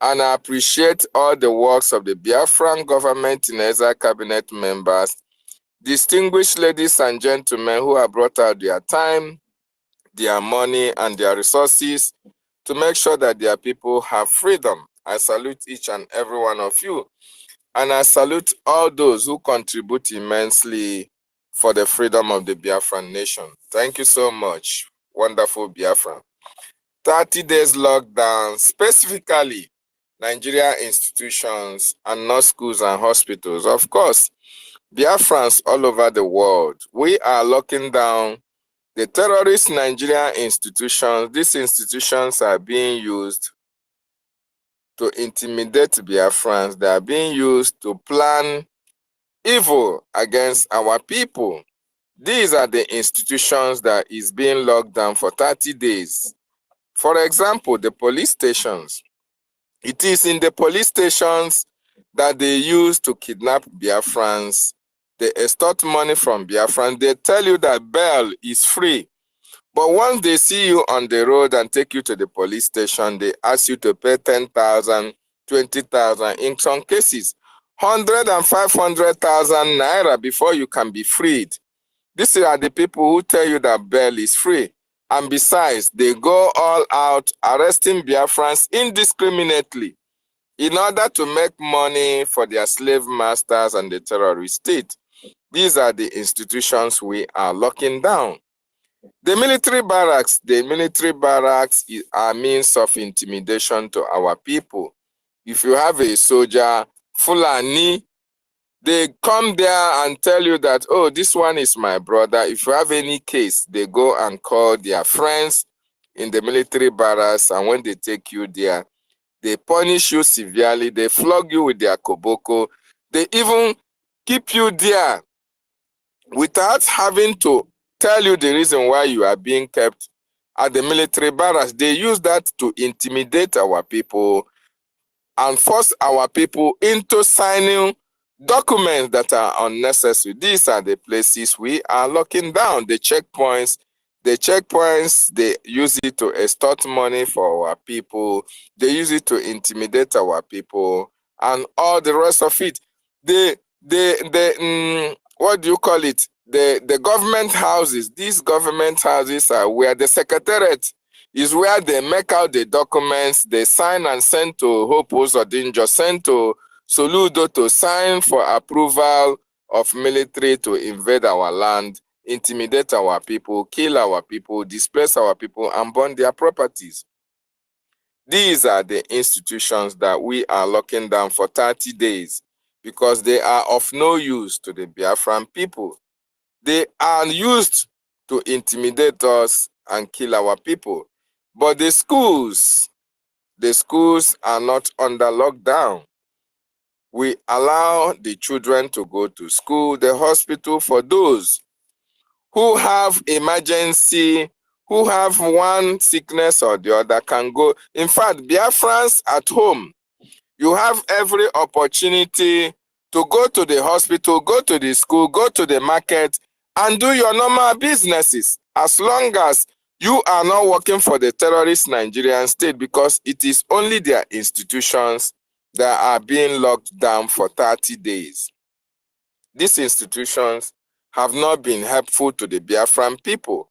And I appreciate all the works of the Biafran government in exile cabinet members, distinguished ladies and gentlemen who have brought out their time, their money, and their resources to make sure that their people have freedom. I salute each and every one of you. And I salute all those who contribute immensely for the freedom of the Biafran nation. Thank you so much, wonderful Biafran. 30 days lockdown, specifically Nigeria institutions and not schools and hospitals. Of course, Biafrans all over the world, we are locking down the terrorist Nigerian institutions. These institutions are being used to intimidate Biafrans. They are being used to plan evil against our people. These are the institutions that is being locked down for 30 days. For example, the police stations. It is in the police stations that they use to kidnap Biafrans. They extort money from Biafrans. They tell you that bail is free. But once they see you on the road and take you to the police station, they ask you to pay 10,000, 20,000, in some cases, 100 and 500,000 naira before you can be freed. These are the people who tell you that bail is free. And besides, they go all out arresting Biafrans indiscriminately in order to make money for their slave masters and the terrorist state. These are the institutions we are locking down. The military barracks is a means of intimidation to our people. If you have a soldier, Fulani, they come there and tell you that, oh, this one is my brother. If you have any case, they go and call their friends in the military barracks, and when they take you there, they punish you severely. They flog you with their koboko. They even keep you there without having to tell you the reason why you are being kept at the military barracks. They use that to intimidate our people and force our people into signing documents that are unnecessary. These are the places we are locking down. The checkpoints, they use it to extort money for our people. They use it to intimidate our people, and all the rest of it. What do you call it? The government houses. These government houses are where the secretariat is, where they make out the documents, they sign and send to Hope Uzodinjo, send to Soludo to sign for approval of military to invade our land, intimidate our people, kill our people, displace our people, and burn their properties. These are the institutions that we are locking down for 30 days because they are of no use to the Biafran people. They are used to intimidate us and kill our people. But the schools are not under lockdown. We allow the children to go to school. The hospital, for those who have emergency, who have one sickness or the other, can go. In fact, Biafrans at home, you have every opportunity to go to the hospital, go to the school, go to the market, and do your normal businesses, as long as you are not working for the terrorist Nigerian state, because it is only their institutions that are being locked down for 30 days. These institutions have not been helpful to the Biafran people,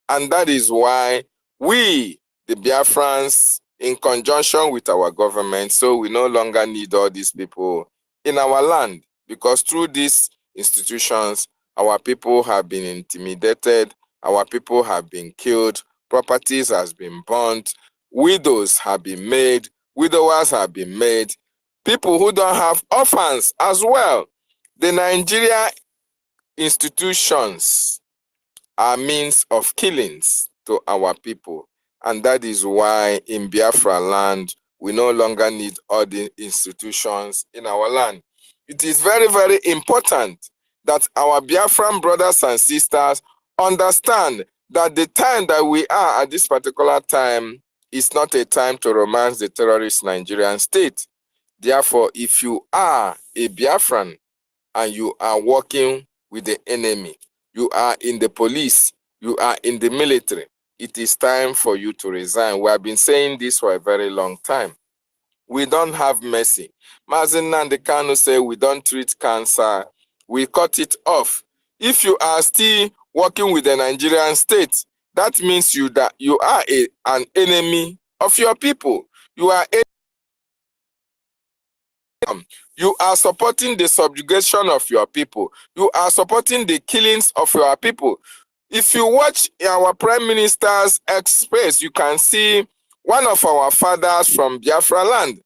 and that is why we, the Biafrans, in conjunction with our government, so we no longer need all these people in our land, because through these institutions, our people have been intimidated, our people have been killed, properties has been burnt, widows have been made, widowers have been made, people who don't have orphans as well. The Nigeria institutions are means of killings to our people. And that is why in Biafra land, we no longer need all the institutions in our land. It is very, very important that our Biafran brothers and sisters understand that the time that we are at this particular time is not a time to romance the terrorist Nigerian state. Therefore, if you are a Biafran and you are working with the enemy, you are in the police, you are in the military. It is time for you to resign. We have been saying this for a very long time. We don't have mercy. Mazen Nnamdi Kanu say we don't treat cancer. We cut it off. If you are still working with the Nigerian state, that means you are an enemy of your people. You are supporting the subjugation of your people. You are supporting the killings of your people. If you watch our Prime Minister's X-Space, you can see one of our fathers from Biafra land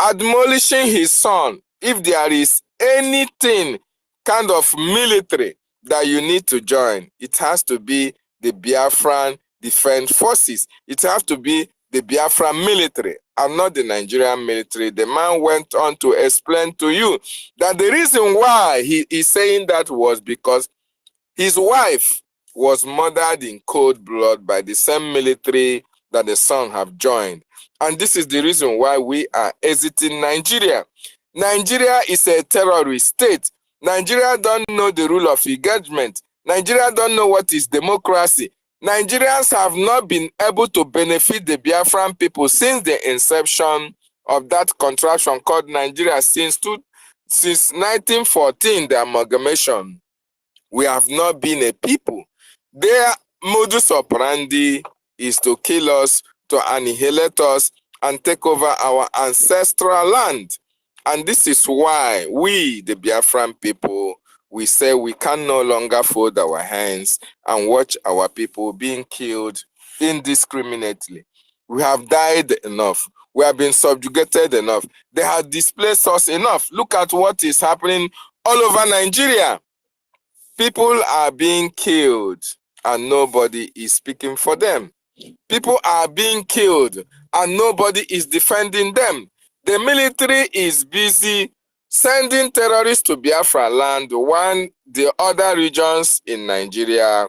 admonishing his son, if there is anything kind of military that you need to join, it has to be the Biafran Defense Forces. It has to be the Biafran military and not the Nigerian military. The man went on to explain to you that the reason why he is saying that was because his wife was murdered in cold blood by the same military that the son have joined. And this is the reason why we are exiting Nigeria. Nigeria is a terrorist state. Nigeria don't know the rule of engagement. Nigeria don't know what is democracy. Nigerians have not been able to benefit the Biafran people since the inception of that contraction called Nigeria since 1914, the amalgamation. We have not been a people. Their modus operandi is to kill us, to annihilate us, and take over our ancestral land. And this is why we, the Biafran people, we say we can no longer fold our hands and watch our people being killed indiscriminately. We have died enough. We have been subjugated enough. They have displaced us enough. Look at what is happening all over Nigeria. People are being killed and nobody is speaking for them. People are being killed and nobody is defending them. The military is busy sending terrorists to Biafra land while the other regions in Nigeria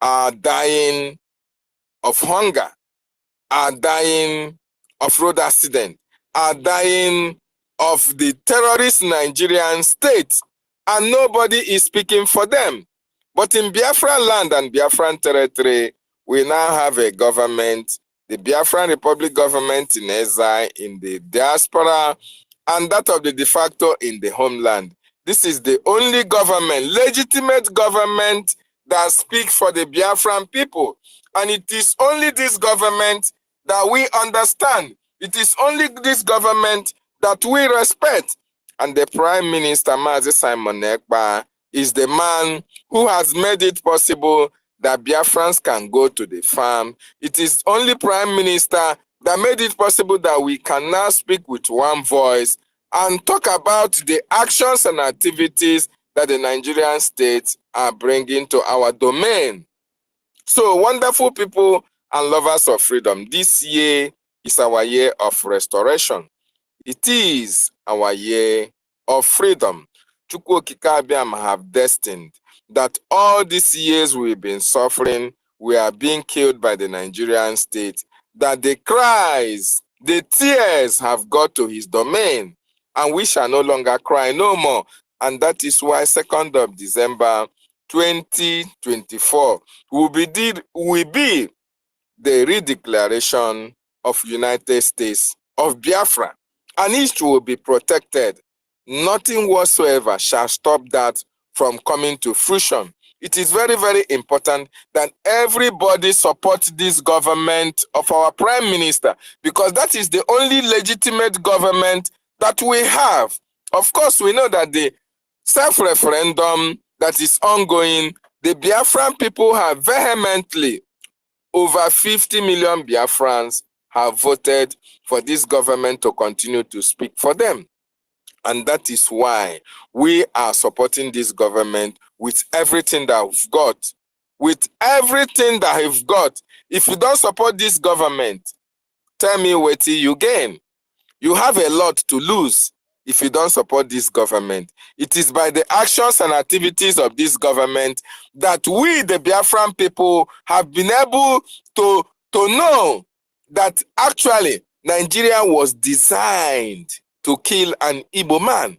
are dying of hunger, are dying of road accident, are dying of the terrorist Nigerian state, and nobody is speaking for them. But in Biafra land and Biafran territory, we now have a government, the Biafran Republic government in exile, in the diaspora, and that of the de facto in the homeland. This is the only government, legitimate government, that speaks for the Biafran people. And it is only this government that we understand. It is only this government that we respect. And the Prime Minister, Mazi Simon Ekpa, is the man who has made it possible that Biafrans can go to the farm. It is only Prime Minister that made it possible that we can now speak with one voice and talk about the actions and activities that the Nigerian states are bringing to our domain. So, wonderful people and lovers of freedom, this year is our year of restoration. It is our year of freedom. Chukwu Okike Abiama have destined that all these years we've been suffering, we are being killed by the Nigerian state, that the cries, the tears have got to his domain, and we shall no longer cry no more. And that is why 2nd of December 2024 will be the redeclaration of United States of Biafra, and each will be protected. Nothing whatsoever shall stop that from coming to fruition. It is very, very important that everybody supports this government of our Prime Minister, because that is the only legitimate government that we have. Of course, we know that the self-referendum that is ongoing, the Biafran people have vehemently, over 50 million Biafrans have voted for this government to continue to speak for them. And that is why we are supporting this government with everything that we've got. With everything that we've got. If you don't support this government, tell me what you gain. You have a lot to lose if you don't support this government. It is by the actions and activities of this government that we, the Biafran people, have been able to know that actually Nigeria was designed to kill an Igbo man.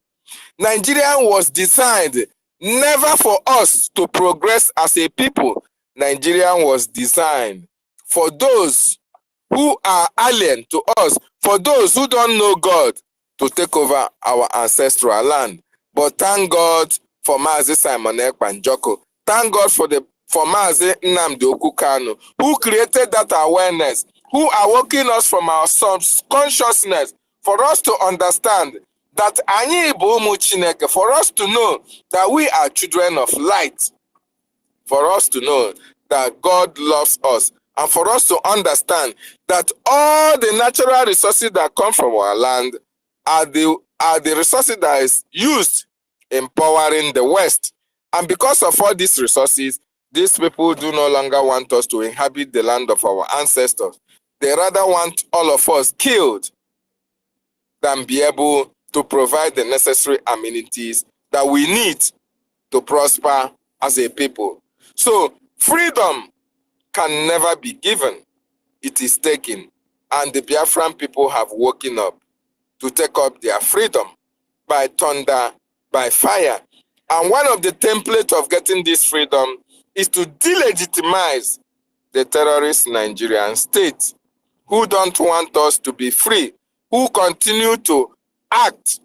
Nigeria was designed never for us to progress as a people. Nigeria was designed for those who are alien to us, for those who don't know God, to take over our ancestral land. But thank God for Mazi Simon Ekpa Njoko. Thank God for Mazi Nnamdi Okukanu, who created that awareness, who are working us from our subconsciousness for us to understand that anyị bụ ụmụ Chineke, for us to know that we are children of light, for us to know that God loves us, and for us to understand that all the natural resources that come from our land are the resources that is used in powering the West. And because of all these resources, these people do no longer want us to inhabit the land of our ancestors. They rather want all of us killed than be able to provide the necessary amenities that we need to prosper as a people. So freedom can never be given. It is taken. And the Biafran people have woken up to take up their freedom by thunder, by fire. And one of the templates of getting this freedom is to delegitimize the terrorist Nigerian state, who don't want us to be free, who continue to act,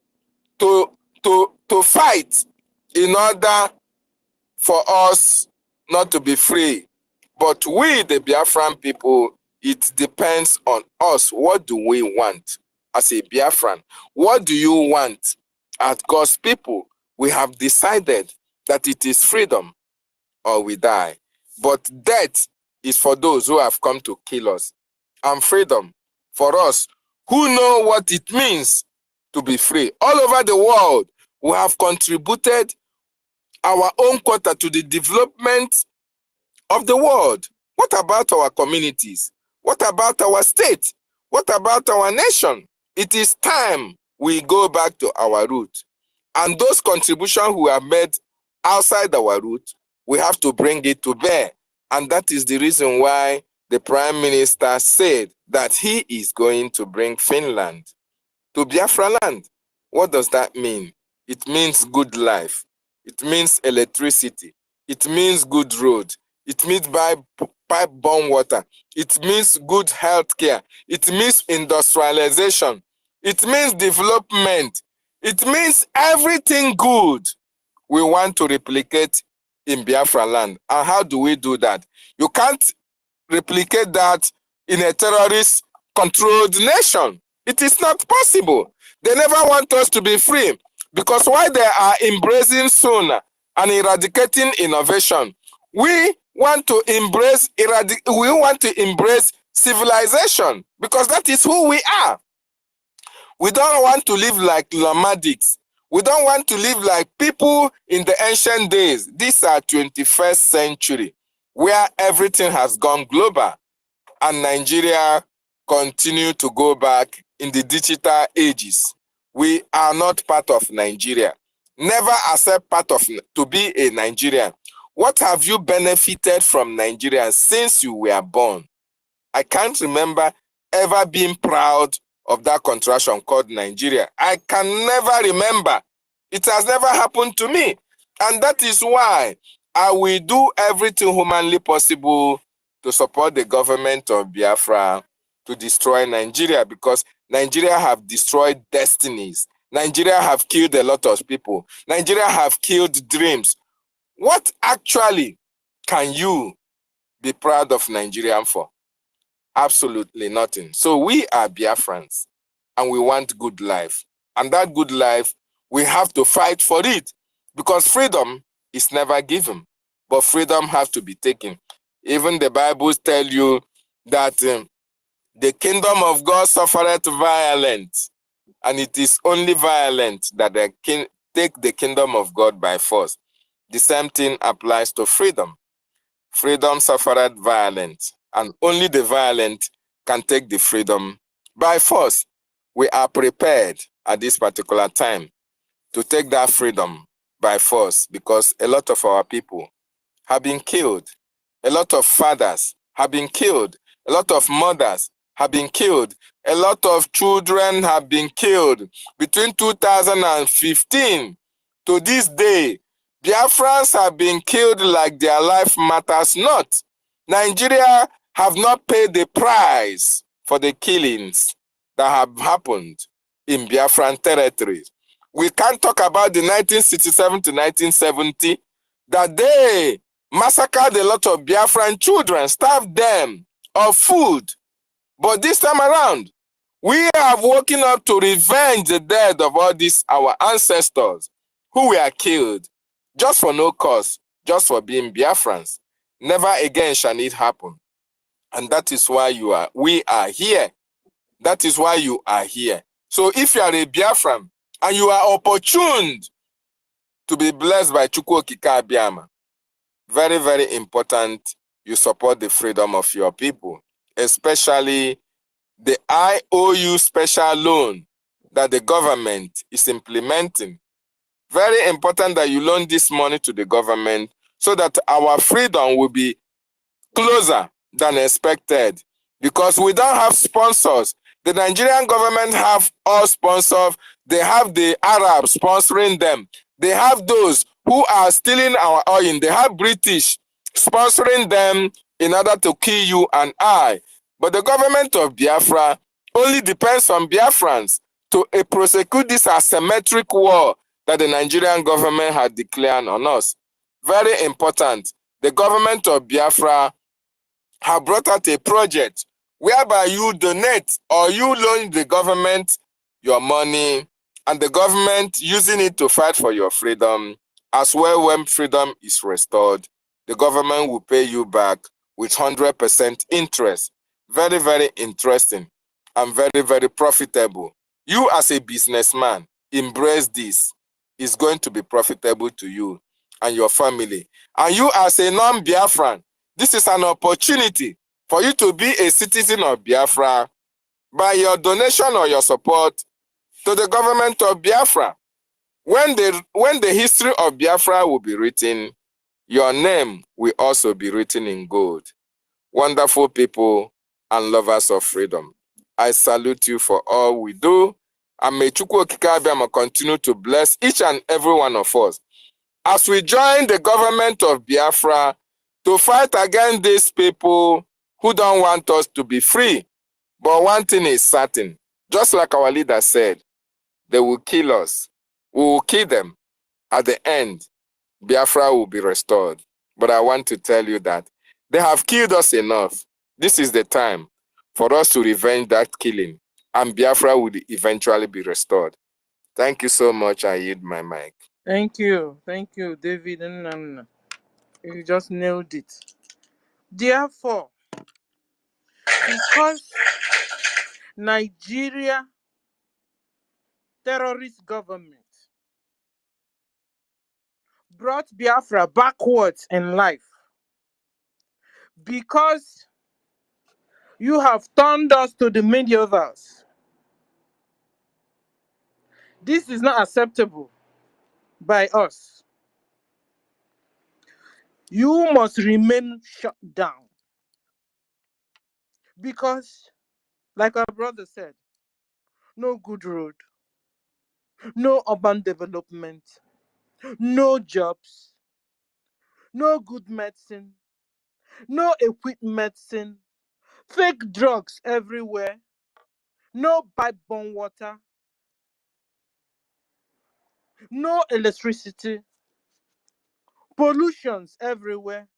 to fight in order for us not to be free. But we, the Biafran people, it depends on us. What do we want as a Biafran? What do you want as God's people? We have decided that it is freedom or we die. But death is for those who have come to kill us. And freedom for us who know what it means to be free. All over the world, we have contributed our own quota to the development of the world. What about our communities? What about our state? What about our nation? It is time we go back to our root. And those contributions we have made outside our root, we have to bring it to bear. And that is the reason why the Prime Minister said that he is going to bring Finland to Biafra land. What does that mean? It means good life. It means electricity. It means good road. It means pipe-borne water. It means good health care. It means industrialization. It means development. It means everything good we want to replicate in Biafra land. And how do we do that? You can't replicate that in a terrorist-controlled nation. It is not possible. They never want us to be free, because while they are embracing soon and eradicating innovation, we want to embrace civilization, because that is who we are. We don't want to live like nomadics. We don't want to live like people in the ancient days. These are 21st century, where everything has gone global, and Nigeria continue to go back in the digital ages. We are not part of Nigeria. Never accept to be a Nigerian. What have you benefited from Nigeria since you were born? I can't remember ever being proud of that contraction called Nigeria. I can never remember. It has never happened to me. And that is why I will do everything humanly possible to support the government of Biafra to destroy Nigeria, because Nigeria have destroyed destinies. Nigeria have killed a lot of people. Nigeria have killed dreams. What actually can you be proud of Nigerian for? Absolutely nothing. So we are Biafrans, and we want good life. And that good life, we have to fight for it, because freedom is never given, but freedom has to be taken. Even the Bible tells you that the kingdom of God suffereth violence, and it is only violent that they can take the kingdom of God by force. The same thing applies to freedom. Freedom suffereth violence, and only the violent can take the freedom by force. We are prepared at this particular time to take that freedom by force, because a lot of our people have been killed. A lot of fathers have been killed. A lot of mothers have been killed. A lot of children have been killed. Between 2015 to this day, Biafrans have been killed like their life matters not. Nigeria have not paid the price for the killings that have happened in Biafran territories. We can't talk about the 1967 to 1970 that they massacred a lot of Biafran children, starved them of food. But this time around, we have woken up to revenge the death of all these our ancestors who were killed just for no cause, just for being Biafrans. Never again shall it happen. And that is why we are here. That is why you are here. So if you are a Biafran and you are opportuned to be blessed by Chukwu Okike Abiama, very, very important you support the freedom of your people, especially the IOU special loan that the government is implementing. Very important that you loan this money to the government so that our freedom will be closer than expected. Because we don't have sponsors. The Nigerian government have all sponsors. They have the Arabs sponsoring them. They have those who are stealing our oil. They have British sponsoring them in order to kill you and I. But the government of Biafra only depends on Biafrans to prosecute this asymmetric war that the Nigerian government had declared on us. Very important. The government of Biafra have brought out a project whereby you donate or you loan the government your money and the government using it to fight for your freedom. As well, when freedom is restored, the government will pay you back with 100% interest. Very, very interesting and very, very profitable. You as a businessman, embrace this. It's going to be profitable to you and your family. And you as a non-Biafran, this is an opportunity for you to be a citizen of Biafra by your donation or your support to the government of Biafra. When the history of Biafra will be written, your name will also be written in gold. Wonderful people and lovers of freedom, I salute you for all we do, and may Chukwu Okike Abiama continue to bless each and every one of us as we join the government of Biafra to fight against these people who don't want us to be free. But one thing is certain, just like our leader said, they will kill us. We will kill them. At the end, Biafra will be restored. But I want to tell you that they have killed us enough. This is the time for us to revenge that killing, and Biafra will eventually be restored. Thank you so much. I yield my mic. Thank you, David and Nana. You just nailed it. Therefore, because Nigeria terrorist government brought Biafra backwards in life, because you have turned us to the medievals, this is not acceptable by us. You must remain shut down. Because, like our brother said, no good road, no urban development, no jobs, no good medicine, no equipped medicine, fake drugs everywhere, no pipe-borne water, no electricity, pollutions everywhere,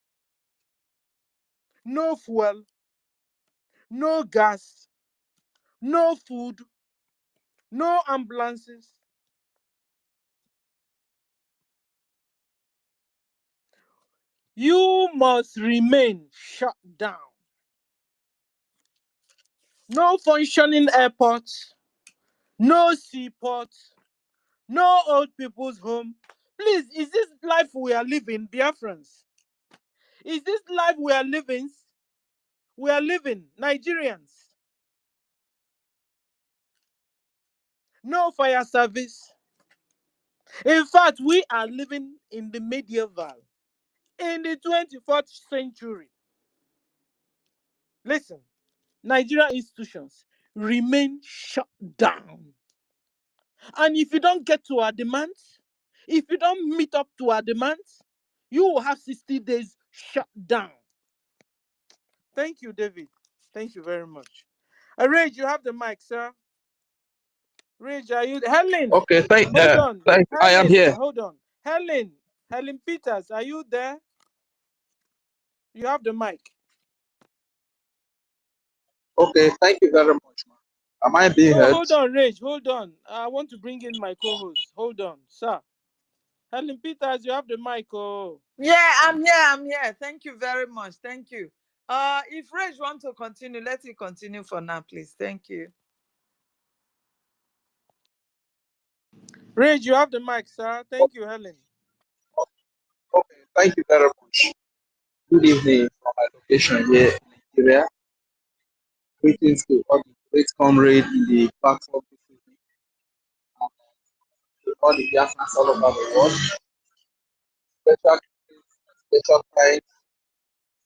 no fuel, no gas, no food, no ambulances. You must remain shut down. No functioning airports, no seaports, no old people's home. Please, is this life we are living, Biafrans? Is this life we are living? We are living, Nigerians. No fire service. In fact, we are living in the medieval, in the 21st century. Listen, Nigerian institutions remain shut down. And if you don't get to our demands, If you don't meet up to our demands, you will have 60 days shut down. Thank you, David. Thank you very much. Rage, you have the mic, sir. Rage, are you Helen? Okay, Hold on. I am Helen, here. hold on. Helen Peters, are you there? You have the mic. Okay, thank you very much. Am I being No, heard? hold on, Rage. Hold on. I want to bring in my co-host. Hold on, sir. Helen Peters, you have the mic. Oh. Yeah, I'm here. Thank you very much. Thank you. If Rage wants to continue, let it continue for now, please. Thank you. Rage, you have the mic, sir. Thank you, Helen. Okay, thank you very much. Good evening from my location here in Nigeria. Greetings to all the great comrades in the platform, and to all the Biafrans all over the world. Special thanks,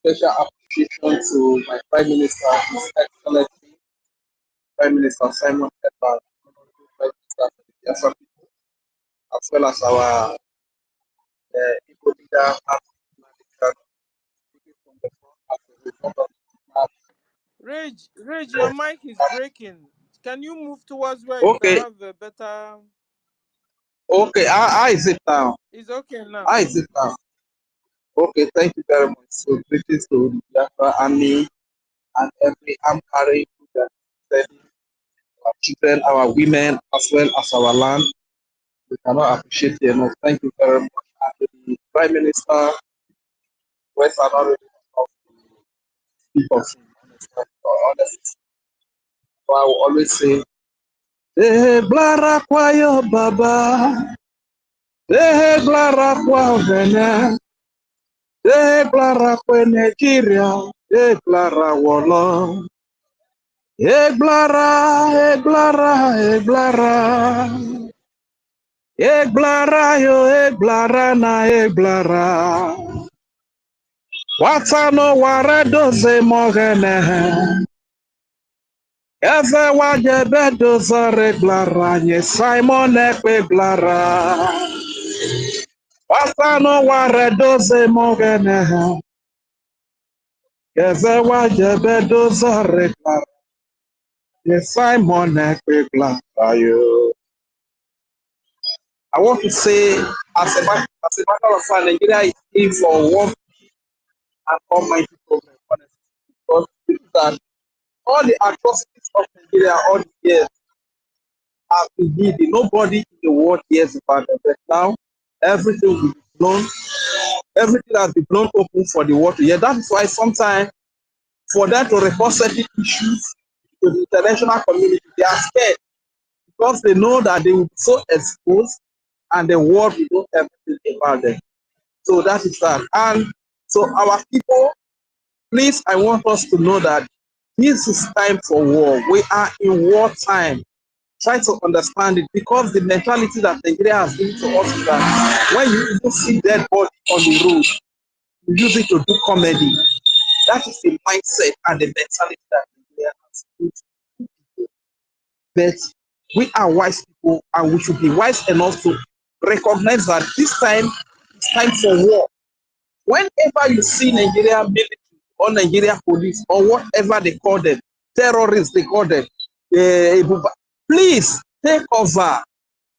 special appreciation to my Prime Minister, His Excellency Prime Minister Simon Ekpa, Prime Minister of the Biafra people, as well as our Igbo leader, Rage, your mic is breaking. Can you move towards where you can Okay, have a better... okay, how is it now? It's okay now. How is it now? Okay, thank you very much. So, greetings to the Biafra Army and every arm carrying that our children, our women, as well as our land. We cannot appreciate it enough. Thank you very much. And the Prime Minister, West Anori of the people, honestly. So I will always say, Blara kwayo baba, Blara kwa vene, Blara kwa Nigeria, Blara wolo. Blara, Blara, Blara yo, Blara na Blara. Watano ware doze mogene. Eze wajebe doze Blara nye Simon ekpe Blara. Watano ware doze mogene. Eze wajebe doze Blara nye Simon ekpe Blara yo. I want to say, as a matter of fact, Nigeria is in for one and almighty problem, honestly. Because that all the atrocities of Nigeria all the years have been hidden. Nobody in the world hears about them. But now, everything will be blown, everything has been blown open for the world to hear. That is why sometimes, for them to report certain issues to the international community, they are scared because they know that they will be so exposed and the world will know everything about them. So that is that. And so our people, please, I want us to know that this is time for war. We are in war time. Try to understand it, because the mentality that Nigeria has given to us is that when you even see dead body on the road, you use it to do comedy. That is the mindset and the mentality that Nigeria has given. But we are wise people, and we should be wise enough to recognize that this time is time for war. Whenever you see Nigeria military or Nigeria police or whatever they call them, terrorists they call them, please take cover.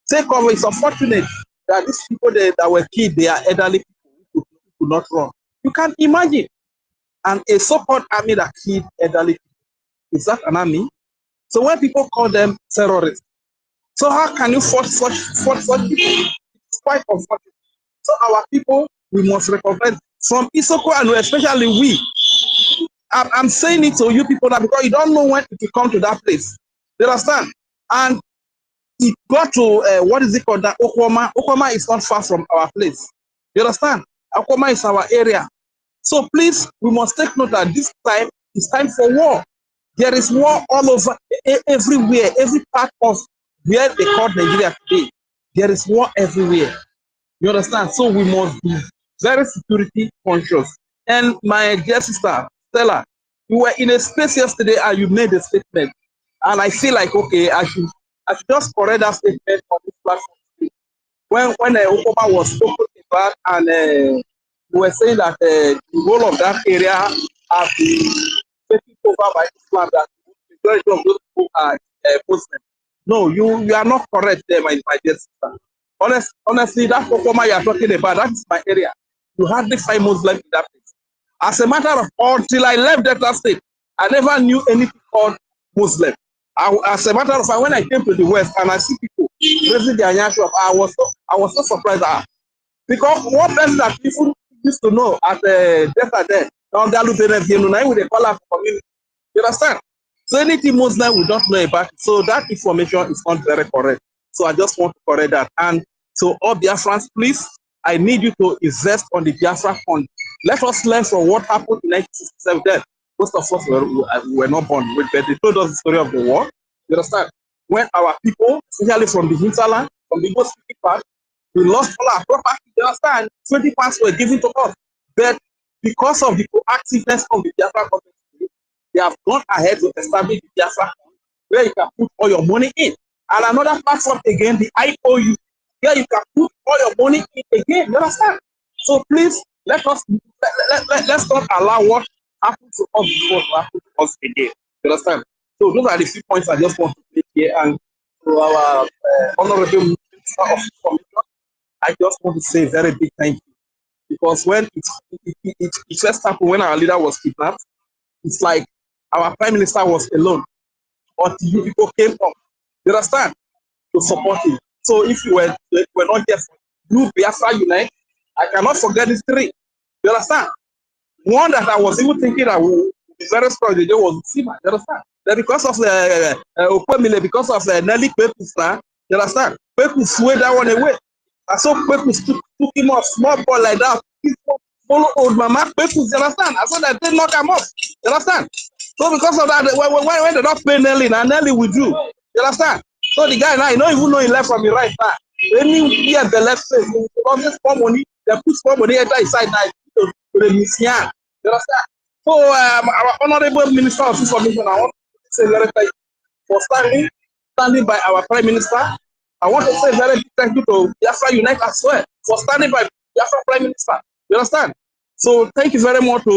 Take cover. It's unfortunate that these people that were killed, they are elderly people who could not run. You can imagine. And a so-called army that killed elderly people, is that an army? So when people call them terrorists, so how can you force such people? It's quite unfortunate. So our people, we must recognize from Isoko and especially we. I'm saying it to you people now because you don't know when to come to that place. You understand? And it got to what is it called? That Okoma. Okoma is not far from our place. You understand? Okoma is our area. So please, we must take note that this time is time for war. There is war all over, everywhere, every part of where they call Nigeria today. There is war everywhere. You understand? So we must be very security conscious. And my dear sister, Stella, you were in a space yesterday and you made a statement. And I feel like, okay, I should just correct that statement on this platform. when Okoma was spoken about, and we were saying that the whole of that area has been taken over by Islam, that the majority of those people are Muslim. No, you are not correct there, my dear sister. Honestly, that Okoma you are talking about, that is my area. You hardly find Muslims in that place. As a matter of until I left Delta State, I never knew anything called Muslim. As a matter of fact, when I came to the West and I see people raising their Yashua, I was so surprised. Because one person that people used to know at Delta there, now they are looking at him, now they call us community. You understand? So anything Muslim we don't know about, so that information is not very correct. So I just want to correct that. And so all Biafrans, please, I need you to invest on the Biafra fund. Let us learn from what happened in 1967 then. Most of us were not born with, but they told us the story of the war. You understand? When our people, especially from the hinterland, from the most part, we lost all our property. You understand? 20 pounds were given to us. But because of the proactiveness of the Biafra government, they have gone ahead to establish the Biafra fund where you can put all your money in. And another platform again, the IOU, where you can put all your money in again. You understand? So please, let's not allow what happened to us before to happen to us again. You understand? So those are the few points I just want to make here. And to our honorable Minister of Information, I just want to say a very big thank you. Because when it first happened, when our leader was kidnapped, it's like our Prime Minister was alone. But you people came up, you understand, to support him. So if you were not here for you, Biafra Unite, I cannot forget these three. You understand? One that I was even thinking that would be very strong today was Sima. You understand? That because of Opemile, because of Nelly Pepus, you understand? Pepus swayed that one away. And so Pepus took him off, small boy like that. Follow old mama Pepus, you understand? I saw that they knock him off. You understand? So because of that, when they don't pay Nelly, now Nelly withdrew. You understand? So the guy now, you don't even know he left from the right now. Anywhere the left face, because this more money, they put more money enter inside now to the museum. You understand? So our honorable Minister of Information, I want to say very thank you for standing by our Prime Minister. I want to say very big thank you to Biafra Unite as well for standing by Biafra Prime Minister. You understand? So thank you very much to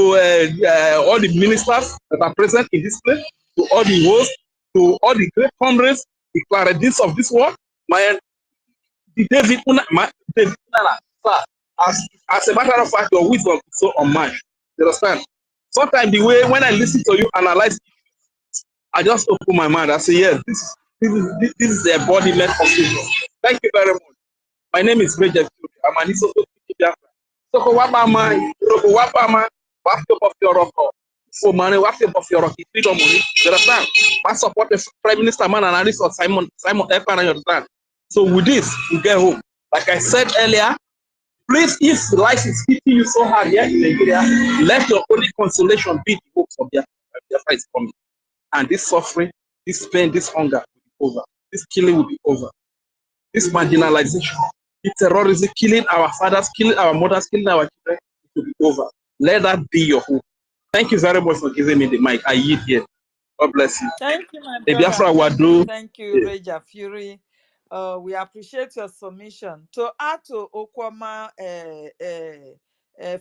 all the ministers that are present in this place, to all the hosts, to all the great comrades, the clarities of this world, the David Unala, sir. As a matter of fact, your wisdom is so unmatched. You understand? Sometimes the way when I listen to you analyze, I just open my mind. I say, yes, this is the embodiment of wisdom. Thank you very much. My name is Major. I'm an Isoto Biafra. So wapama, wafio of your rock. For money, wafio of your rock. Freedom money. You understand? I support the Prime Minister man and analyst of Simon Ekpa. You understand? So with this, we get home. Like I said earlier, please, if life is hitting you so hard here in Nigeria, let your only consolation be the hopes of Biafra. Biafra is coming. And this suffering, this pain, this hunger will be over. This killing will be over. This marginalization, this terrorism, killing our fathers, killing our mothers, killing our children, it will be over. Let that be your hope. Thank you very much for giving me the mic. I yield here. God bless you. Thank you, my Biafra brother. Thank you, Reja Fury. We appreciate your submission. To add to Okwama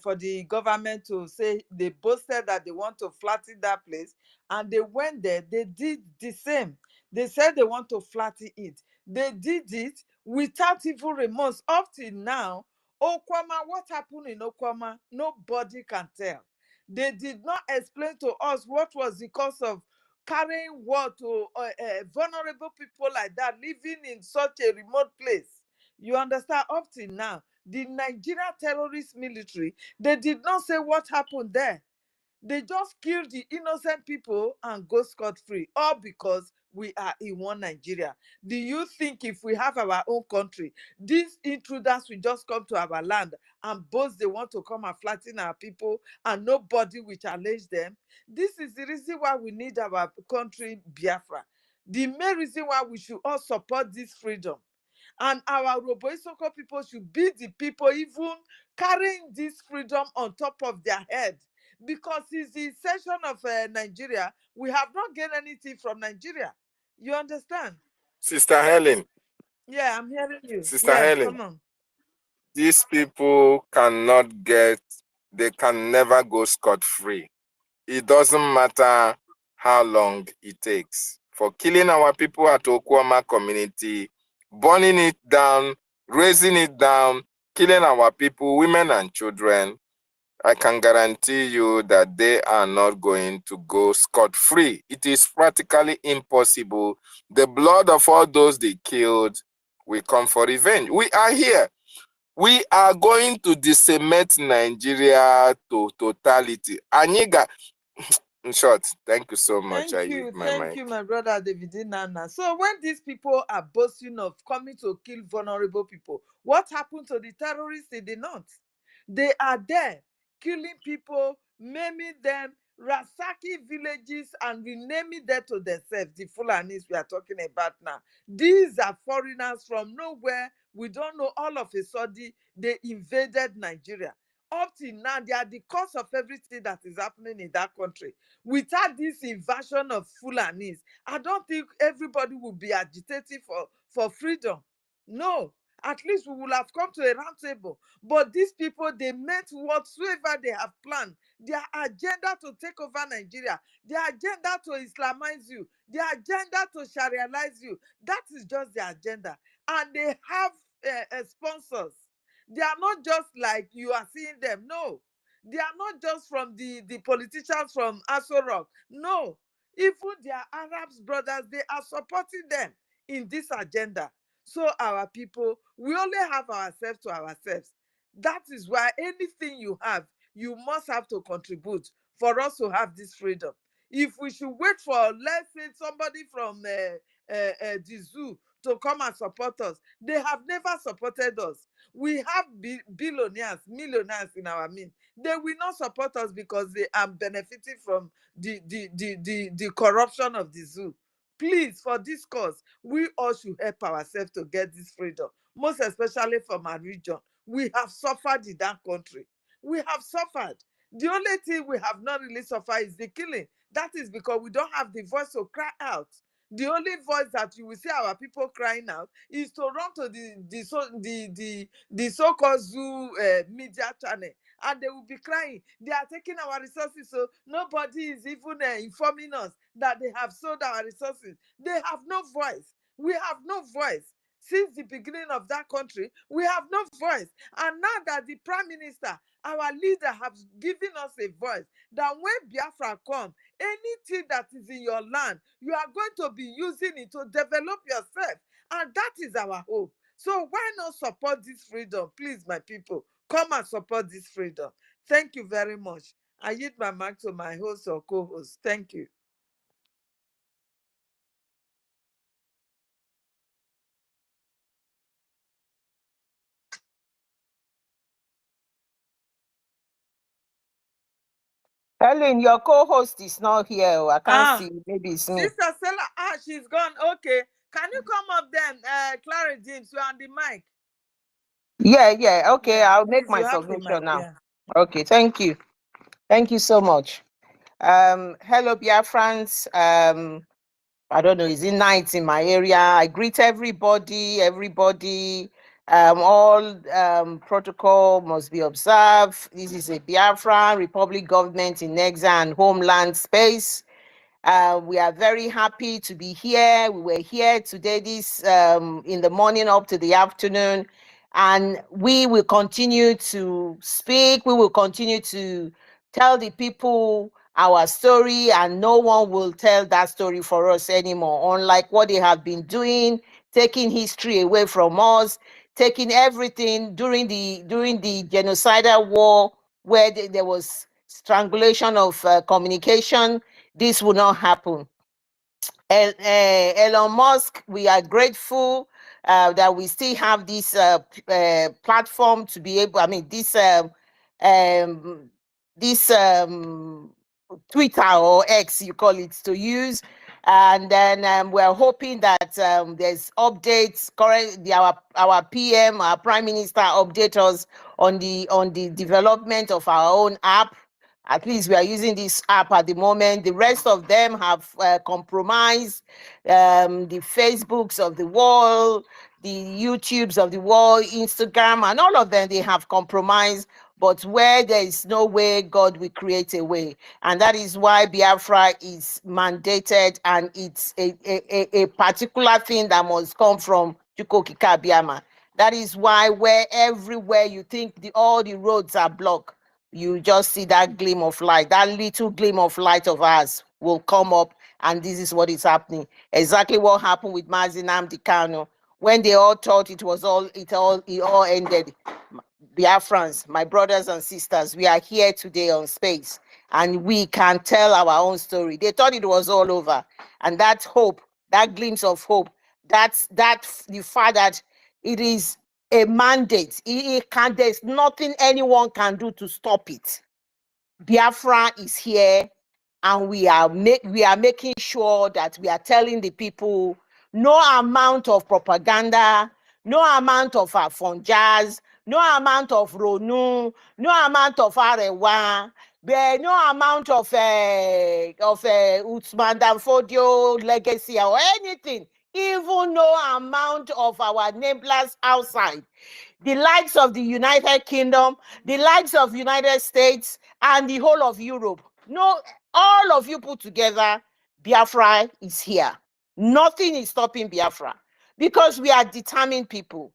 for the government to say they boasted that they want to flatten that place, and they went there, they did the same. They said they want to flatten it. They did it without even remorse. Up till now, Okwama, what happened in Okwama, nobody can tell. They did not explain to us what was the cause of carrying war to vulnerable people like that living in such a remote place. You understand? Up till now, the Nigeria terrorist military, they did not say what happened there. They just killed the innocent people and go scot-free, all because we are in one Nigeria. Do you think if we have our own country, these intruders will just come to our land and boast they want to come and flatten our people and nobody will challenge them? This is the reason why we need our country, Biafra. The main reason why we should all support this freedom. And our Roboisoko people should be the people even carrying this freedom on top of their head. Because it's the session of Nigeria, we have not gained anything from Nigeria. You understand? Sister Helen. Yeah, I'm hearing you. Sister Yes, Helen, come on. these people they can never go scot-free. It doesn't matter how long it takes. For killing our people at Okwama community, burning it down, raising it down, killing our people, women and children, I can guarantee you that they are not going to go scot-free. It is practically impossible. The blood of all those they killed will come for revenge. We are here. We are going to decimate Nigeria to totality. Aniga, in short, thank you so much. I use my Thank mic. you, my brother David Nana. So when these people are boasting of coming to kill vulnerable people, what happened to the terrorists in the north? They are there killing people, maiming them, ransacking villages, and renaming them to themselves. The Fulanis we are talking about now. These are foreigners from nowhere. We don't know. All of a sudden, they invaded Nigeria. Up till now, they are the cause of everything that is happening in that country. Without this invasion of Fulanis, I don't think everybody will be agitating for freedom. No, at least we will have come to a round table. But these people, they meant whatsoever they have planned. Their agenda to take over Nigeria, their agenda to Islamize you, their agenda to Sharialize you, that is just their agenda. And they have sponsors. They are not just like you are seeing them. No, they are not just from the politicians from Aso Rock. No, even their Arabs brothers, they are supporting them in this agenda. So our people, we only have ourselves to ourselves. That is why anything you have, you must have to contribute for us to have this freedom. If we should wait for, let's say, somebody from the zoo to come and support us, they have never supported us. We have billionaires, millionaires in our midst. They will not support us because they are benefiting from the corruption of the zoo. Please, for this cause, we all should help ourselves to get this freedom, most especially from our region. We have suffered in that country. We have suffered. The only thing we have not really suffered is the killing. That is because we don't have the voice to cry out. The only voice that you will see our people crying out is to run to the so-called zoo media channel, and they will be crying. They are taking our resources, so nobody is even informing us that they have sold our resources. They have no voice. We have no voice. Since the beginning of that country, we have no voice. And now that the Prime Minister, our leader, has given us a voice, that when Biafra come, anything that is in your land, you are going to be using it to develop yourself. And that is our hope. So why not support this freedom? Please, my people, come and support this freedom. Thank you very much. I yield my mic to my host or co-host. Thank you. Helen, your co-host is not here. I can't see. Maybe it's me. Sister Stella, she's gone. Okay. Can you come up then, Clara James? You're on the mic. Yeah. Okay, Yeah, I'll please, make my you have the submission mic. now. Yeah. Okay, thank you. Thank you so much. Hello, Biafrans. I don't know, is it night in my area? I greet everybody. All protocol must be observed. This is a Biafra Republic government in exile and homeland space. We are very happy to be here. We were here today, in the morning up to the afternoon, and we will continue to speak. We will continue to tell the people our story, and no one will tell that story for us anymore, unlike what they have been doing, taking history away from us, taking everything during the genocidal war, where there was strangulation of communication. This will not happen. Elon Musk, we are grateful that we still have this platform to be able, this Twitter or X, you call it, to use. And then we're hoping that there's updates. Currently, our PM, our Prime Minister, update us on the development of our own app. At least we are using this app at the moment. The rest of them have compromised. The Facebooks of the world, the YouTubes of the world, Instagram, and all of them, they have compromised. But where there is no way, God will create a way. And that is why Biafra is mandated, and it's a particular thing that must come from Chukokika Biama. That is why where everywhere you think all the roads are blocked, you just see that gleam of light, that little gleam of light of ours will come up, and this is what is happening. Exactly what happened with Mazi Nnamdi Kanu. When they all thought it all ended. Biafrans, my brothers and sisters, we are here today on Space, and we can tell our own story. They thought it was all over, and that hope, that glimpse of hope, that's the fact that it is a mandate. There's nothing anyone can do to stop it. Biafra is here, and we are making sure that we are telling the people no amount of propaganda, no amount of afonjas, no amount of ronu, no amount of arewa, no amount of Usman Danfodio legacy or anything, even no amount of our neighbors outside, the likes of the United Kingdom, the likes of United States, and the whole of Europe. No, all of you put together, Biafra is here. Nothing is stopping Biafra, because we are determined people.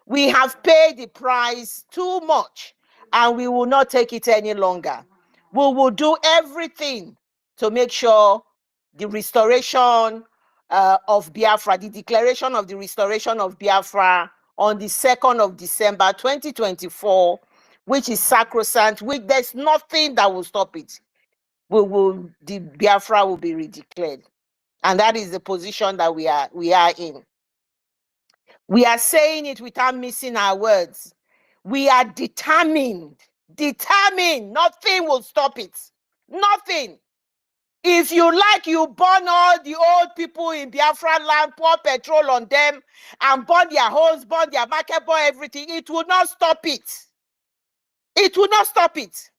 We have paid the price too much, and we will not take it any longer. We will do everything to make sure the restoration of Biafra, the declaration of the restoration of Biafra on the 2nd of December 2024, which is sacrosanct, there's nothing that will stop it. The Biafra will be redeclared. And that is the position that we are in. We are saying it without missing our words. We are determined. Nothing will stop it. Nothing. If you like, you burn all the old people in Biafra land, pour petrol on them, and burn their homes, burn their market, burn everything. It will not stop it. It will not stop it.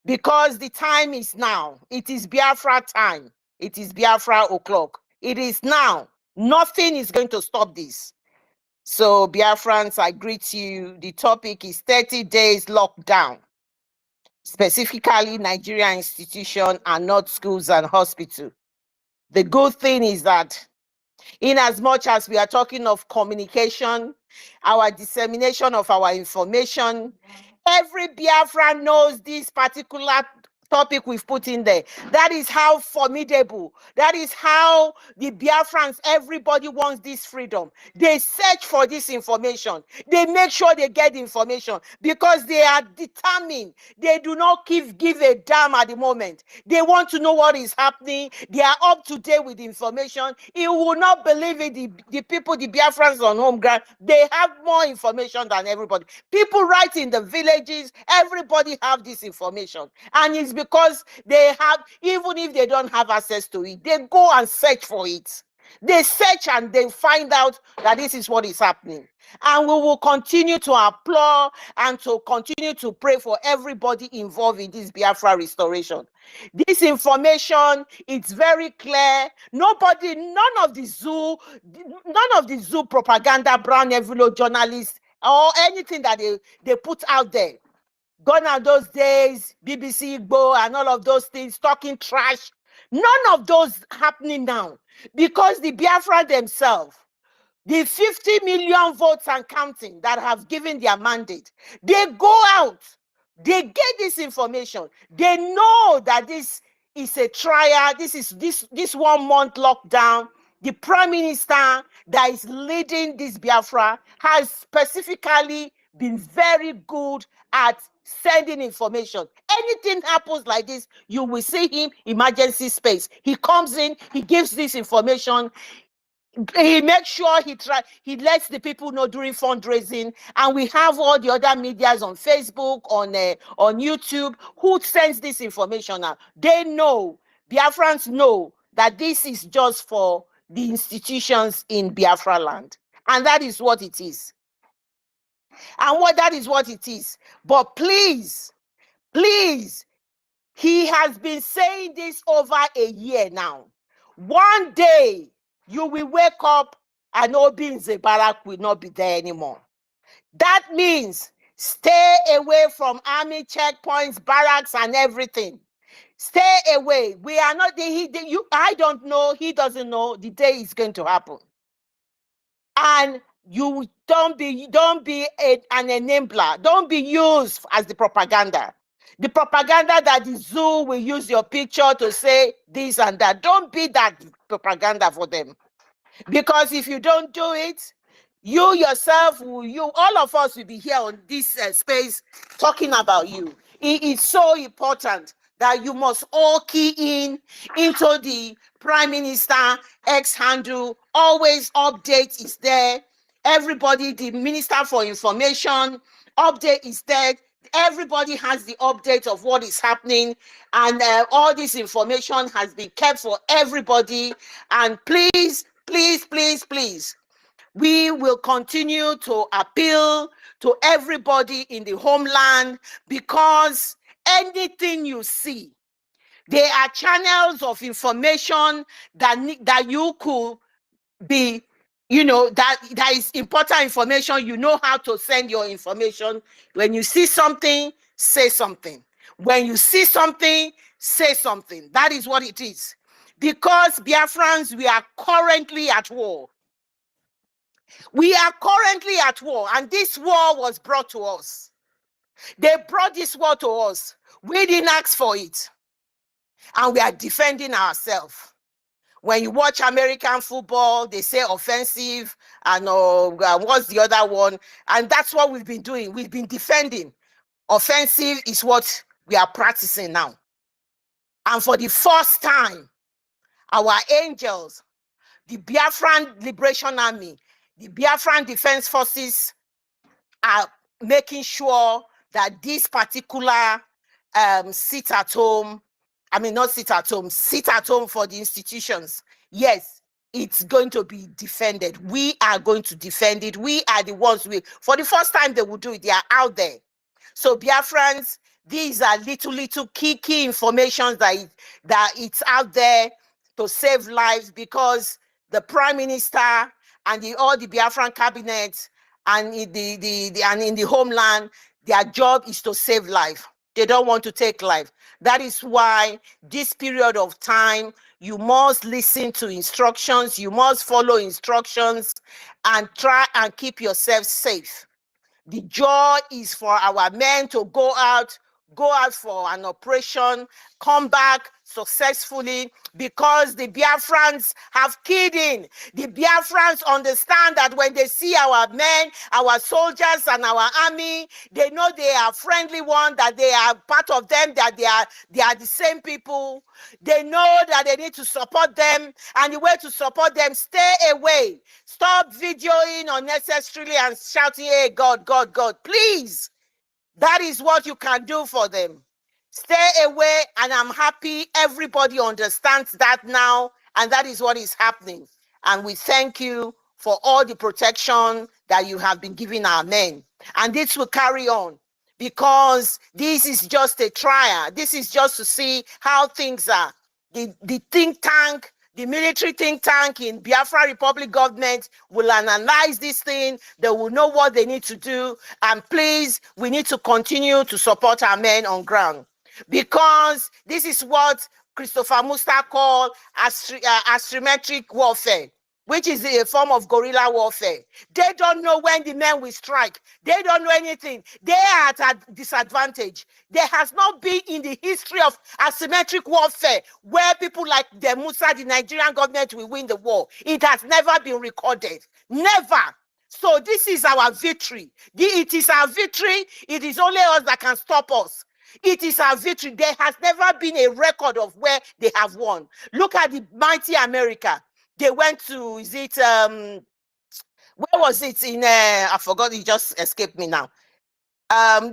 Because the time is now. It is Biafra time. It is Biafra o'clock. It is now. Nothing is going to stop this. So, Biafrans, I greet you. The topic is 30 days lockdown. Specifically, Nigeria institution and not schools and hospitals. The good thing is that in as much as we are talking of communication, our dissemination of our information, every Biafran knows this particular topic we've put in there. That is how formidable, that is how the Biafrans, everybody wants this freedom. They search for this information. They make sure they get information because they are determined. They do not give a damn at the moment. They want to know what is happening. They are up to date with information. You will not believe it. The people, the Biafrans on home ground, they have more information than everybody. People right in the villages, everybody have this information. And it's because they have, even if they don't have access to it, they go and search for it. They search and they find out that this is what is happening. And we will continue to applaud and to continue to pray for everybody involved in this Biafra restoration. This information, it's very clear. None of the zoo propaganda, brown envelope journalists or anything that they put out there. Gone are those days, BBC Igbo and all of those things, talking trash. None of those happening now because the Biafra themselves, the 50 million votes and counting that have given their mandate, they go out, they get this information. They know that this is a trial, this 1 month lockdown. The Prime Minister that is leading this Biafra has specifically been very good at sending information. Anything happens like this, you will see him emergency space. He comes in, he gives this information. He makes sure he lets the people know during fundraising, and we have all the other medias on Facebook, on YouTube, who sends this information out. They know, Biafrans know that this is just for the institutions in Biafra land, and that is what it is. That is what it is. But please, he has been saying this over a year now. One day you will wake up and Obi Nzebarak will not be there anymore. That means stay away from army checkpoints, barracks, and everything. Stay away. We are not, I don't know, he doesn't know the day is going to happen. And you don't be an enabler. Don't be used as the propaganda. The propaganda that the zoo will use your picture to say this and that. Don't be that propaganda for them. Because if you don't do it, you yourself, all of us will be here on this space talking about you. It is so important that you must all key in into the Prime Minister X handle. Always update is there. Everybody, the Minister for Information, update is there. Everybody has the update of what is happening, and all this information has been kept for everybody. And please, please, please, please, we will continue to appeal to everybody in the homeland, because anything you see, there are channels of information that you could be, that is important information. You know how to send your information. When you see something, say something. When you see something, say something. That is what it is. Because Biafrans, we are currently at war. We are currently at war, and this war was brought to us. They brought this war to us. We didn't ask for it, and we are defending ourselves. When you watch American football, they say offensive, and what's the other one? And that's what we've been doing. We've been defending. Offensive is what we are practicing now. And for the first time, our angels, the Biafran Liberation Army, the Biafran Defense Forces are making sure that this particular sit at home for the institutions, yes, it's going to be defended. We are going to defend it. We are the ones for the first time they will do it. They are out there. So Biafrans, these are little key information that it's out there to save lives, because the Prime Minister and all the Biafran cabinet and in the homeland, their job is to save life. They don't want to take life. That is why this period of time, you must listen to instructions, you must follow instructions, and try and keep yourself safe. The joy is for our men to go out for an operation, come back successfully, because the Biafrans have keyed in. The Biafrans understand that when they see our men, our soldiers, and our army, they know they are friendly ones, that they are part of them, that they are the same people. They know that they need to support them, and the way to support them, stay away. Stop videoing unnecessarily and shouting, hey, God, God, God, please. That is what you can do for them. Stay away, and I'm happy everybody understands that now, and that is what is happening. And we thank you for all the protection that you have been giving our men. And this will carry on, because this is just a trial. This is just to see how things are. The think tank, the military think tank in Biafra Republic government will analyze this thing. They will know what they need to do. And please, we need to continue to support our men on ground, because this is what Christopher Musta called asymmetric warfare, which is a form of guerrilla warfare. They don't know when the men will strike. They don't know anything. They are at a disadvantage. There has not been in the history of asymmetric warfare where people like the Musa, the Nigerian government, will win the war. It has never been recorded. Never. So this is our victory. It is our victory. It is only us that can stop us. It is our victory. There has never been a record of where they have won. Look at the mighty America. They went to, where was it in, I forgot, it just escaped me now.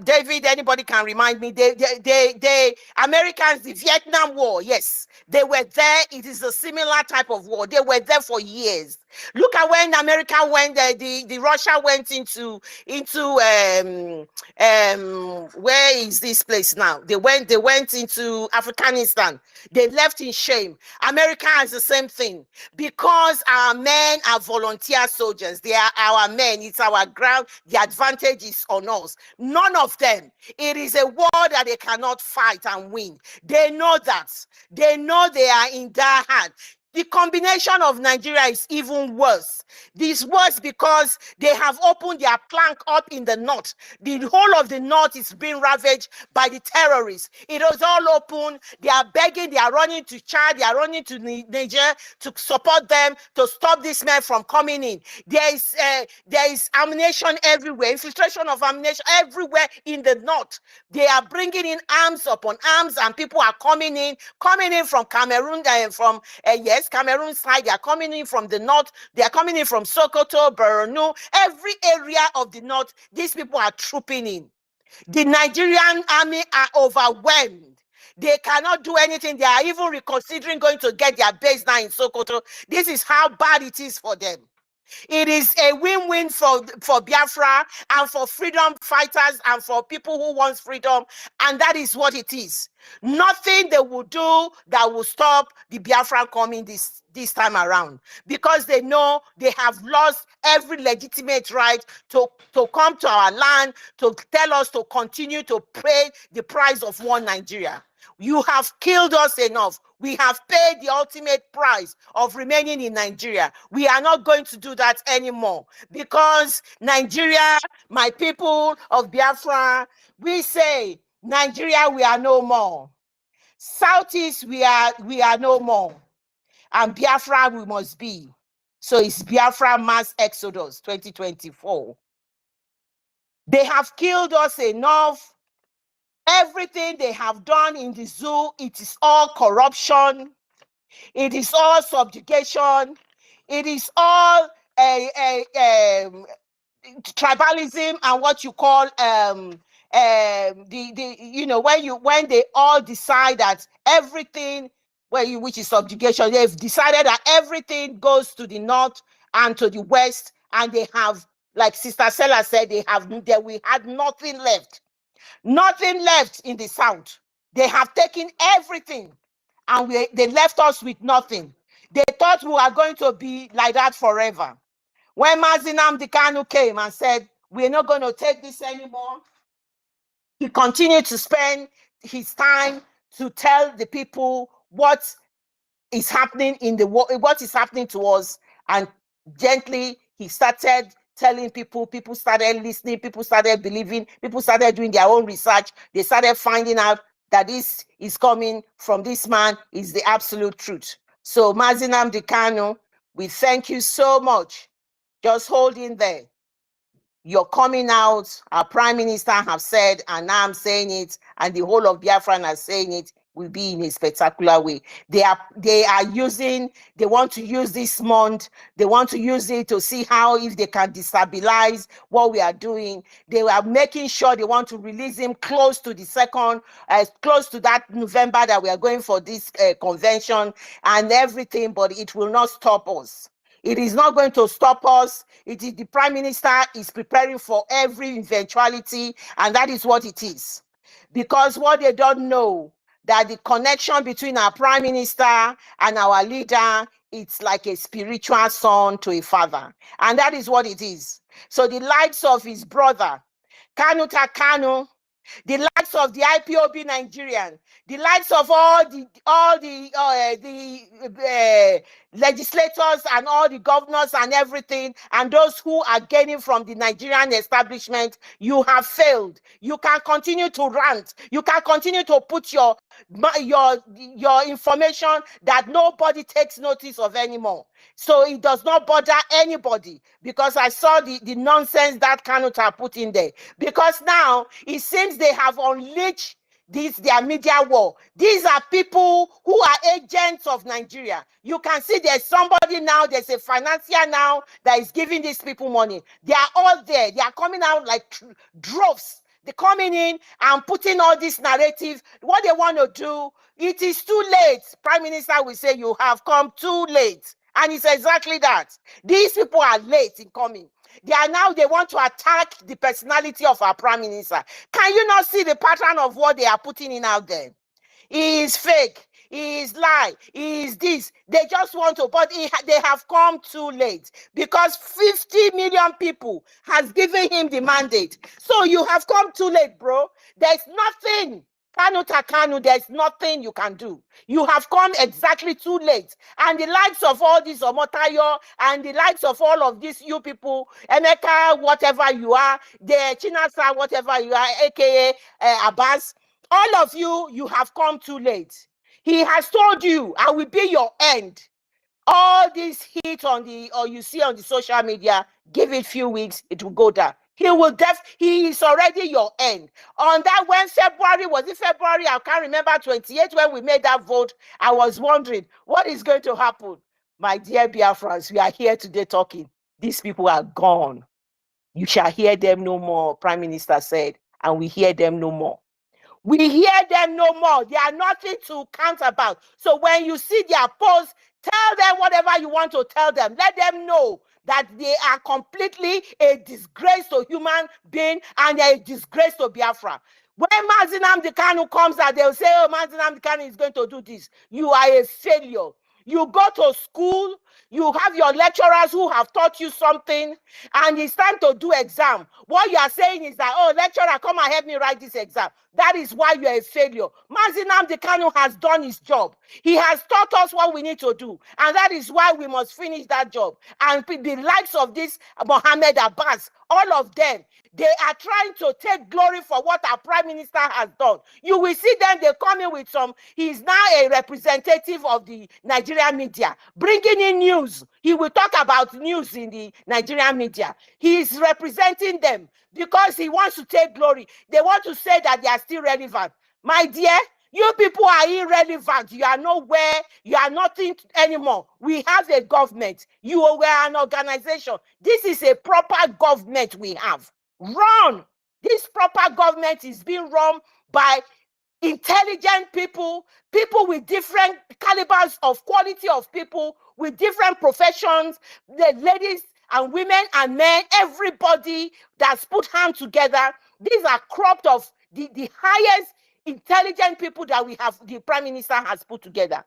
David, anybody can remind me? They Americans, the Vietnam War, yes, they were there. It is a similar type of war. They were there for years. Look at when America went, the Russia went into where is this place now? They went into Afghanistan. They left in shame. America has the same thing because our men are volunteer soldiers. They are our men. It's our ground. The advantage is on us. None of them. It is a war that they cannot fight and win. They know that. They know they are in their hand. The combination of Nigeria is even worse. This worse because they have opened their plank up in the north. The whole of the north is being ravaged by the terrorists. It was all open. They are begging, they are running to Chad, they are running to Niger to support them, to stop these men from coming in. There is ammunition everywhere, infiltration of ammunition everywhere in the north. They are bringing in arms upon arms, and people are coming in from Cameroon, Cameroon side. They are coming in from the north. They are coming in from Sokoto, Borno, every area of the north. These people are trooping in. The Nigerian army are overwhelmed. They cannot do anything. They are even reconsidering going to get their base now in Sokoto. This is how bad it is for them. It is a win-win for Biafra and for freedom fighters and for people who want freedom, and that is what it is. Nothing they will do that will stop the Biafra coming this time around, because they know they have lost every legitimate right to come to our land, to tell us to continue to pay the price of one Nigeria. You have killed us enough. We have paid the ultimate price of remaining in Nigeria. We are not going to do that anymore, because Nigeria, my people of Biafra, we say, Nigeria, we are no more. Southeast, we are no more. And Biafra, we must be. So it's Biafra Mass Exodus 2024. They have killed us enough. Everything they have done in the zoo, it is all corruption. It is all subjugation. It is all tribalism and what you call when they all decide that everything, which is subjugation, they've decided that everything goes to the north and to the west, and they have, like Sister Sella said, we had nothing left. Nothing left in the south. They have taken everything, and they left us with nothing. They thought we were going to be like that forever. When Mazi Nnamdi Kanu came and said, we're not going to take this anymore, he continued to spend his time to tell the people what is happening what is happening to us, and gently he started telling people started listening, people started believing, people started doing their own research. They started finding out that this is coming from this man is the absolute truth. So Mazi Nnamdi Kanu, we thank you so much. Just hold in there. You're coming out. Our Prime Minister have said, and now I'm saying it, and the whole of Biafra are saying it, will be in a spectacular way. They want to use this month, they want to use it to see how, if they can destabilize what we are doing. They are making sure they want to release him close to close to that November that we are going for this convention and everything, but it will not stop us. It is not going to stop us. It is the Prime Minister is preparing for every eventuality, and that is what it is. Because what they don't know, that the connection between our Prime Minister and our leader, it's like a spiritual son to a father. And that is what it is. So the likes of his brother, Kanuta Kanu, the likes of the IPOB Nigerian, the likes of all the legislators and all the governors and everything, and those who are gaining from the Nigerian establishment, you have failed. You can continue to rant. You can continue to put your information that nobody takes notice of anymore. So it does not bother anybody, because I saw the nonsense that Kanuta put in there. Because now it seems they have unleashed their media war. These are people who are agents of Nigeria. You can see there's somebody now, there's a financier now that is giving these people money. They are all there. They are coming out like droves. They're coming in and putting all this narrative. What they want to do, it is too late. Prime Minister will say, you have come too late. And it's exactly that. These people are late in coming. They want to attack the personality of our prime minister. Can you not see the pattern of what they are putting in out there? He is fake. He is lie. He is this. They just want to, but they have come too late because 50 million people has given him the mandate. So you have come too late, bro. There's nothing. Kanu Takanu, there's nothing you can do. You have come exactly too late. And the likes of all this Omotayo and the likes of all of these you people, Emeka, whatever you are, the Chinasa, whatever you are, aka Abbas, all of you, you have come too late. He has told you, I will be your end. All this heat on or you see on the social media, give it few weeks, it will go down. He is already your end. On that, when February, was it February? I can't remember, 28, when we made that vote, I was wondering, what is going to happen? My dear Biafrans, we are here today talking. These people are gone. You shall hear them no more, Prime Minister said, and we hear them no more. We hear them no more. They are nothing to count about. So when you see their posts, tell them whatever you want to tell them. Let them know that they are completely a disgrace to human being and a disgrace to Biafra. When Mazi Nnamdi Kanu comes out, they'll say, oh, Mazi Nnamdi Kanu is going to do this. You are a failure. You go to school, you have your lecturers who have taught you something, and it's time to do exam. What you are saying is that, oh, lecturer, come and help me write this exam. That is why you are a failure. Mazi Nnamdi Kanu has done his job. He has taught us what we need to do, and that is why we must finish that job. And the likes of this Mohammed Abbas, all of them, they are trying to take glory for what our prime minister has done. You will see them, they come in with some, he's now a representative of the Nigerian media, bringing in news. He will talk about news in the Nigerian media. He is representing them because he wants to take glory. They want to say that they are still relevant. My dear, you people are irrelevant. You are nowhere. You are nothing anymore. We have a government. You were an organization. This is a proper government we have. Run. This proper government is being run by intelligent people, people with different calibers of quality of people, with different professions, the ladies and women and men, everybody that's put hands together. These are cropped of the highest intelligent people that we have, the prime minister has put together.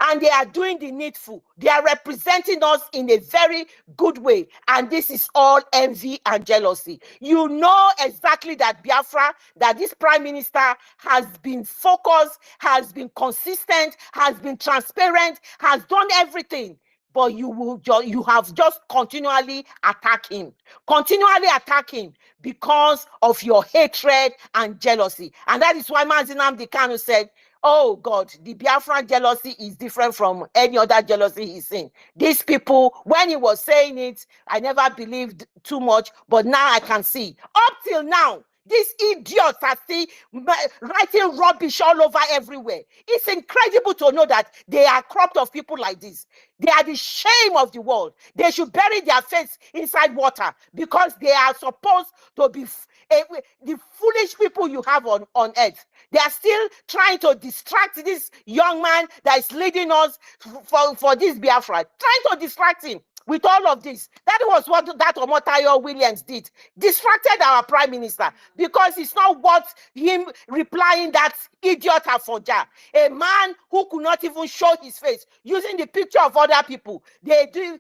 And they are doing the needful. They are representing us in a very good way. And this is all envy and jealousy. You know exactly that Biafra, that this prime minister has been focused, has been consistent, has been transparent, has done everything. But you have just continually attacked him. Continually attack him because of your hatred and jealousy. And that is why Mazi Nnamdi Kanu said, oh God, the Biafran jealousy is different from any other jealousy he's seen. These people, when he was saying it, I never believed too much, but now I can see. Up till now, these idiots are still writing rubbish all over everywhere. It's incredible to know that they are cropped of people like this. They are the shame of the world. They should bury their face inside water because they are supposed to be the foolish people you have on earth. They are still trying to distract this young man that is leading us for this Biafra, trying to distract him with all of this. That was what that Omotayo Williams did. Distracted our prime minister because it's not what him replying that idiot Afonja, a man who could not even show his face, using the picture of other people. They do,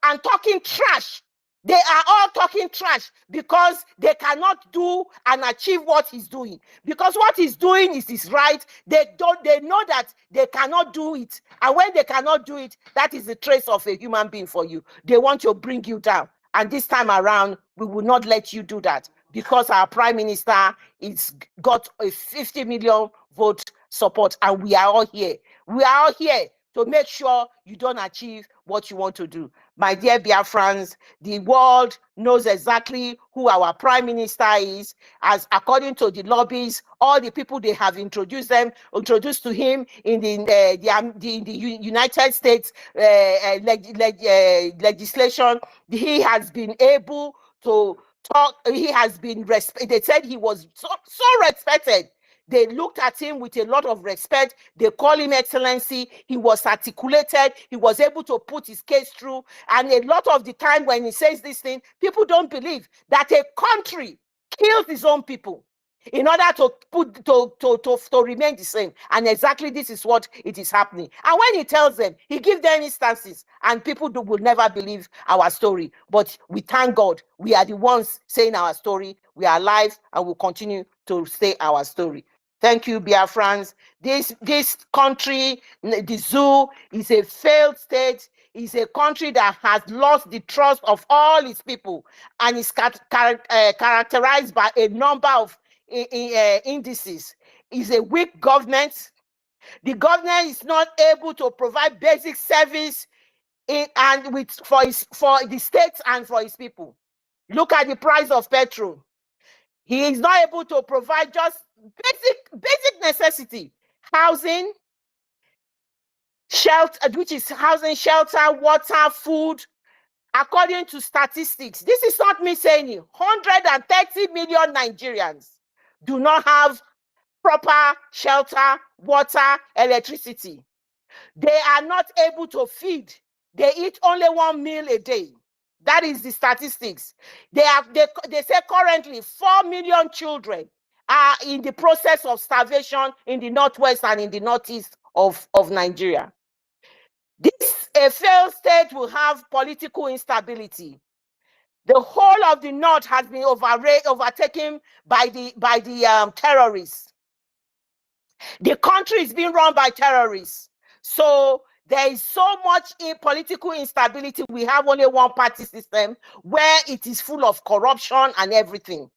and talking trash. They are all talking trash because they cannot do and achieve what he's doing. Because what he's doing is right. They know that they cannot do it. And when they cannot do it, that is the trace of a human being for you. They want to bring you down. And this time around, we will not let you do that because our prime minister is got a 50 million vote support and we are all here. We are all here to make sure you don't achieve what you want to do. My dear Biafrans, the world knows exactly who our prime minister is, as according to the lobbies, all the people they have introduced to him in the United States legislation. He has been able to talk. He has been they said he was so respected. They looked at him with a lot of respect. They call him Excellency. He was articulated. He was able to put his case through. And a lot of the time when he says this thing, people don't believe that a country kills its own people in order to remain the same. And exactly this is what it is happening. And when he tells them, he gives them instances, and people will never believe our story. But we thank God, we are the ones saying our story. We are alive and will continue to say our story. Thank you, Biafrans. This country, the zoo, is a failed state. It's a country that has lost the trust of all its people, and is characterized by a number of indices. Is a weak government. The government is not able to provide basic service for the states and for its people. Look at the price of petrol. He is not able to provide just basic necessity, housing, shelter, which is housing, shelter, water, food. According to statistics, this is not me saying it, 130 million Nigerians do not have proper shelter, water, electricity. They are not able to feed. They eat only 1 meal a day. That is the statistics. They say currently 4 million children are in the process of starvation in the northwest and in the northeast of Nigeria. A failed state will have political instability. The whole of the north has been overtaken by the terrorists. The country is being run by terrorists. So there is so much political instability. We have only one party system where it is full of corruption and everything.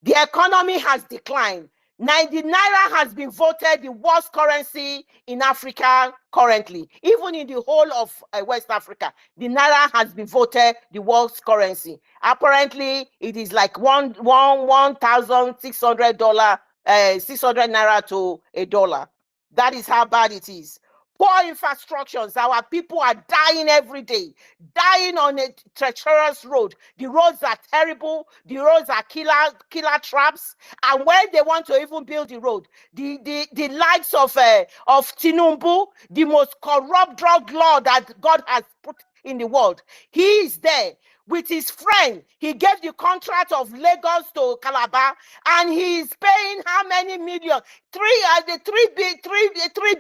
The economy has declined. The Naira has been voted the worst currency in Africa currently. Even in the whole of West Africa, the Naira has been voted the worst currency. Apparently, it is like $1,600, 600 Naira to $1. That is how bad it is. Poor infrastructures. Our people are dying every day, dying on a treacherous road. The roads are terrible. The roads are killer traps. And when they want to even build the road, the likes of Tinubu, the most corrupt drug lord that God has put in the world, he is there with his friend. He gave the contract of Lagos to Calabar, and he is paying how many million? 3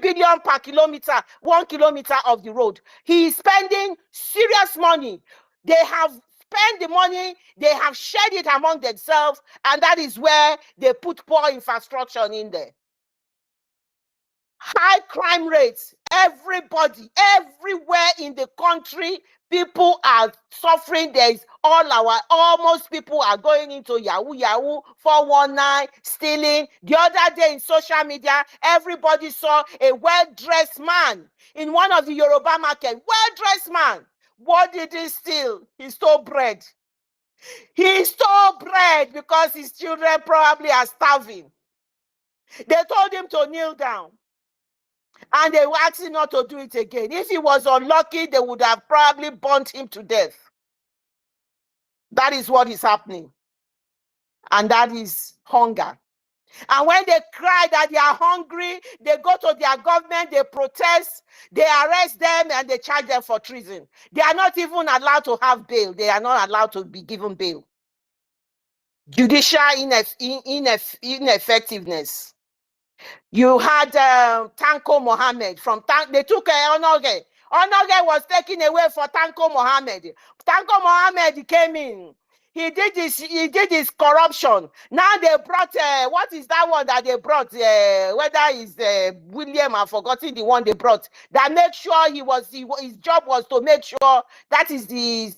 billion per kilometer, 1 kilometer of the road. He is spending serious money. They have spent the money, they have shared it among themselves, and that is where they put poor infrastructure in there. High crime rates, everybody, everywhere in the country, people are suffering. Almost people are going into Yahoo, 419, stealing. The other day in social media, everybody saw a well-dressed man in one of the Yoruba market. Well-dressed man. What did he steal? He stole bread. He stole bread because his children probably are starving. They told him to kneel down. And they were asking not to do it again. If he was unlucky, they would have probably burnt him to death. That is what is happening. And that is hunger. And when they cry that they are hungry, they go to their government, they protest, they arrest them, and they charge them for treason. They are not even allowed to have bail. They are not allowed to be given bail. Judicial ineffectiveness. You had Tanko Mohammed from they took Onoge. Onoge was taken away for Tanko Mohammed. Tanko Mohammed came in. He did this corruption. Now they brought what is that one that they brought? Whether it's William, I've forgotten the one they brought. That make sure his job was to make sure that is the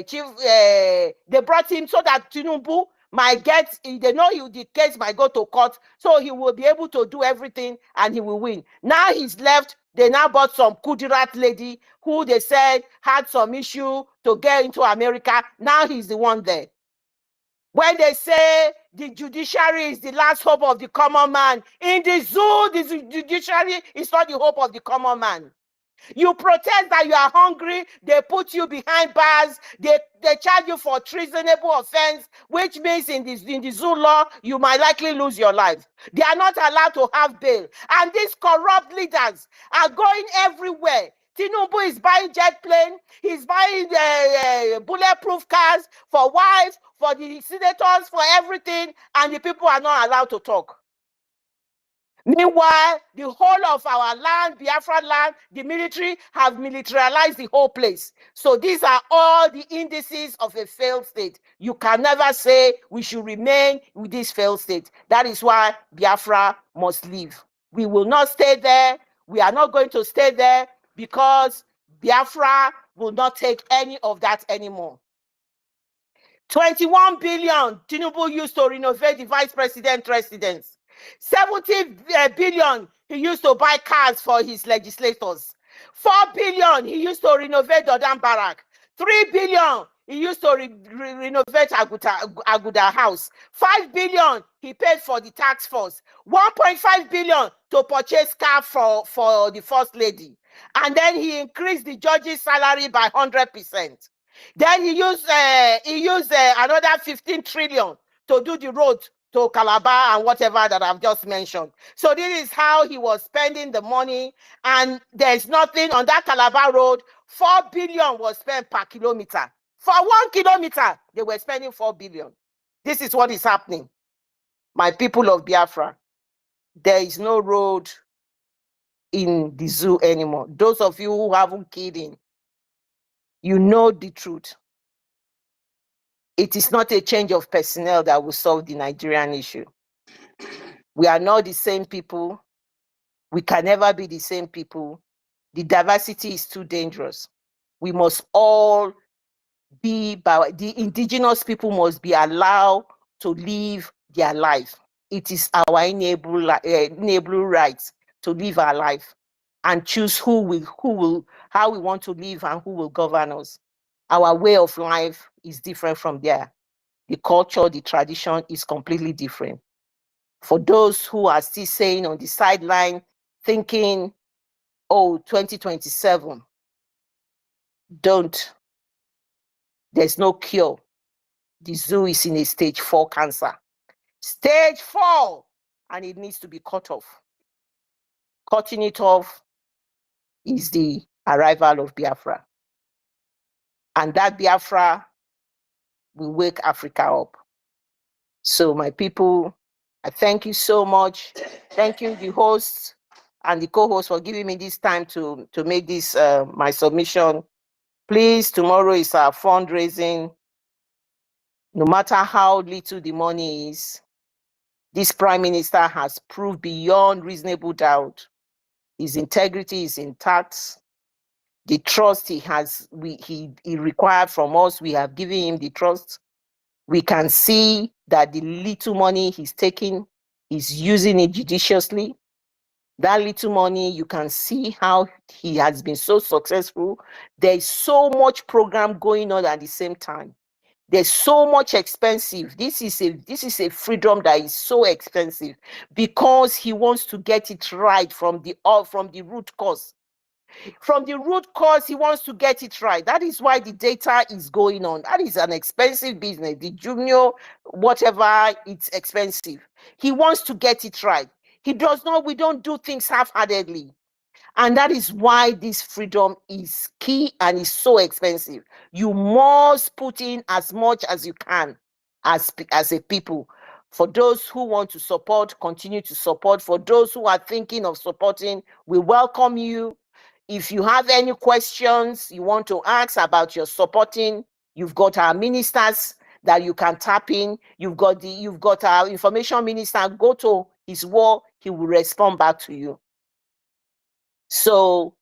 chief. They brought him so that Tinubu might get, they know the case might go to court, so he will be able to do everything and he will win. Now he's left. They now bought some Kudirat lady who they said had some issue to get into America. Now he's the one there. When they say the judiciary is the last hope of the common man, in the zoo, the judiciary is not the hope of the common man. You protest that you are hungry, they put you behind bars, they charge you for treasonable offense, which means in the zoo law, you might likely lose your life. They are not allowed to have bail. And these corrupt leaders are going everywhere. Tinubu is buying jet plane, he's buying bulletproof cars for wives, for the senators, for everything, and the people are not allowed to talk. Meanwhile, the whole of our land, Biafra land, the military have militarized the whole place. So these are all the indices of a failed state. You can never say we should remain with this failed state. That is why Biafra must leave. We will not stay there. We are not going to stay there because Biafra will not take any of that anymore. 21 billion Tinubu used to renovate the vice president's residence. 70 billion he used to buy cars for his legislators. 4 billion he used to renovate Dodan Barrack. 3 billion he used to renovate Aguda House. 5 billion he paid for the tax force. 1.5 billion to purchase car for the first lady. And then he increased the judge's salary by 100%. Then he used another 15 trillion to do the road to Calabar and whatever that I've just mentioned. So this is how he was spending the money, and there's nothing on that Calabar road. 4 billion was spent per kilometer. For 1 kilometer, they were spending 4 billion. This is what is happening. My people of Biafra, there is no road in the zoo anymore. Those of you who haven't keyed in, you know the truth. It is not a change of personnel that will solve the Nigerian issue. We are not the same people. We can never be the same people. The diversity is too dangerous. We must all be, the indigenous people must be allowed to live their life. It is our inalienable right to live our life and choose how we want to live and who will govern us. Our way of life is different from theirs. The culture, the tradition is completely different. For those who are still saying on the sideline, thinking, oh, 2027, don't. There's no cure. The zoo is in a stage 4 cancer. Stage 4, and it needs to be cut off. Cutting it off is the arrival of Biafra. And that Biafra will wake Africa up. So my people, I thank you so much. Thank you, the hosts and the co-host, for giving me this time to make this my submission. Please, tomorrow is our fundraising. No matter how little the money is, this Prime Minister has proved beyond reasonable doubt his integrity is intact. The trust he required from us, we have given him the trust. We can see that the little money he's taking, he's using it judiciously. That little money, you can see how he has been so successful. There's so much program going on at the same time. There's so much expensive. This is a freedom that is so expensive because he wants to get it right from the root cause. From the root cause, he wants to get it right. That is why the data is going on. That is an expensive business. The junior, whatever, it's expensive. He wants to get it right. We don't do things half-heartedly. And that is why this freedom is key and is so expensive. You must put in as much as you can as a people. For those who want to support, continue to support. For those who are thinking of supporting, we welcome you. If you have any questions you want to ask about your supporting, you've got our ministers that you can tap in. You've got our information minister. Go to his wall, he will respond back to you. So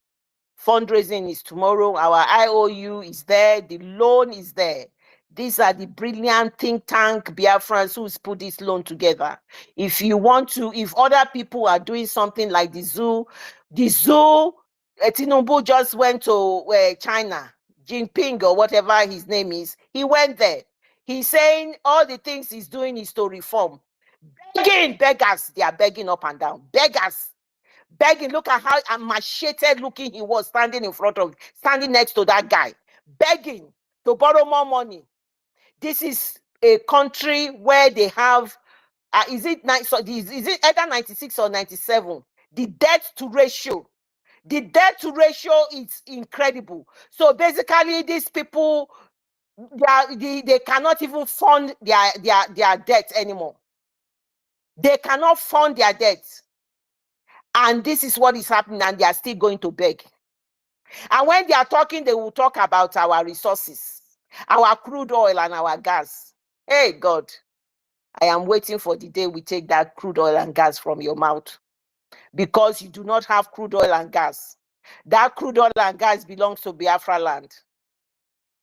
fundraising is tomorrow. Our IOU is there. The loan is there. These are the brilliant think tank Biafrans who's put this loan together. If you want to, if other people are doing something like the zoo, Tinubu just went to China, Jinping or whatever his name is. He went there. He's saying all the things he's doing is to reform. Beggars, they are begging up and down. Beggars. begging. Look at how emaciated looking he was standing next to that guy, begging to borrow more money. This is a country where they have, is it either 96 or 97? The debt to ratio is incredible. So basically, these people, they cannot even fund their debt anymore. They cannot fund their debt. And this is what is happening, and they are still going to beg. And when they are talking, they will talk about our resources, our crude oil and our gas. Hey, God, I am waiting for the day we take that crude oil and gas from your mouth, because you do not have crude oil and gas. That crude oil and gas belongs to Biafra land,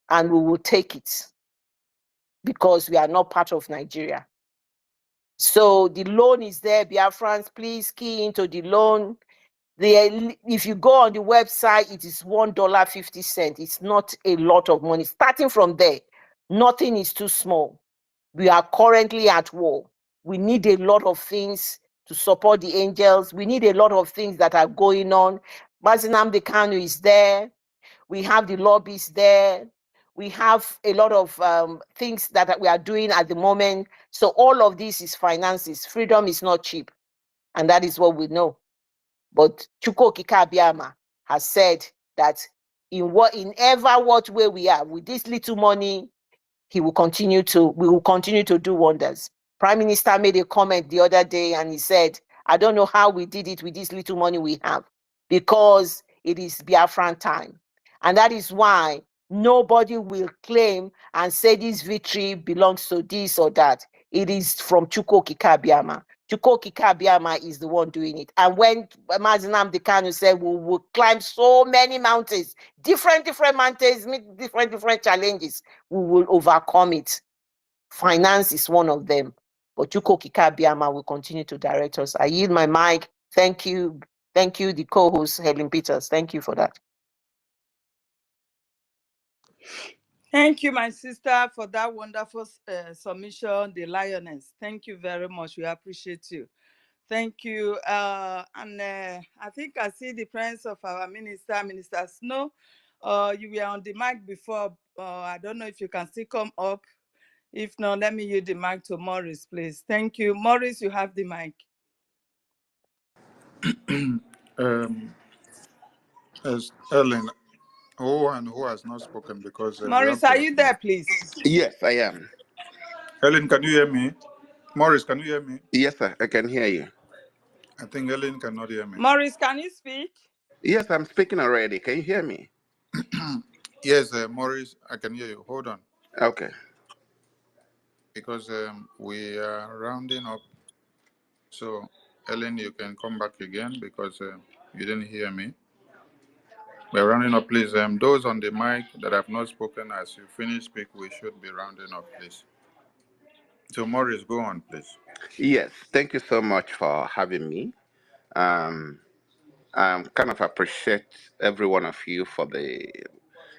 and we will take it because we are not part of Nigeria. So the loan is there, Biafrans, please key into the loan. If you go on the website, it is $1.50. It's not a lot of money. Starting from there, nothing is too small. We are currently at war. We need a lot of things to support the angels. We need a lot of things that are going on. Mazinam Kanu is there. We have the lobbies there. We have a lot of things that we are doing at the moment. So all of this is finances. Freedom is not cheap. And that is what we know. But Chukwu Okike Abiama has said that in what way we are, with this little money, we will continue to do wonders. Prime Minister made a comment the other day and he said, I don't know how we did it with this little money we have, because it is Biafran time. And that is why nobody will claim and say this victory belongs to this or that. It is from Chukwu Okike Abiama. Chukwu Okike Abiama is the one doing it. And when Mazinam Kanu said we will climb so many mountains, different mountains, meet different challenges, we will overcome it. Finance is one of them. But Chukwu Okike Abiama will continue to direct us. I yield my mic. Thank you. Thank you, the co-host, Helen Peters. Thank you for that. Thank you, my sister, for that wonderful submission, the lioness. Thank you very much. We appreciate you. Thank you. I think I see the presence of our minister, Minister Snow. You were on the mic before. I don't know if you can still come up. If not, let me yield the mic to Morris, please. Thank you. Morris, you have the mic. As Ellen, who has not spoken, because we Morris, have are to. you there, please? Yes, I am. Ellen, can you hear me? Morris, can you hear me? Yes, sir, I can hear you. I think Ellen cannot hear me. Morris, can you speak? Yes, I'm speaking already. Can you hear me? Yes, Morris, I can hear you. Hold on. Okay. Because we are rounding up. So, Ellen, you can come back again because you didn't hear me. We're rounding up, please. Those on the mic that have not spoken, as you finish speak, we should be rounding up, please. So, Morris, go on, please. Yes, thank you so much for having me. I kind of appreciate every one of you for the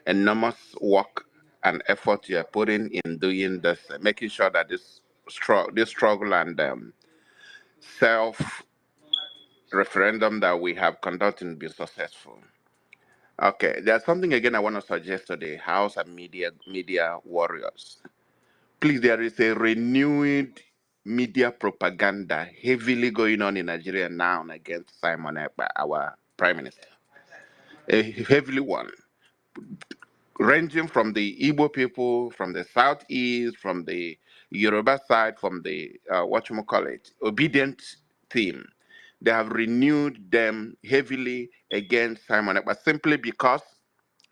enormous work and effort you are putting in doing this, making sure that this struggle and self referendum that we have conducted be successful. Okay, there's something again I want to suggest to the House and media warriors. Please, there is a renewed media propaganda heavily going on in Nigeria now against Simon Ekpa, our prime minister. A heavily one, ranging from the Igbo people, from the southeast, from the Yoruba side, from the obedient team. They have renewed them heavily against Simon Ekpa simply because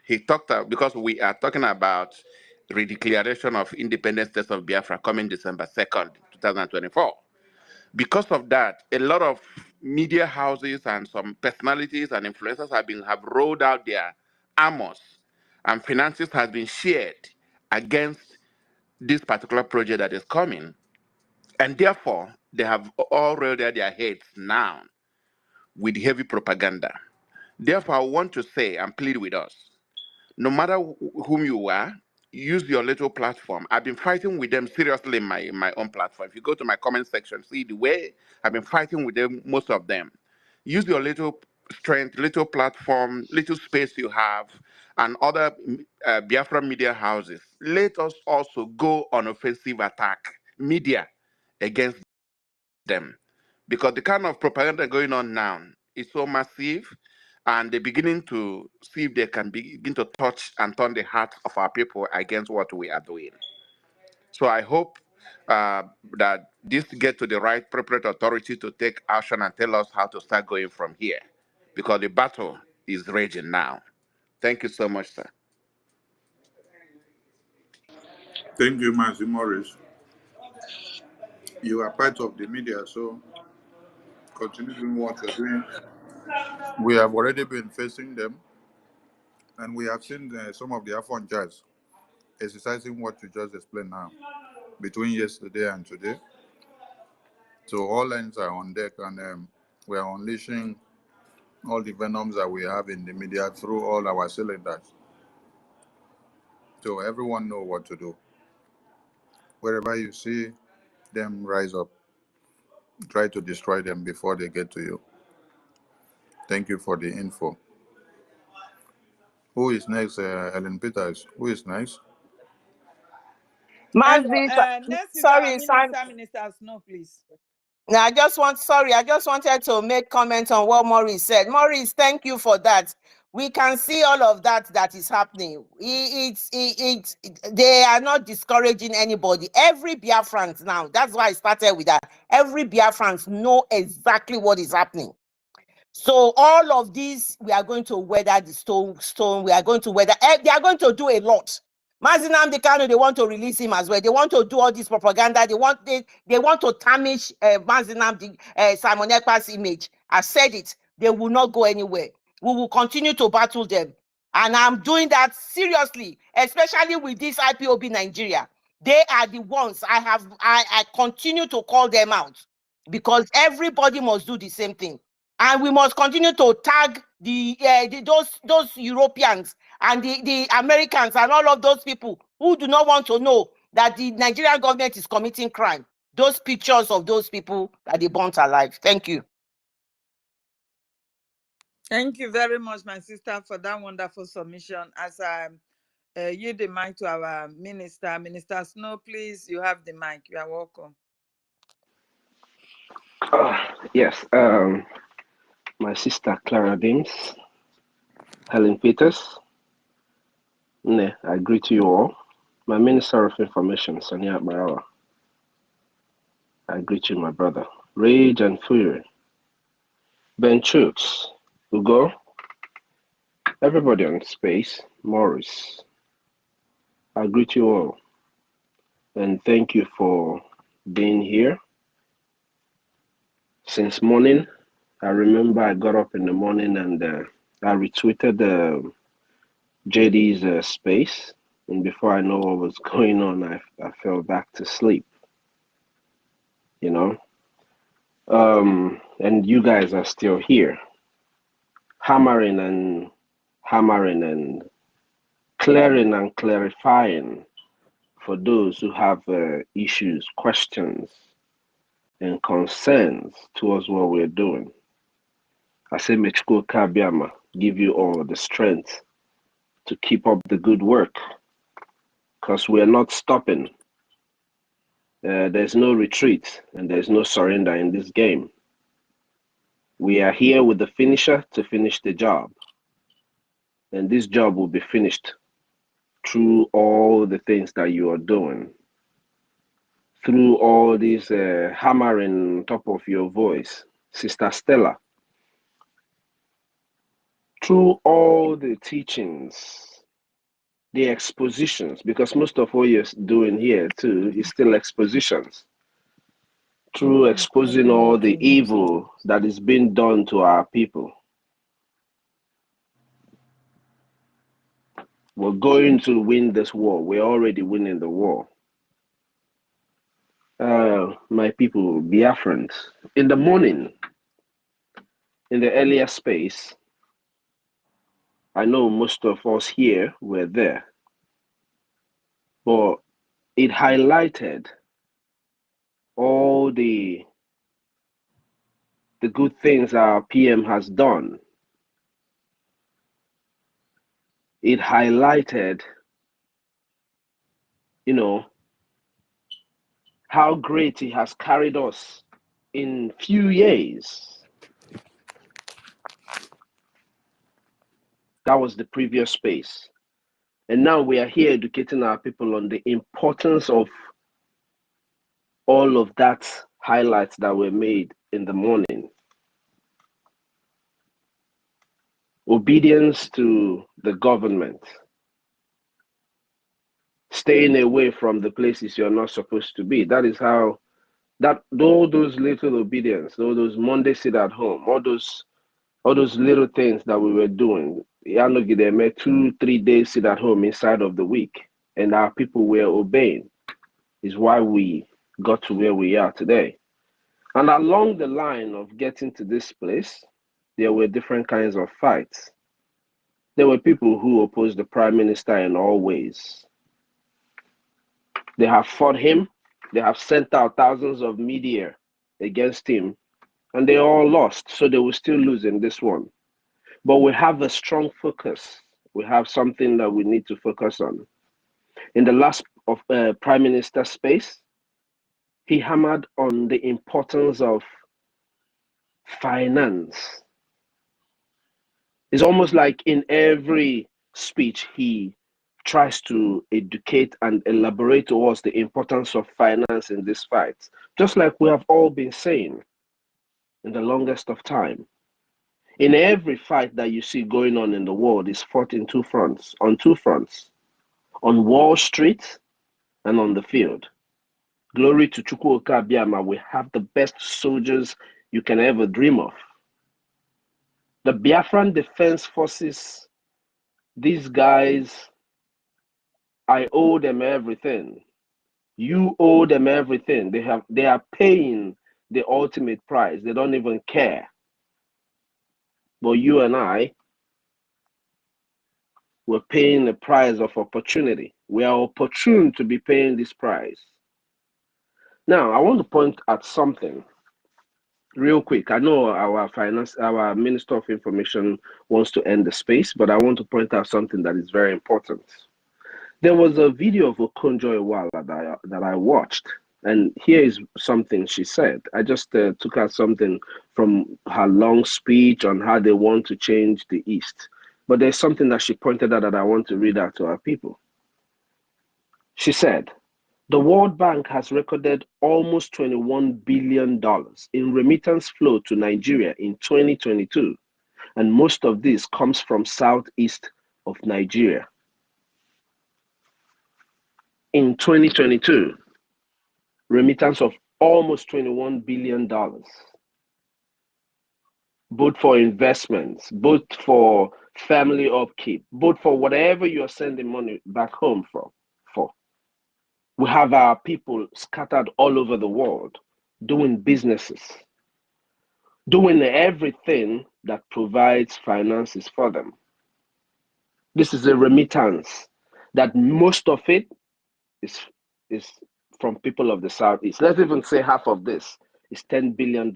because we are talking about redeclaration of independent states of Biafra coming December 2nd, 2024. Because of that, a lot of media houses and some personalities and influencers have rolled out their armors, and finances has been shared against this particular project that is coming. And therefore, they have all rolled out their heads now with heavy propaganda. Therefore, I want to say and plead with us, no matter whom you are, use your little platform. I've been fighting with them seriously in my own platform. If you go to my comment section, see the way I've been fighting with them, most of them. use your little strength, little platform, little space you have, and other Biafra media houses. Let us also go on offensive attack, media, against them. Because the kind of propaganda going on now is so massive, and they're beginning to see if they can begin to touch and turn the hearts of our people against what we are doing. So I hope that this get to the right appropriate authority to take action and tell us how to start going from here, because the battle is raging now. Thank you so much, sir. Thank you, Mazi Morris. You are part of the media, so continue doing what you're doing. We have already been facing them, and we have seen some of the Afon exercising what you just explained now between yesterday and today. So all lines are on deck, and we are unleashing all the venoms that we have in the media through all our cylinders. So everyone know what to do. Wherever you see them rise up, try to destroy them before they get to you. Thank you for the info. Who is next? Ellen Peters. Who is next? Hello, Mazi, next is our sorry, Sam. Minister Snow, please. Now, I just wanted to make comment on what Maurice said. Maurice, thank you for that. We can see all of that is happening. They are not discouraging anybody. Every Biafran now, that's why I started with that. Every Biafran know exactly what is happening. So all of these, we are going to weather the stone. We are going to weather. They are going to do a lot. Mazi Nnamdi Kanu, they want to release him as well. They want to do all this propaganda. They want to tarnish Mazi Nnamdi, Simon Ekpa's image. I said it. They will not go anywhere. We will continue to battle them. And I'm doing that seriously, especially with this IPOB Nigeria. They are the ones I continue to call them out, because everybody must do the same thing. And we must continue to tag those Europeans and the Americans and all of those people who do not want to know that the Nigerian government is committing crime. Those pictures of those people that they burnt alive. Thank you. Thank you very much, my sister, for that wonderful submission. As I yield the mic to our minister, Minister Snow, please, you have the mic. You are welcome. Yes, my sister Clara Beams, Helen Peters, I greet you all. My Minister of Information, Sonia Barawa, I greet you, my brother. Rage and Fury, Ben Chooks, Ugo, everybody on space, Morris, I greet you all. And thank you for being here. Since morning, I remember I got up in the morning and I retweeted JD's space, and before I know what was going on, I fell back to sleep, you know. And you guys are still here, hammering and clearing and clarifying for those who have issues, questions, and concerns towards what we're doing. I say, Mechiko Kabiama, give you all the strength to keep up the good work, because we're not stopping. There's no retreat and there's no surrender in this game. We are here with the finisher to finish the job. And this job will be finished through all the things that you are doing, through all this hammering on top of your voice, Sister Stella, through all the teachings, the expositions, because most of what you're doing here too is still expositions, through exposing all the evil that is being done to our people. We're going to win this war. We're already winning the war. My people, Biafrans, in the morning, in the earlier space, I know most of us here were there, but it highlighted all the the good things our PM has done. It highlighted, how great he has carried us in few years. That was the previous space. And now we are here educating our people on the importance of all of that highlights that were made in the morning. Obedience to the government. Staying away from the places you're not supposed to be. That is how, all those little obedience, all those Monday sit at home, all those little things that we were doing. 2-3 days sit at home inside of the week, and our people were obeying, is why we got to where we are today. And along the line of getting to this place, there were different kinds of fights. There were people who opposed the prime minister in all ways. They have fought him. They have sent out thousands of media against him, and they all lost. So they will still lose in this one. But we have a strong focus. We have something that we need to focus on. In the last of Prime Minister space, he hammered on the importance of finance. It's almost like in every speech, he tries to educate and elaborate to us the importance of finance in this fight, just like we have all been saying in the longest of time. In every fight that you see going on in the world is fought in on two fronts, on Wall Street and on the field. Glory to Chukwuka Abiyama, we have the best soldiers you can ever dream of. The Biafran Defense Forces, these guys, I owe them everything. You owe them everything. They are paying the ultimate price. They don't even care. But you and I, we're paying the price of opportunity. We are opportune to be paying this price. Now, I want to point at something real quick. I know our Minister of Information wants to end the space, but I want to point out something that is very important. There was a video of Okonjo Iweala that I watched, and here is something she said. I just took out something from her long speech on how they want to change the East. But there's something that she pointed out that I want to read out to our people. She said, the World Bank has recorded almost $21 billion in remittance flow to Nigeria in 2022, and most of this comes from southeast of Nigeria. In 2022, remittance of almost $21 billion, both for investments, both for family upkeep, both for whatever you're sending money back home for. We have our people scattered all over the world, doing businesses, doing everything that provides finances for them. This is a remittance that most of it is from people of the Southeast. Let's even say half of this is $10 billion.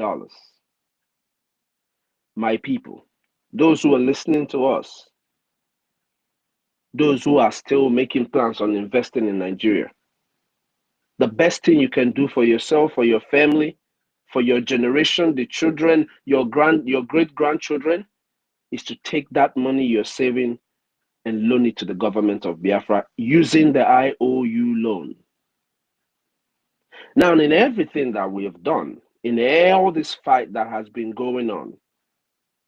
My people, those who are listening to us, those who are still making plans on investing in Nigeria, the best thing you can do for yourself, for your family, for your generation, the children, your great-grandchildren, is to take that money you're saving and loan it to the government of Biafra using the IOU loan. Now, in everything that we have done, in all this fight that has been going on,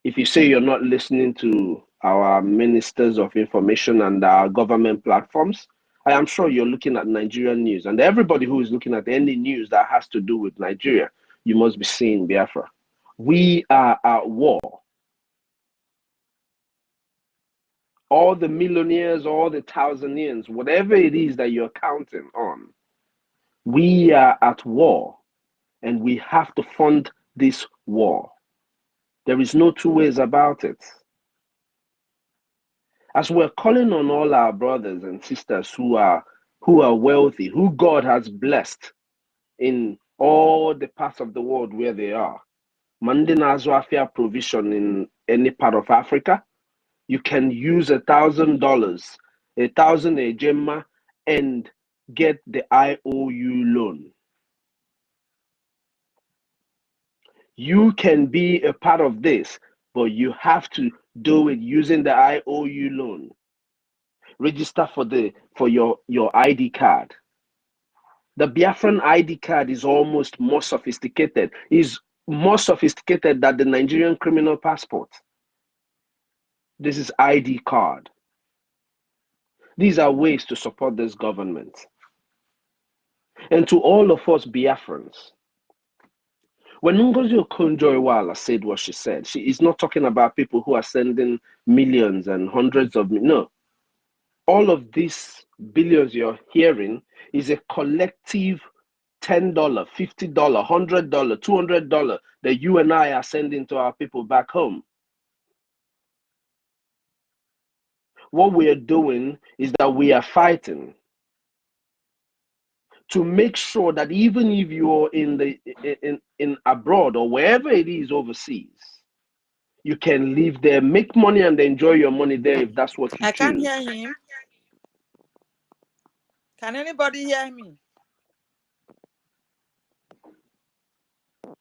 if you say you're not listening to our ministers of information and our government platforms, I am sure you're looking at Nigerian news. And everybody who is looking at any news that has to do with Nigeria, you must be seeing Biafra. We are at war. All the millionaires, all the thousandaires, whatever it is that you're counting on, we are at war, and we have to fund this war. There is no two ways about it. As we're calling on all our brothers and sisters who are wealthy, who God has blessed in all the parts of the world where they are, Mandina Azwafia provision in any part of Africa, you can use $1,000, 1,000 a gemma, and get the IOU loan. You can be a part of this, but you have to do it using the IOU loan. Register for your ID card. The Biafran ID card is almost more sophisticated. Is more sophisticated than the Nigerian criminal passport. This is ID card. These are ways to support this government. And to all of us Biafrans, when Ngozi Okonjo-Iweala said what she said, she is not talking about people who are sending millions and hundreds of millions. No. All of these billions you're hearing is a collective $10, $50, $100, $200 that you and I are sending to our people back home. What we are doing is that we are fighting to make sure that even if you're in abroad or wherever it is overseas, you can live there, make money, and enjoy your money there if that's what you I choose. can't hear him. Can anybody hear me?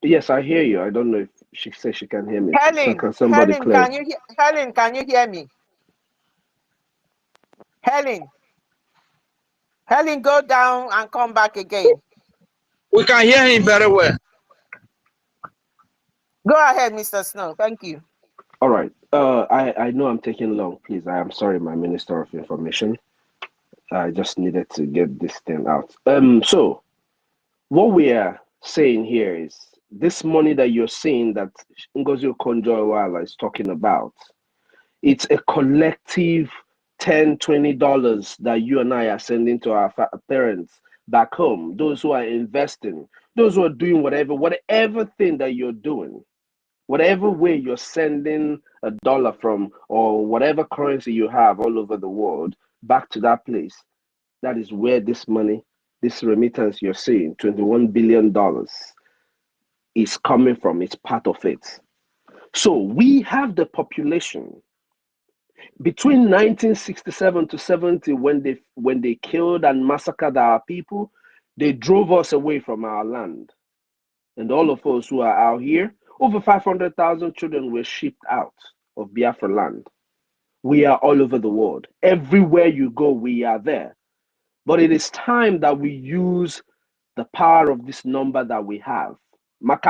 Yes, I hear you. I don't know if she says she can hear me. Helen, Can somebody Helen, clear? Helen, can you hear me? Helen, go down and come back again. We can hear him very well. Go ahead, Mr. Snow. Thank you. All right. I know I'm taking long. Please, I am sorry, my Minister of Information. I just needed to get this thing out. So what we are saying here is this money that you're seeing that Ngozi Okonjo-Iweala is talking about, it's a collective $10, $20 that you and I are sending to our parents back home, those who are investing, those who are doing whatever thing that you're doing, whatever way you're sending a dollar from or whatever currency you have all over the world back to that place. That is where this money, this remittance you're seeing, $21 billion, is coming from. It's part of it. So we have the population between 1967 to 70, when they killed and massacred our people, they drove us away from our land. And all of us who are out here, over 500,000 children were shipped out of Biafra land. We are all over the world. Everywhere you go, we are there. But it is time that we use the power of this number that we have. It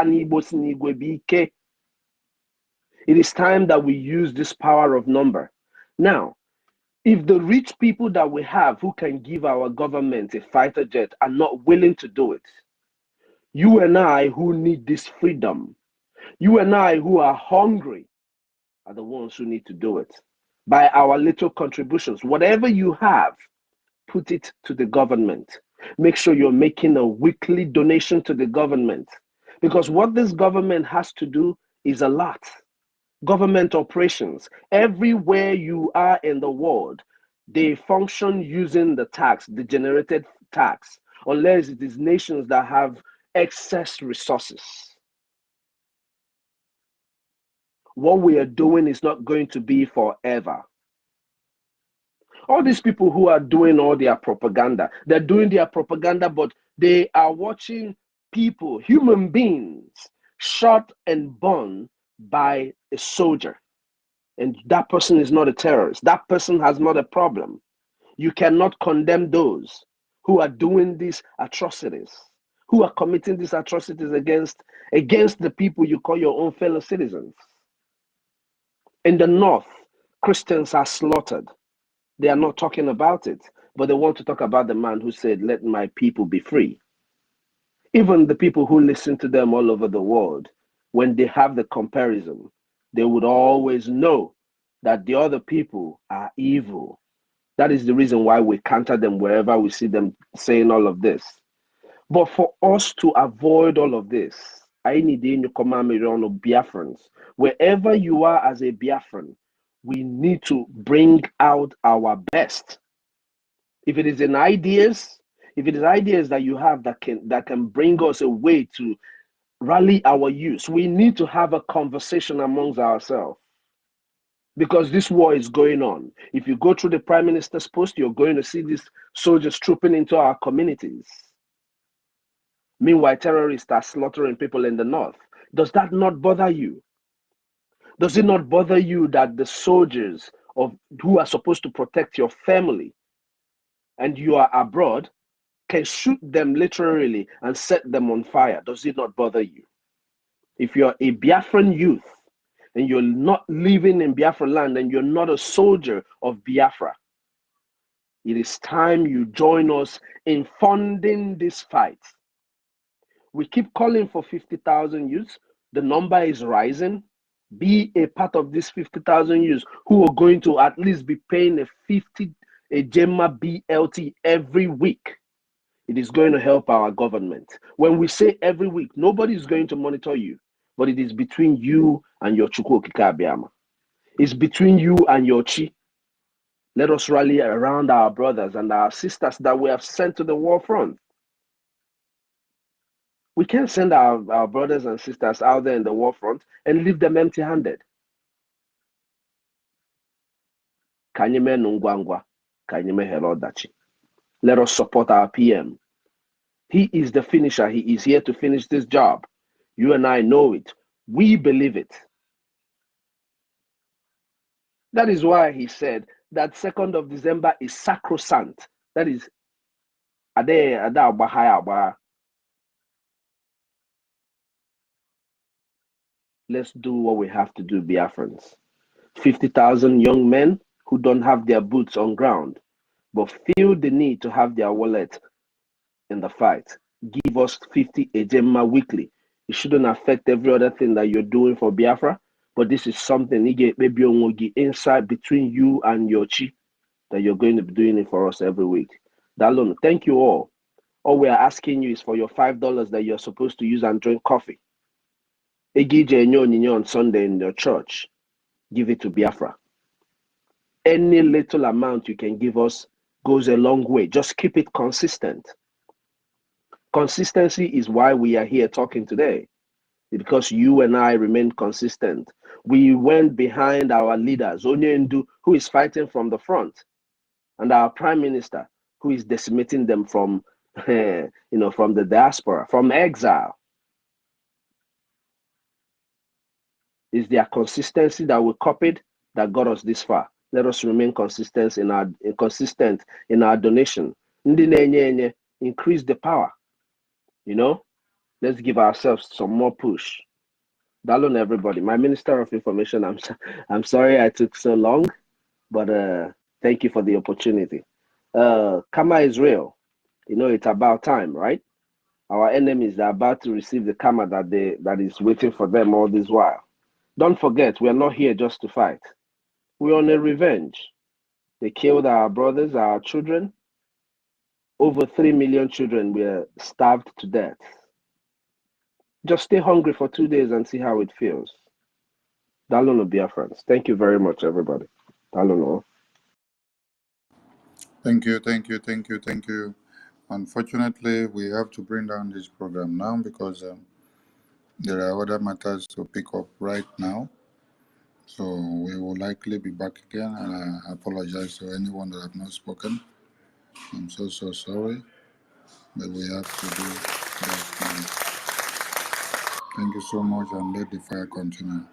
is time that we use this power of number. Now, if the rich people that we have who can give our government a fighter jet are not willing to do it, you and I who need this freedom, you and I who are hungry, are the ones who need to do it. By our little contributions, whatever you have, put it to the government. Make sure you're making a weekly donation to the government. Because what this government has to do is a lot. Government operations, everywhere you are in the world, they function using the tax, the generated tax, unless it is nations that have excess resources. What we are doing is not going to be forever. All these people who are doing all their propaganda, they're doing their propaganda, but they are watching people, human beings, shot and burned by a soldier. And that person is not a terrorist. That person has not a problem. You cannot condemn those who are doing these atrocities, who are committing these atrocities against the people you call your own fellow citizens. In the north, Christians are slaughtered. They are not talking about it, but they want to talk about the man who said, "Let my people be free." Even the people who listen to them all over the world, when they have the comparison, they would always know that the other people are evil. That is the reason why we counter them wherever we see them saying all of this. But for us to avoid all of this, I need Biafrans. Wherever you are as a Biafran, we need to bring out our best. If it is in ideas, if it is ideas that you have that can bring us a way to Rally our youth. We need to have a conversation amongst ourselves because this war is going on. If you go through the Prime Minister's post, you're going to see these soldiers trooping into our communities. Meanwhile, terrorists are slaughtering people in the north. Does that not bother you? Does it not bother you that the soldiers who are supposed to protect your family and you are abroad can shoot them literally and set them on fire? Does it not bother you? If you're a Biafran youth and you're not living in Biafra land and you're not a soldier of Biafra, it is time you join us in funding this fight. We keep calling for 50,000 youths. The number is rising. Be a part of this 50,000 youths who are going to at least be paying a Gemma BLT every week. It is going to help our government. When we say every week, nobody is going to monitor you, but it is between you and your Chukwu Okike Abiyama. It's between you and your Chi. Let us rally around our brothers and our sisters that we have sent to the war front. We can't send our brothers and sisters out there in the war front and leave them empty-handed. Let us support our PM. He is the finisher. He is here to finish this job. You and I know it. We believe it. That is why he said that 2nd of December is sacrosanct. That is, let's do what we have to do, Biafrans. 50,000 young men who don't have their boots on ground, but feel the need to have their wallet in the fight. Give us 50 Ejema weekly. It shouldn't affect every other thing that you're doing for Biafra, but this is something maybe inside between you and your Chi that you're going to be doing it for us every week. Dalon, thank you all. All we are asking you is for your $5 that you're supposed to use and drink coffee. On Sunday in your church, give it to Biafra. Any little amount you can give us goes a long way. Just keep it consistent. Consistency is why we are here talking today, because you and I remain consistent. We went behind our leaders, Onyendu, who is fighting from the front, and our prime minister, who is decimating them from, from the diaspora, from exile. It's their consistency that we copied that got us this far. Let us remain consistent in our donation. Increase the power. Let's give ourselves some more push. Dalon, everybody. My Minister of Information, I'm sorry I took so long, but thank you for the opportunity. Karma is real. It's about time, right? Our enemies are about to receive the karma that is waiting for them all this while. Don't forget, we are not here just to fight. We're on a revenge. They killed our brothers, our children. Over 3 million children were starved to death. Just stay hungry for 2 days and see how it feels. Dalono Biafrans. Thank you very much, everybody. Dalono. Thank you. Unfortunately, we have to bring down this program now because there are other matters to pick up right now. So we will likely be back again, and I apologize to anyone that have not spoken. I'm so sorry, but we have to do that now. Thank you so much, and let the fire continue.